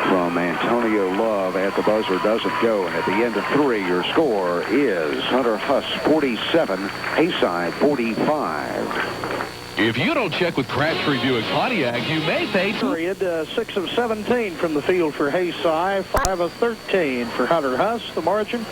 Speaker 1: from Antonio Love at the buzzer. Doesn't go. And at the end of 3, your score is Hunter Huss 47, Haysi 45.
Speaker 2: If you don't check with Crabtree Buick Pontiac, you may pay.
Speaker 3: Period, 6 of 17 from the field for Haysi, 5 of 13 for Hunter Huss. The margin,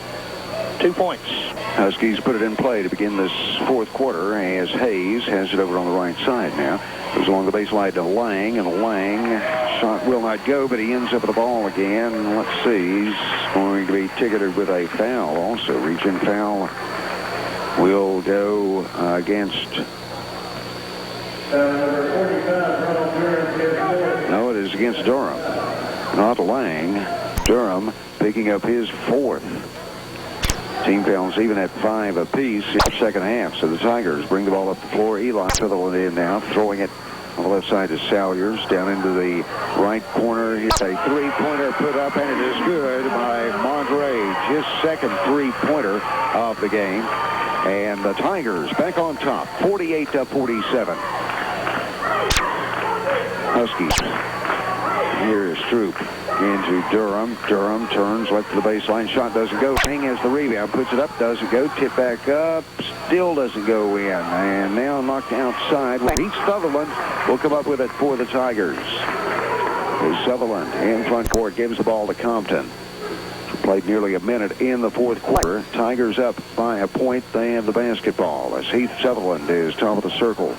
Speaker 3: 2 points.
Speaker 1: Huskies put it in play to begin this fourth quarter as Hayes has it over on the right side now. Goes along the baseline to Lang, and Lang shot will not go, but he ends up with the ball again. Let's see, he's going to be ticketed with a foul also. Reach-in foul will go against... No, it is against Durham, not Lang. Durham picking up his 4th. Team fouls even at 5 apiece in the second half. So the Tigers bring the ball up the floor. Eli Sutherland in now, throwing it on the left side to Salyers. Down into the right corner. Here's a three-pointer put up, and it is good by Mondrage. His second three-pointer of the game. And the Tigers back on top, 48-47. Huskies. Here is Stroop into Durham. Durham turns left to the baseline. Shot doesn't go. King has the rebound. Puts it up. Doesn't go. Tip back up. Still doesn't go in. And now knocked outside. Heath Sutherland will come up with it for the Tigers. As Sutherland in front court gives the ball to Compton. Played nearly a minute in the fourth quarter. Tigers up by a point. They have the basketball as Heath Sutherland is top of the circle.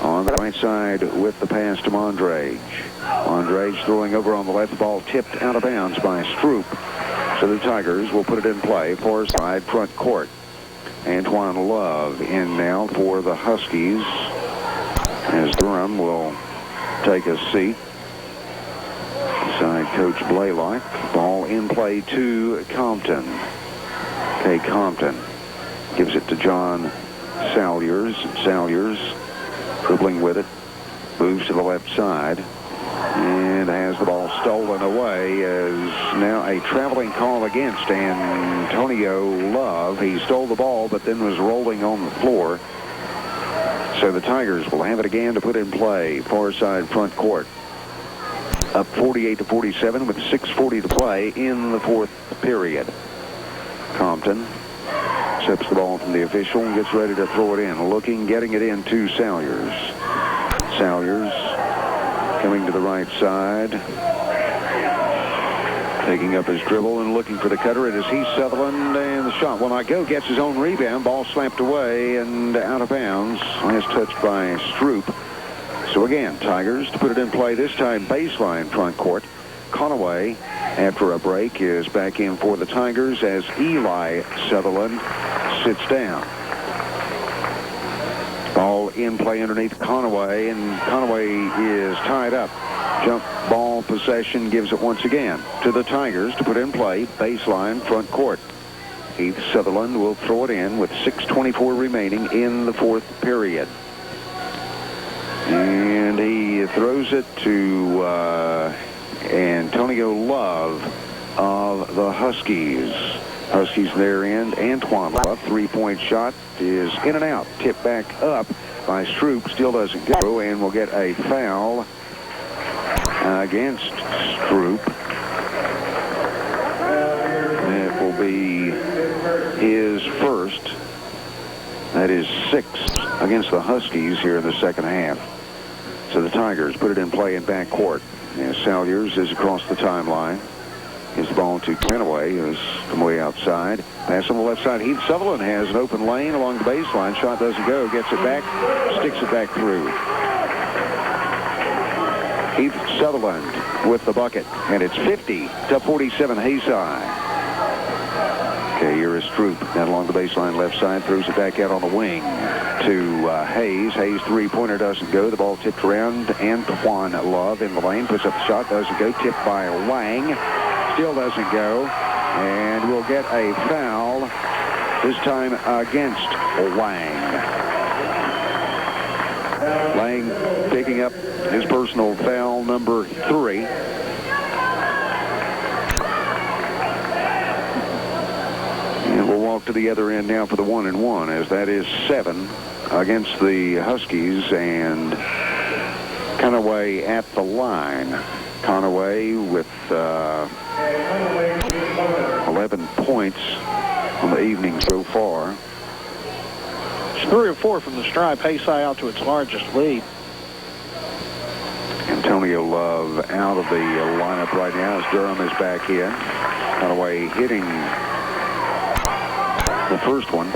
Speaker 1: On the right side with the pass to Mondrage. Mondrage throwing over on the left, ball tipped out of bounds by Stroop. So the Tigers will put it in play, far side front court. Antoine Love in now for the Huskies as Durham will take a seat beside Coach Blaylock. Ball in play to Compton. Kay Compton gives it to John Salyers. Salyers dribbling with it, moves to the left side, and has the ball stolen away as now a traveling call against Antonio Love. He stole the ball, but then was rolling on the floor. So the Tigers will have it again to put in play, far side front court. Up 48-47 with 6:40 to play in the fourth period. Compton accepts the ball from the official and gets ready to throw it in. Looking, getting it in to Salyers. Salyers coming to the right side. Taking up his dribble and looking for the cutter. It is Heath Sutherland, and the shot will not go. Gets his own rebound. Ball slapped away and out of bounds. Last touched by Stroop. So again, Tigers to put it in play, this time baseline front court. Conaway, after a break, is back in for the Tigers as Eli Sutherland sits down. Ball in play underneath Conaway, and Conaway is tied up. Jump ball possession gives it once again to the Tigers to put in play, baseline front court. Heath Sutherland will throw it in with 6:24 remaining in the fourth period. And he throws it to Antonio Love of the Huskies. Huskies their end. Antoine Love, three-point shot is in and out. Tipped back up by Stroop. Still doesn't go, and we'll get a foul against Stroop. It will be his first. That is 6th against the Huskies here in the second half. So the Tigers put it in play in backcourt. And Salyers is across the timeline. Gives the ball to Conaway, who's from way outside. Pass on the left side. Heath Sutherland has an open lane along the baseline. Shot doesn't go. Gets it back. Sticks it back through. Heath Sutherland with the bucket. And it's 50-47 Haysi. Okay, here is Stroop. Down along the baseline left side. Throws it back out on the wing to Hayes. Hayes three-pointer doesn't go. The ball tipped around. Antoine Love in the lane. Puts up the shot. Doesn't go. Tipped by Wang. Still doesn't go. And we'll get a foul. This time against Wang. Lang picking up his personal foul number 3. And we'll walk to the other end now for the 1-and-1, as that is 7 against the Huskies, and Conaway at the line. Conaway with 11 points on the evening so far.
Speaker 3: It's 3 or 4 from the stripe. Haysi out to its largest lead.
Speaker 1: Antonio Love out of the lineup right now as Durham is back in. Conaway hitting the first one.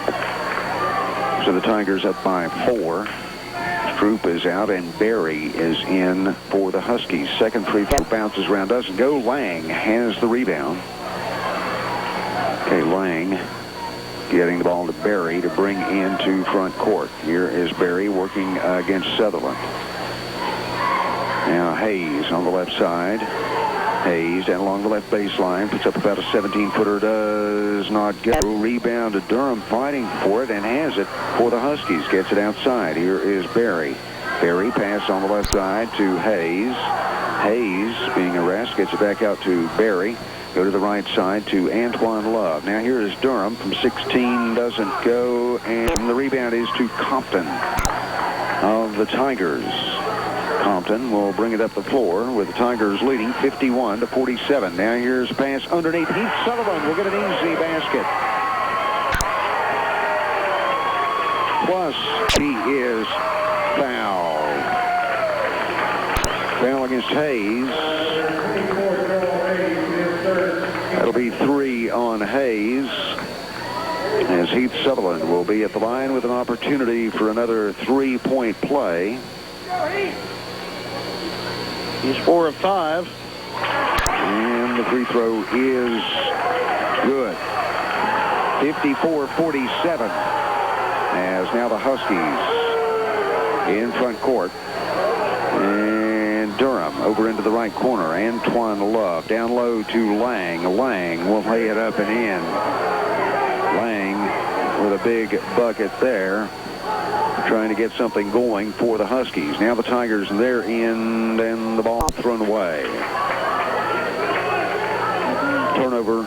Speaker 1: So the Tigers up by 4. Stroop is out, and Berry is in for the Huskies. Second free throw bounces around, doesn't go. Lang has the rebound. Okay, Lang getting the ball to Berry to bring into front court. Here is Berry working against Sutherland. Now Hayes on the left side. Hayes down along the left baseline, puts up about a 17-footer, does not go. Rebound to Durham, fighting for it, and has it for the Huskies. Gets it outside. Here is Berry. Berry pass on the left side to Hayes. Hayes being harassed, gets it back out to Berry. Go to the right side to Antoine Love. Now here is Durham from 16, doesn't go, and the rebound is to Compton of the Tigers. Compton will bring it up the floor with the Tigers leading 51-47. Now here's a pass underneath. Heath Sutherland will get an easy basket. Plus, he is fouled. Foul against Hayes. That'll be 3 on Hayes, as Heath Sutherland will be at the line with an opportunity for another 3-point play.
Speaker 3: He's 4 of 5.
Speaker 1: And the free throw is good. 54-47. As now the Huskies in front court. And Durham over into the right corner. Antoine Love down low to Lang. Lang will lay it up and in. Lang with a big bucket there, trying to get something going for the Huskies. Now the Tigers, they're in, and the ball thrown away. Turnover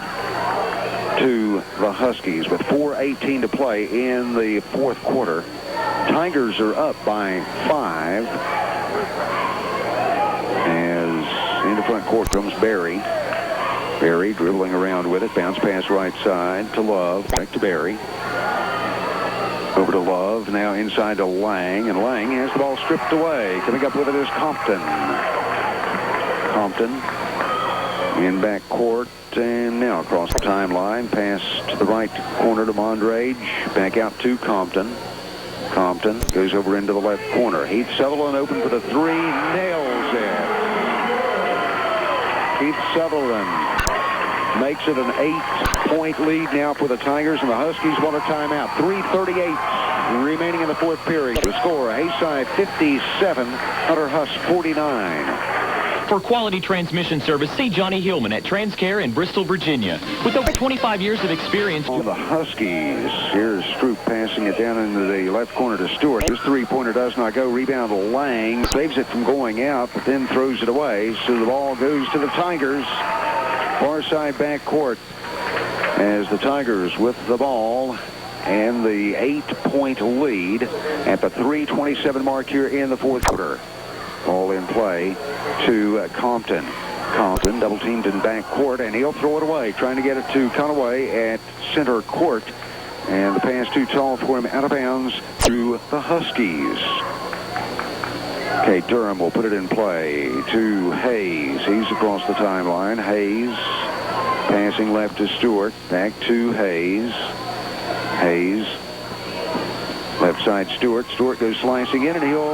Speaker 1: to the Huskies with 4:18 to play in the fourth quarter. Tigers are up by 5. As into front court comes Berry. Berry dribbling around with it. Bounce pass right side to Love. Back to Berry. Over to Love, now inside to Lang, and Lang has the ball stripped away. Coming up with it is Compton. Compton in back court, and now across the timeline, pass to the right corner to Mondrage, back out to Compton. Compton goes over into the left corner. Heath Sutherland open for the 3, nails it. Heath Sutherland makes it an 8-point lead now for the Tigers, and the Huskies want a timeout. 3:38 remaining in the fourth period. The score, Haysi 57, Hunter Huss 49.
Speaker 4: For quality transmission service, see Johnny Hillman at Transcare in Bristol, Virginia. With over 25 years of experience.
Speaker 1: On the Huskies, here's Stroop passing it down into the left corner to Stewart. His three-pointer does not go. Rebound to Lang. Saves it from going out, but then throws it away. So the ball goes to the Tigers. Far side back court, as the Tigers with the ball and the 8-point lead at the 3:27 mark here in the fourth quarter. Ball in play to Compton. Compton double teamed in back court, and he'll throw it away, trying to get it to Conaway at center court, and the pass too tall for him, out of bounds to the Huskies. Okay, Durham will put it in play to Hayes. He's across the timeline. Hayes passing left to Stewart. Back to Hayes. Hayes. Left side Stewart. Stewart goes slicing in, and he'll...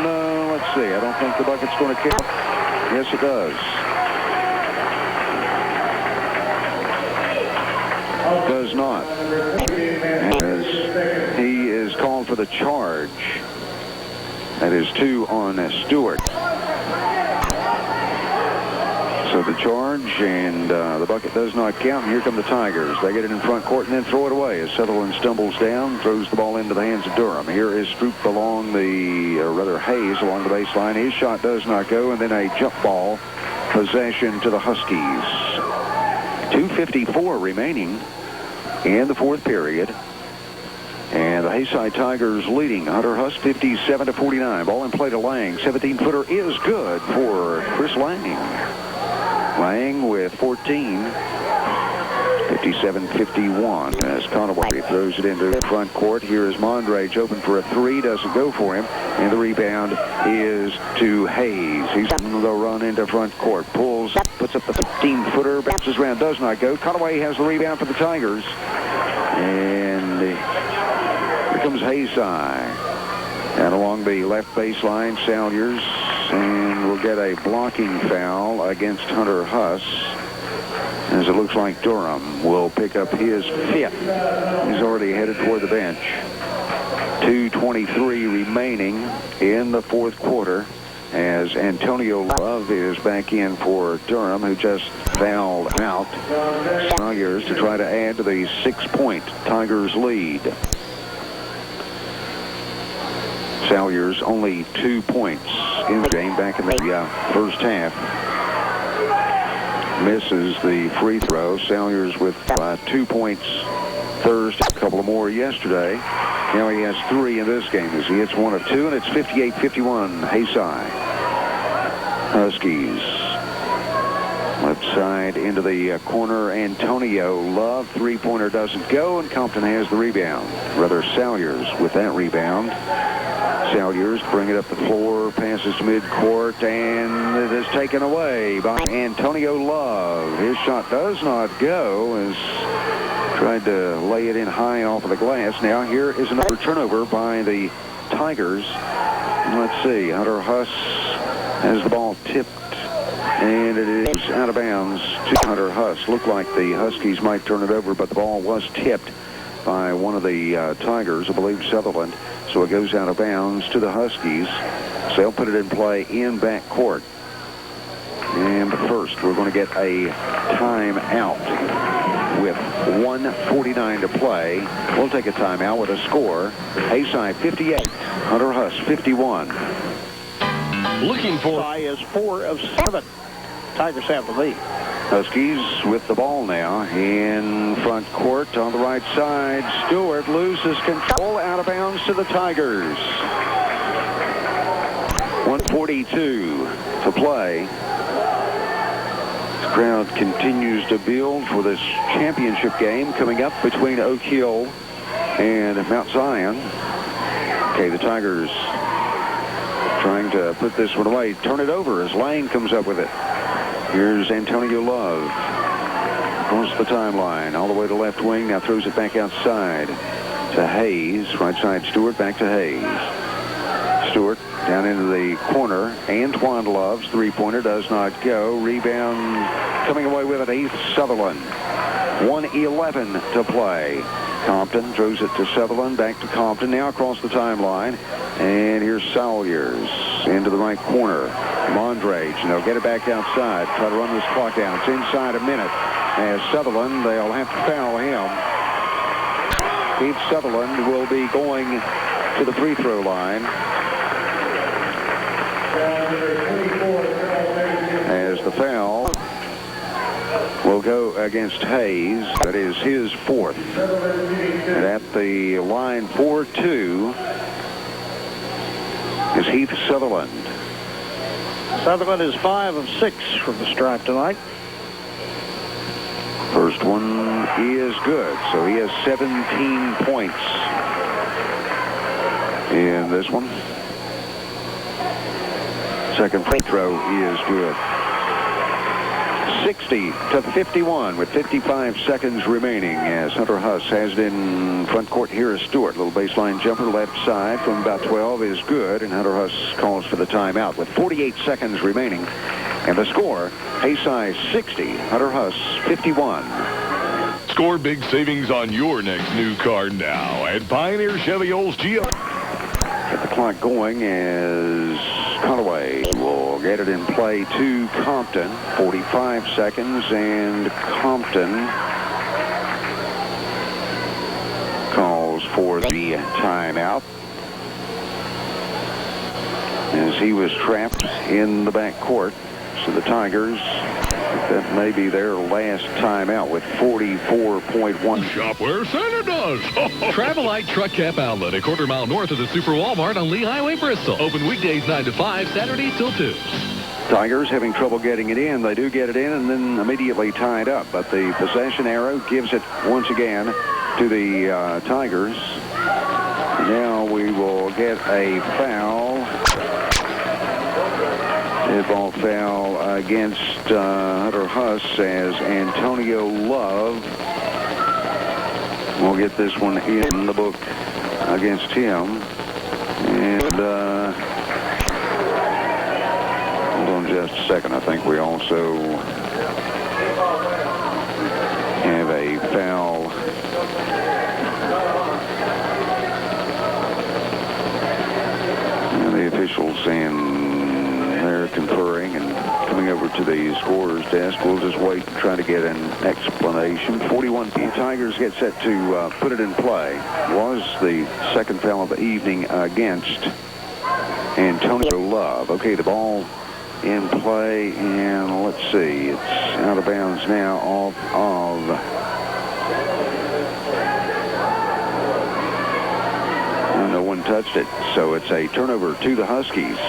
Speaker 1: No, let's see. I don't think the bucket's going to count. Yes, it does. Does not. As he is called for the charge. That is 2 on Stewart. So the charge, and the bucket does not count. Here come the Tigers. They get it in front court and then throw it away as Sutherland stumbles down, throws the ball into the hands of Durham. Here is Stroop along the, or rather Hayes along the baseline. His shot does not go, and then a jump ball possession to the Huskies. 2:54 remaining in the fourth period. And the Haysi Tigers leading Hunter Huss 57-49. Ball in play to Lang. 17-footer is good for Chris Lang. Lang with 14. 57-51 as Conaway throws it into the front court. Here is Mondrage open for a three. Doesn't go for him. And the rebound is to Hayes. He's on the run into front court. Pulls, puts up the 15-footer, bounces around, does not go. Conaway has the rebound for the Tigers. And here comes Haysi. And along the left baseline, Salyers. And we'll get a blocking foul against Hunter Huss, as it looks like Durham will pick up his fifth. He's already headed toward the bench. 2:23 remaining in the fourth quarter as Antonio Love is back in for Durham, who just fouled out Salyers to try to add to the 6-point Tigers lead. Salyers only 2 points in the game back in the first half. Misses the free throw. Salyers with 2 points Thursday, a couple of more yesterday. Now he has 3 in this game as he hits 1 of 2, and it's 58-51 Haysi. Huskies. Left side into the corner. Antonio Love. Three-pointer doesn't go, and Compton has the rebound. Rather, Salyers with that rebound. Salyers bring it up the floor, passes midcourt, and it is taken away by Antonio Love. His shot does not go as tried to lay it in high off of the glass. Now here is another turnover by the Tigers. And let's see, Hunter Huss has the ball tipped, and it is out of bounds to Hunter Huss. Looked like the Huskies might turn it over, but the ball was tipped by one of the Tigers, I believe Sutherland. So it goes out of bounds to the Huskies. So they'll put it in play in back court. And first, we're going to get a timeout with 1:49 to play. We'll take a timeout with a score. Haysi 58, Hunter Huss 51.
Speaker 3: Looking for is 4 of 7. Tigers have the lead.
Speaker 1: Huskies with the ball now in front court on the right side. Stewart loses control, out of bounds to the Tigers. 1:42 to play. The crowd continues to build for this championship game coming up between Oak Hill and Mount Zion. Okay, the Tigers trying to put this one away. Turn it over as Lang comes up with it. Here's Antonio Love. Across the timeline, all the way to left wing. Now throws it back outside to Hayes. Right side Stewart, back to Hayes. Stewart down into the corner. Antoine Love's three-pointer does not go. Rebound coming away with it, Heath Sutherland. 1:11 to play. Compton throws it to Sutherland, back to Compton. Now across the timeline. And here's Salyers into the right corner. Mondrage, and they'll get it back outside. Try to run this clock down. It's inside a minute. As Sutherland, they'll have to foul him. Heath Sutherland will be going to the free throw line. As the foul will go against Hayes. That is his 4th. And at the line 4-2 is Heath Sutherland.
Speaker 3: Sutherland is 5 of 6 from the stripe tonight.
Speaker 1: First one is good, so he has 17 points in this one. Second free throw is good. 60-51 with 55 seconds remaining as Hunter Huss has it in front court. Here is Stewart. Little baseline jumper left side from about 12 is good, and Hunter Huss calls for the timeout with 48 seconds remaining. And the score, Haysi 60, Hunter Huss 51.
Speaker 2: Score big savings on your next new car now at Pioneer Chevy Olds GM.
Speaker 1: Get the clock going as Conaway will get it in play to Compton. 45 seconds, and Compton calls for the timeout as he was trapped in the back court. So the Tigers, that may be their last timeout with 44.1.
Speaker 2: Shop where Santa does. Travelite Truck Cap Outlet, a quarter mile north of the Super Walmart on Lee Highway, Bristol. Open weekdays 9 to 5, Saturdays till 2.
Speaker 1: Tigers having trouble getting it in. They do get it in and then immediately tie it up. But the possession arrow gives it once again to the Tigers. Now we will get a foul. Ball foul against Hunter Huss as Antonio Love will get this one in the book against him. And hold on just a second. I think we also have a foul. And the officials saying they're conferring and coming over to the scorer's desk. We'll just wait and try to get an explanation. 41. The Tigers get set to put it in play. Was the second foul of the evening against Antonio Love. Okay, the ball in play, and let's see. It's out of bounds now off of no one touched it. So it's a turnover to the Huskies.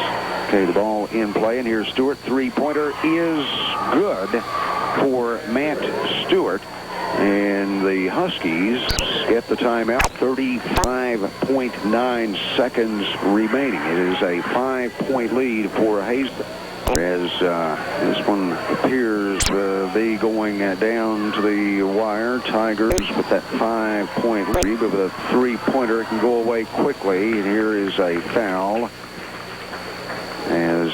Speaker 1: Okay, the ball in play, and here's Stewart. Three-pointer is good for Matt Stewart. And the Huskies get the timeout. 35.9 seconds remaining. It is a 5-point lead for Haysi. As this one appears to be going down to the wire. Tigers with that 5-point lead, but with a three-pointer, it can go away quickly. And here is a foul, as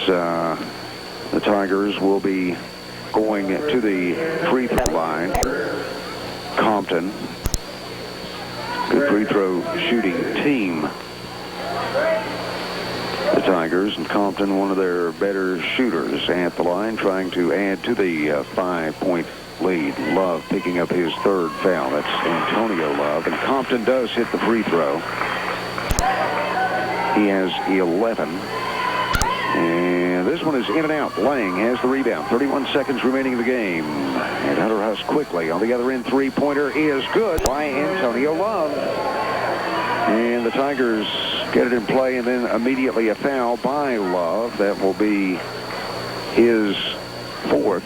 Speaker 1: the Tigers will be going to the free throw line. Compton, good free throw shooting team. The Tigers, and Compton, one of their better shooters at the line, trying to add to the 5-point lead. Love picking up his third foul. That's Antonio Love, and Compton does hit the free throw. He has 11. And this one is in and out. Lang has the rebound. 31 seconds remaining in the game. And Hunter Huss quickly on the other end. Three-pointer is good by Antonio Love. And the Tigers get it in play, and then immediately a foul by Love. That will be his fourth.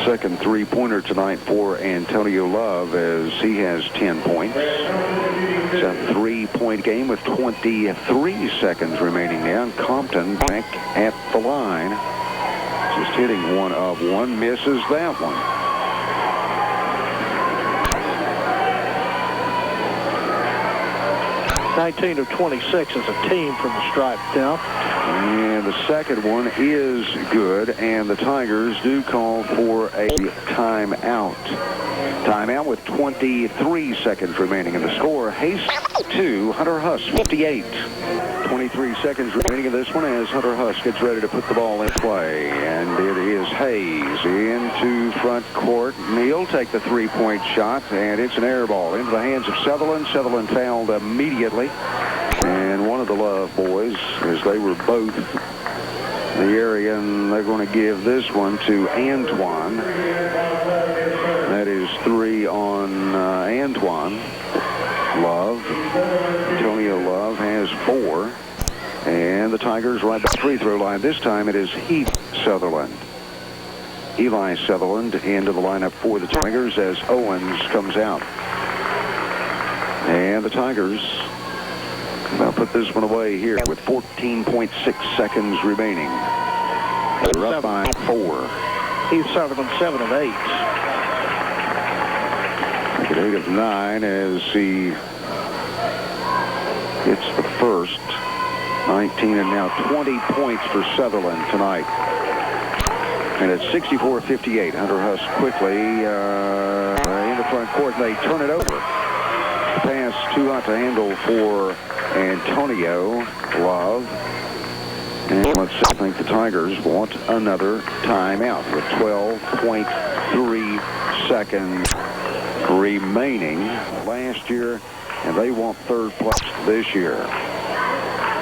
Speaker 1: Second three-pointer tonight for Antonio Love, as he has 10 points. It's a three-point game with 23 seconds remaining now. And Compton back at the line. Just hitting one of one, misses that one.
Speaker 3: $19 of 26 as a team from the stripe now.
Speaker 1: And the second one is good, and the Tigers do call for a timeout. Timeout with 23 seconds remaining in the score. Haysi 2, Hunter Huss 58. 23 seconds remaining in this one as Hunter Huss gets ready to put the ball in play. And it is Hayes into front court. And he'll take the three-point shot, and it's an air ball into the hands of Sutherland. Sutherland fouled immediately. And one of the Love boys, as they were both in the area, and they're going to give this one to Antoine. That is 3 on Antoine Love. Antonio Love has 4. And the Tigers right at the free throw line. This time it is Heath Sutherland. Eli Sutherland into the lineup for the Tigers as Owens comes out. And the Tigers will put this one away here with 14.6 seconds remaining. They're up by 4.
Speaker 3: Heath Sutherland 7 of 8.
Speaker 1: At 8 of 9 as he gets the first. 19 and now 20 points for Sutherland tonight. And it's 64-58. Hunter Huss quickly in the front court. They turn it over. the pass too hot to handle for Antonio Love. And let's see, I think the Tigers want another timeout with 12.3 seconds remaining last year, and they want third place this year.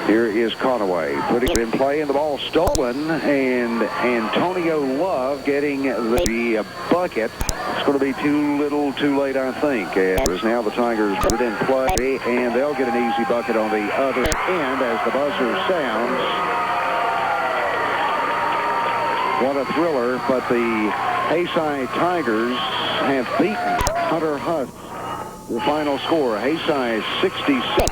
Speaker 1: Here is Conaway putting it in play, and the ball stolen, and Antonio Love getting the bucket. It's going to be too little, too late, I think. As now the Tigers put it in play, and they'll get an easy bucket on the other end as the buzzer sounds. What a thriller, but the Haysi Tigers have beaten Hunter Huss. The final score, Haysi 66.